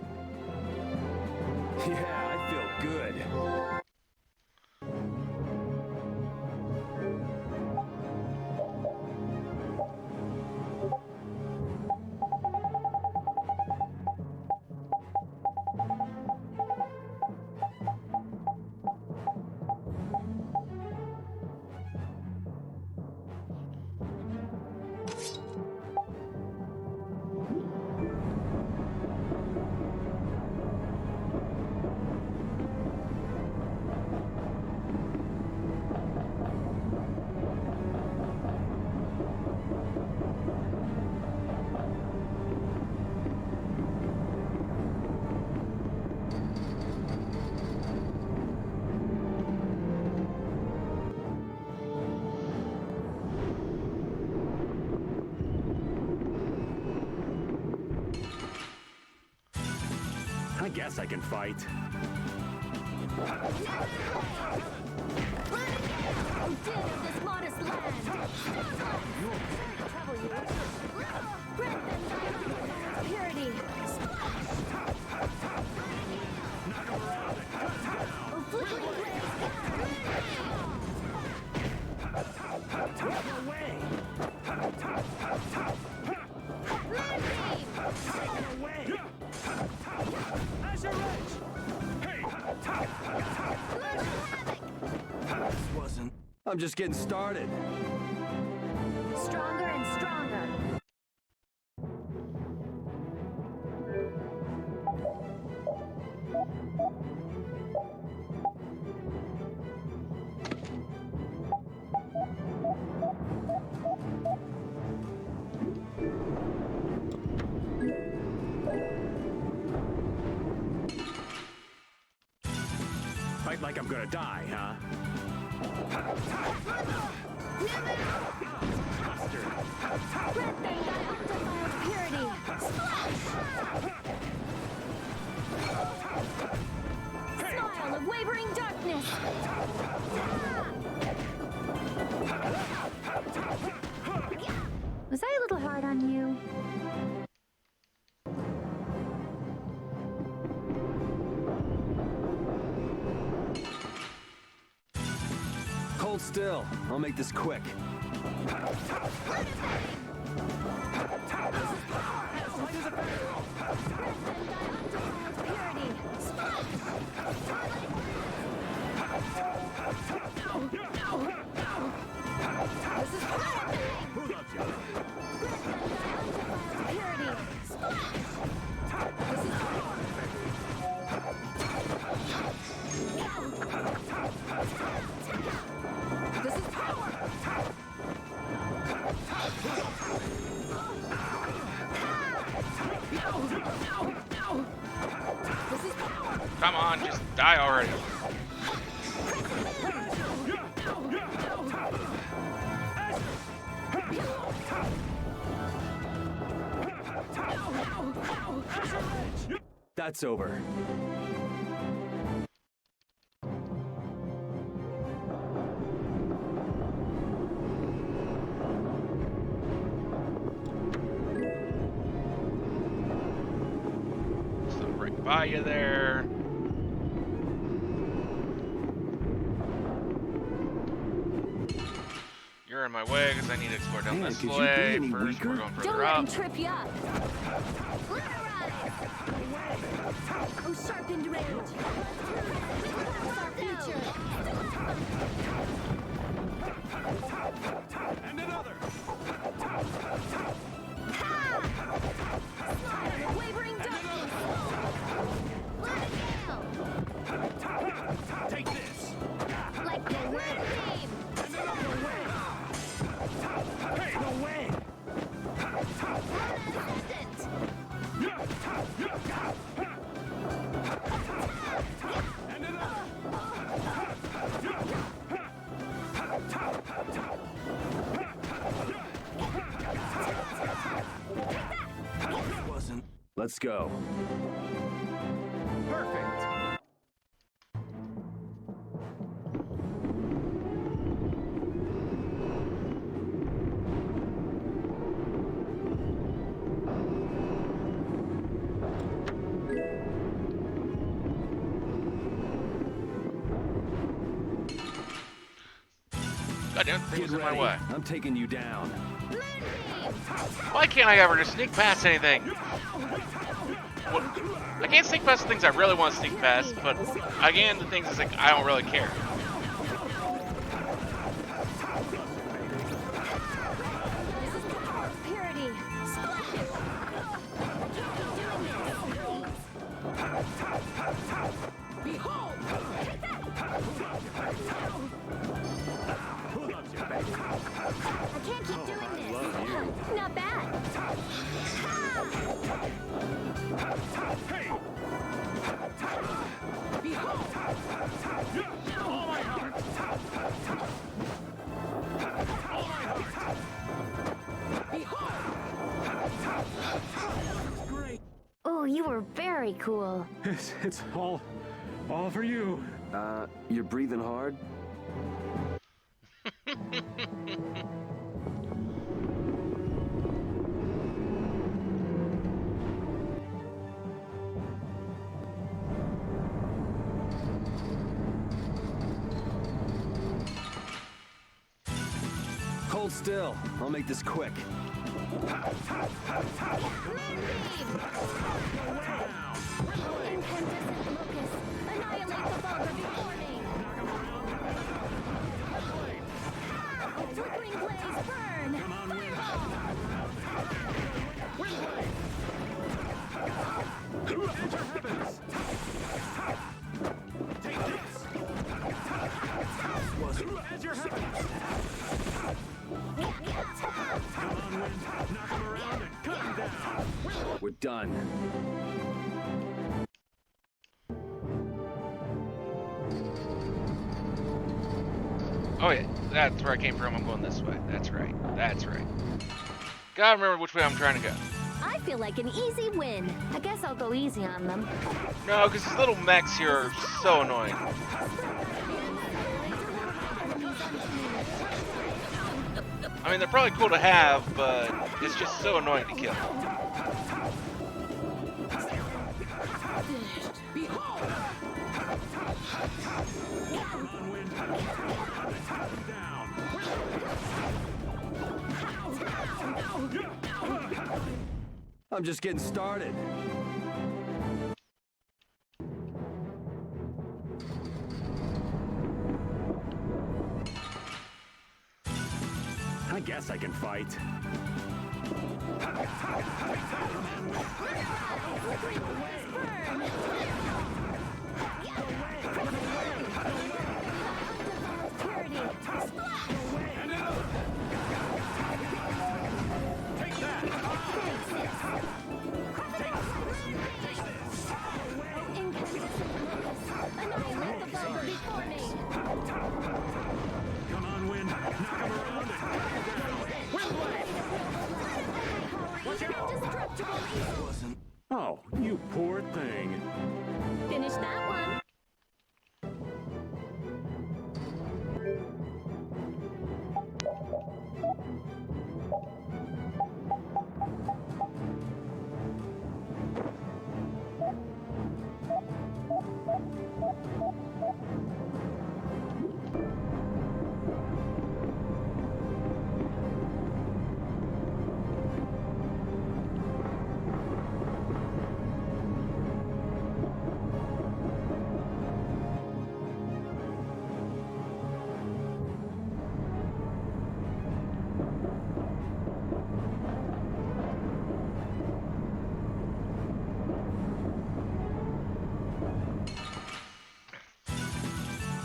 Yeah, I feel good. I guess I can fight. How dare this modest land! Trouble you. Grant them thy purity. Oh, flickering I'm just getting started. Stronger and stronger. Fight like I'm gonna die, huh? Smile of wavering darkness. Was I a little hard on you? Hold still. I'll make this quick. Come on, just die already. That's over. So right by you there. You're in my way because I need to explore down this way. First, we're going further Don't let him up. trip you up. Oh, sharpened range. Our future. And another. Smile, wavering darkness. Take Let's go. Perfect. Goddamn things in my way. I'm taking you down. Why can't I ever just sneak past anything? What? I can't sneak past the things I really want to sneak past, but again, the things is like I don't really care. Purity. Behold! I can't keep doing this. Not bad. Hey! Behold! All my heart! All my heart! Behold! Great. Oh, you were very cool. It's all for you. You're breathing hard? Hold still. I'll make this quick. We're done. Oh yeah, that's where I came from. I'm going this way. That's right. That's right. Gotta remember which way I'm trying to go. I feel like an easy win. I guess I'll go easy on them. No, because these little mechs here are so annoying. I mean, they're probably cool to have, but it's just so annoying to kill. I'm just getting started. I guess I can fight. Come on, Wind. Knock him around and cut him down. Watch out! Oh, you poor thing. Finish that one.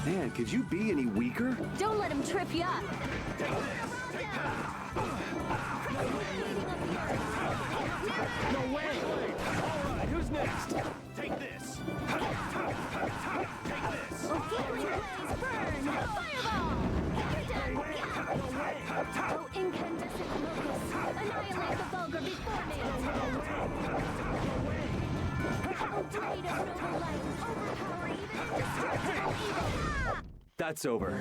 Man, could you be any weaker? Don't let him trip you up. No way! All right, who's next? Take this. Take this. Burn! Fireball! Oh, incandescent locust! Annihilate the vulgar before me! light of noble light, overpower even indestructible evil. That's over.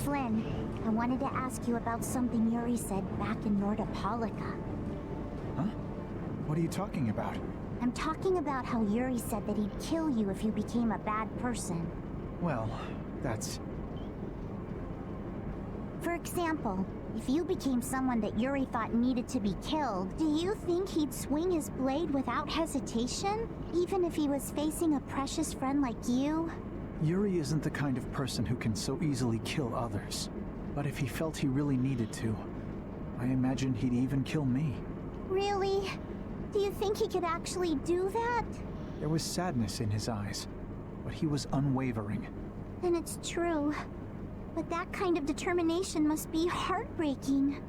Flynn, I wanted to ask you about something Yuri said back in Nordopolica. Huh? What are you talking about? I'm talking about how Yuri said that he'd kill you if you became a bad person. Well, that's... For example, if you became someone that Yuri thought needed to be killed, do you think he'd swing his blade without hesitation? Even if he was facing a precious friend like you? Yuri isn't the kind of person who can so easily kill others. But if he felt he really needed to, I imagine he'd even kill me. Really? Do you think he could actually do that? There was sadness in his eyes, but he was unwavering. Then it's true. But that kind of determination must be heartbreaking.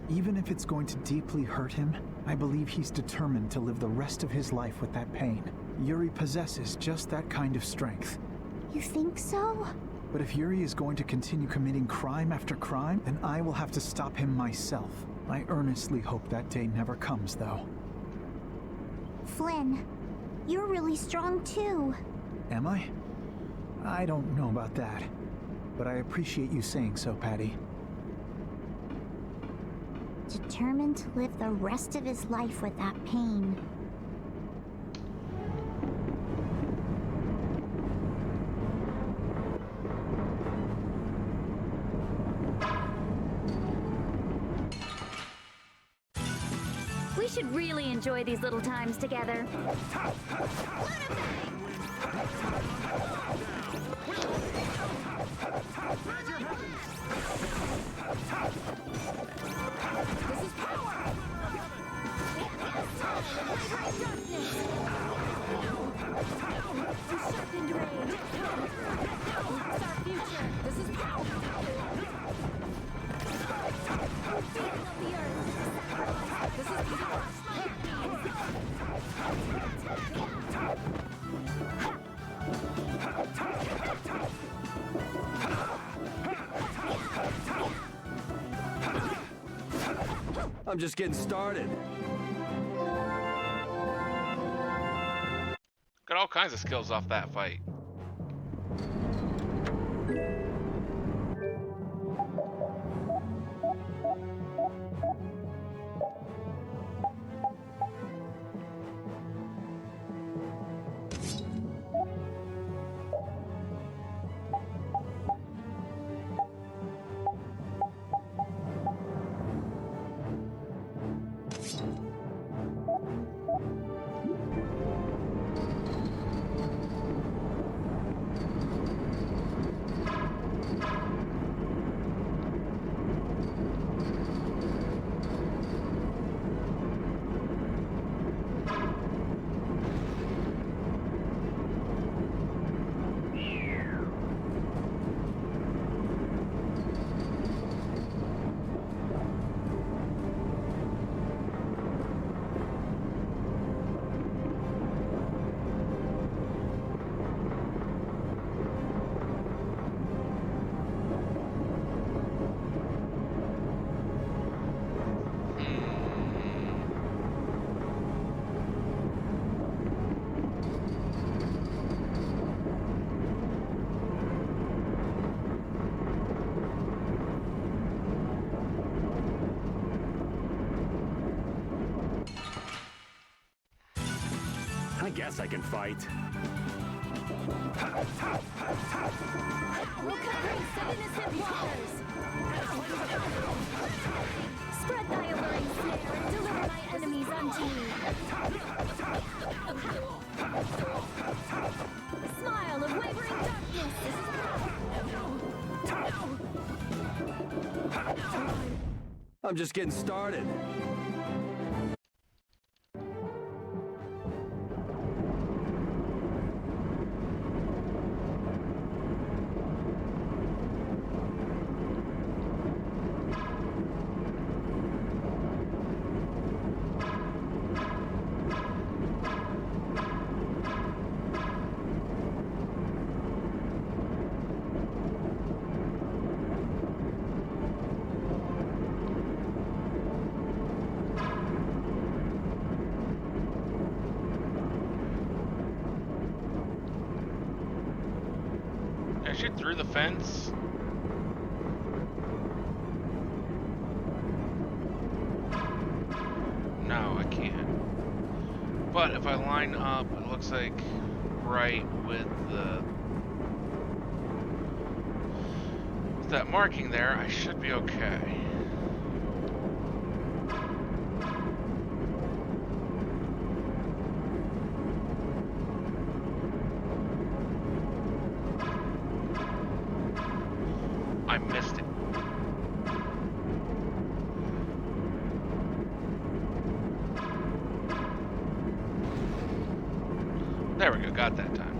Even if it's going to deeply hurt him, I believe he's determined to live the rest of his life with that pain. Yuri possesses just that kind of strength. You think so? But if Yuri is going to continue committing crime after crime, then I will have to stop him myself. I earnestly hope that day never comes, though. Flynn, you're really strong too. Am I? I don't know about that. But I appreciate you saying so, Patty. Determined to live the rest of his life with that pain. We should really enjoy these little times together. This is power! Darkness! Sharpened rage! It's our future! This is power! Beacon of the earth! This is power! I'm just getting started. Got all kinds of skills off that fight. I guess I can fight. We'll cut ranks of innocent walkers! Spread thy alert! I'm just getting started. Can I shoot through the fence? No, I can't. But if I line up, it looks like right with that marking there, I should be okay. I missed it. There we go, got that time.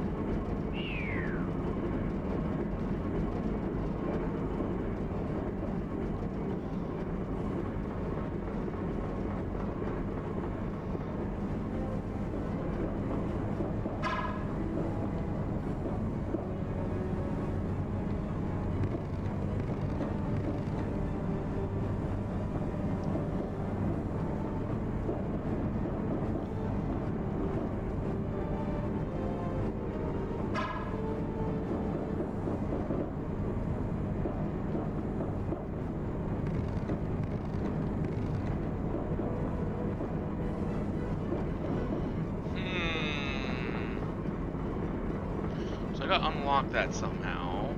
So I gotta unlock that somehow.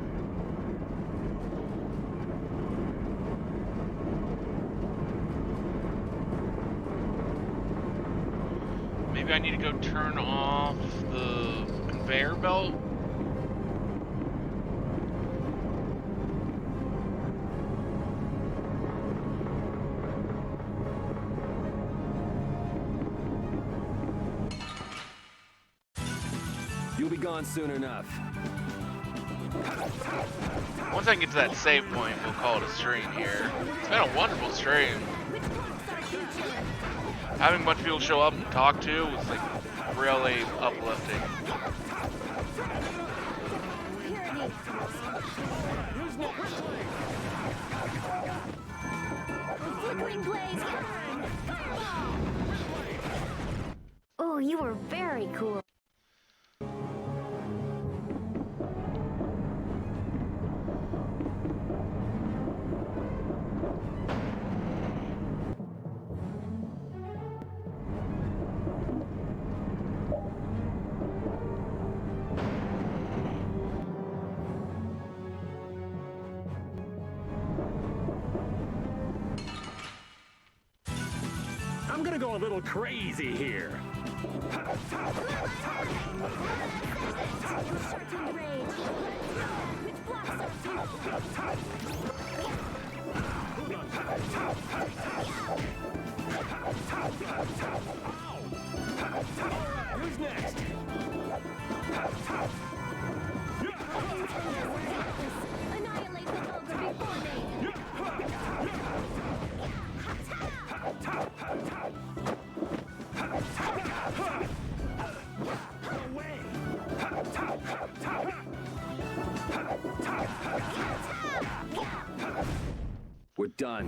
Maybe I need to go turn off the conveyor belt. You'll be gone soon enough. Once I get to that save point, we'll call it a stream here. It's been a wonderful stream. Having a bunch of people show up and talk to was like really uplifting. Oh, you were very cool. I'm gonna go a little crazy here. Who's next? Annihilate the vulgar before me. We're done.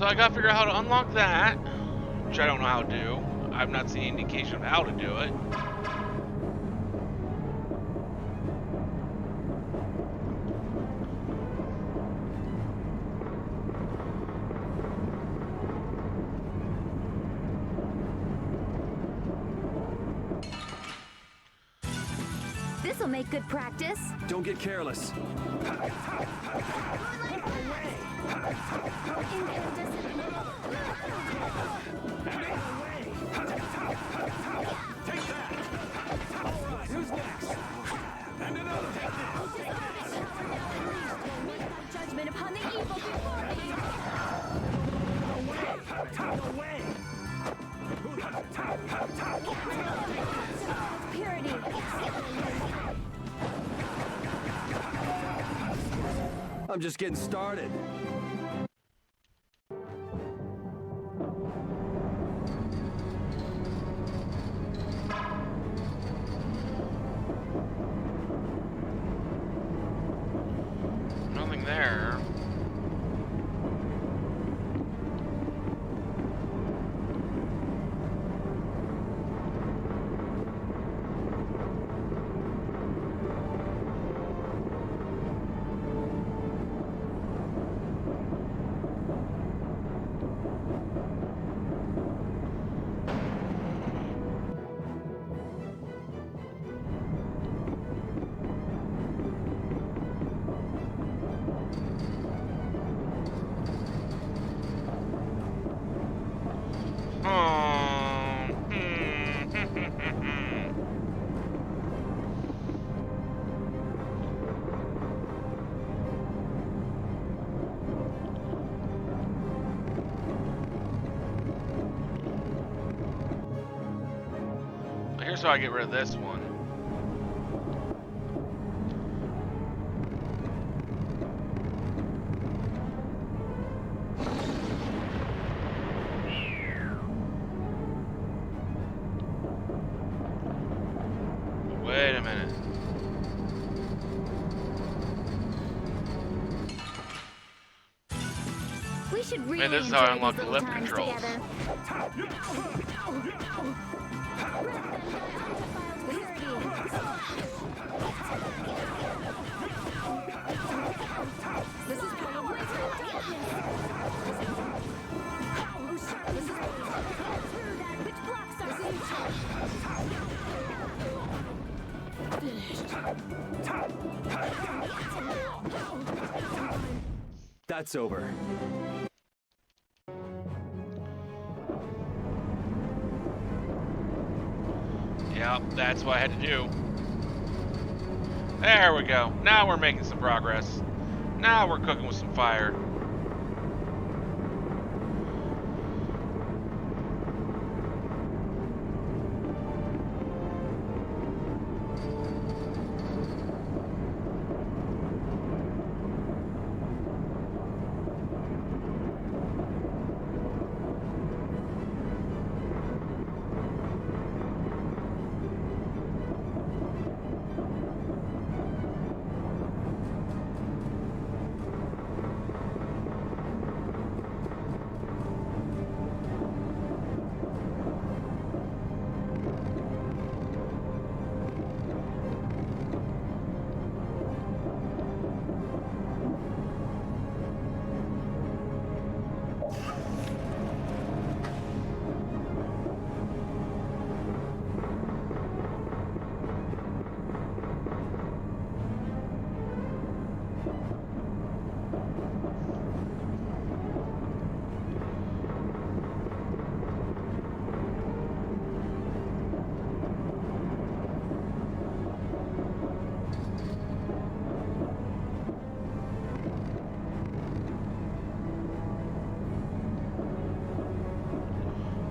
So I gotta figure out how to unlock that, which I don't know how to do. I've not seen any indication of how to do it. This'll make good practice. Don't get careless. Who's next? And another. Judgment upon the evil before me. Away! Purity. I'm just getting started. Nothing there. Here's how I get rid of this one. Wait a minute. We should really Man, this is how I enjoy unlock these the little lift times controls. together. This is probably which blocks That's over. Yep, that's what I had to do. There we go. Now we're making some progress. Now we're cooking with some fire.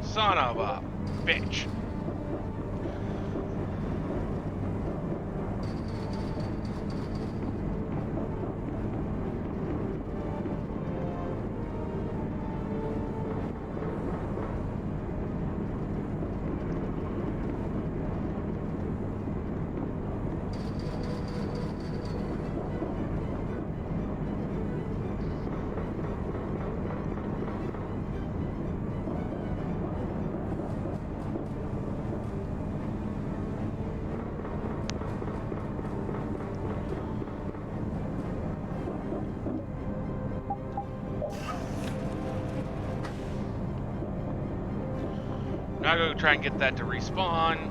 Son of a bitch. Now I go try and get that to respawn.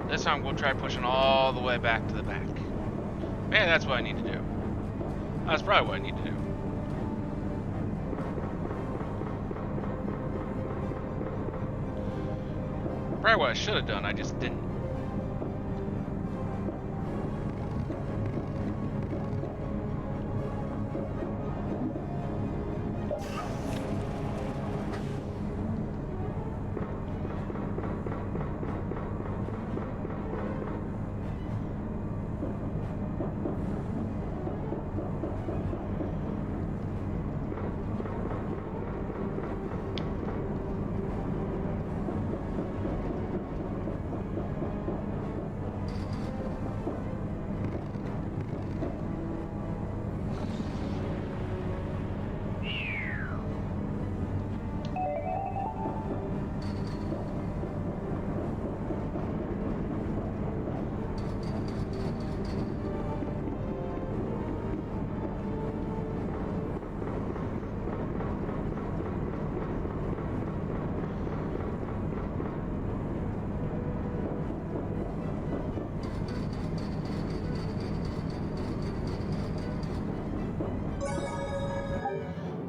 This time we'll try pushing all the way back to the back. Maybe that's what I need to do. That's probably what I need to do. Probably what I should have done, I just didn't.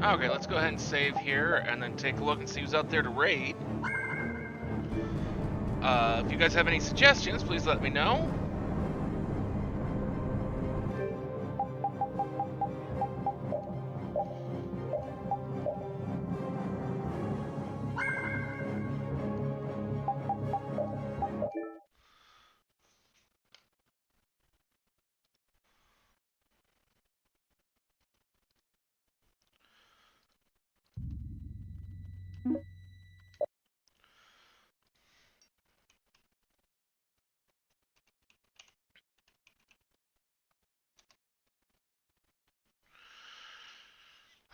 Okay, let's go ahead and save here and then take a look and see who's out there to raid. If you guys have any suggestions, please let me know.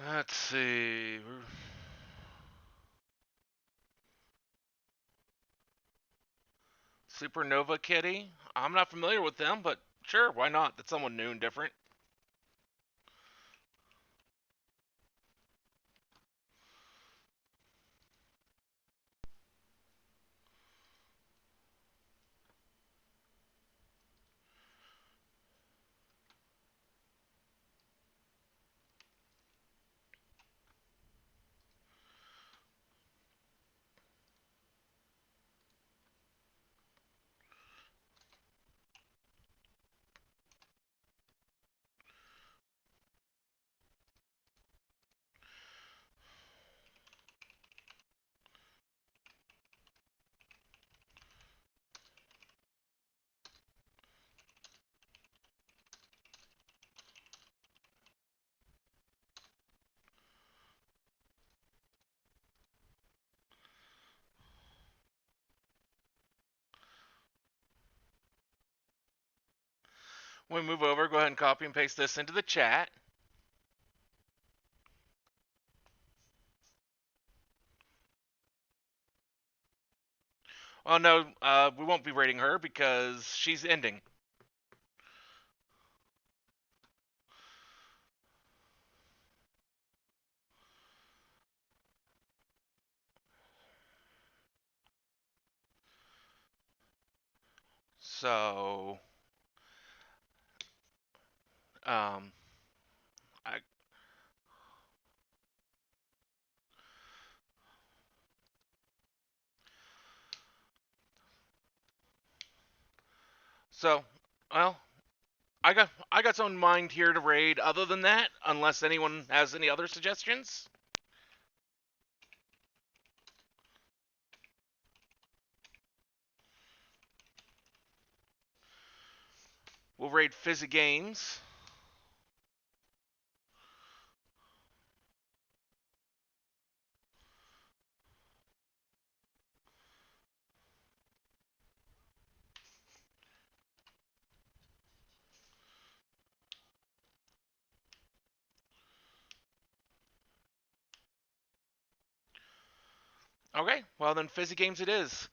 Let's see. Supernova Kitty. I'm not familiar with them, but sure, why not? That's someone new and different. When we move over, go ahead and copy and paste this into the chat. Oh no, we won't be rating her because she's ending. So, I So, well, I got some in mind here to raid. Other than that, unless anyone has any other suggestions. We'll raid Fizzy Games. Okay, well then Fizzy Games it is.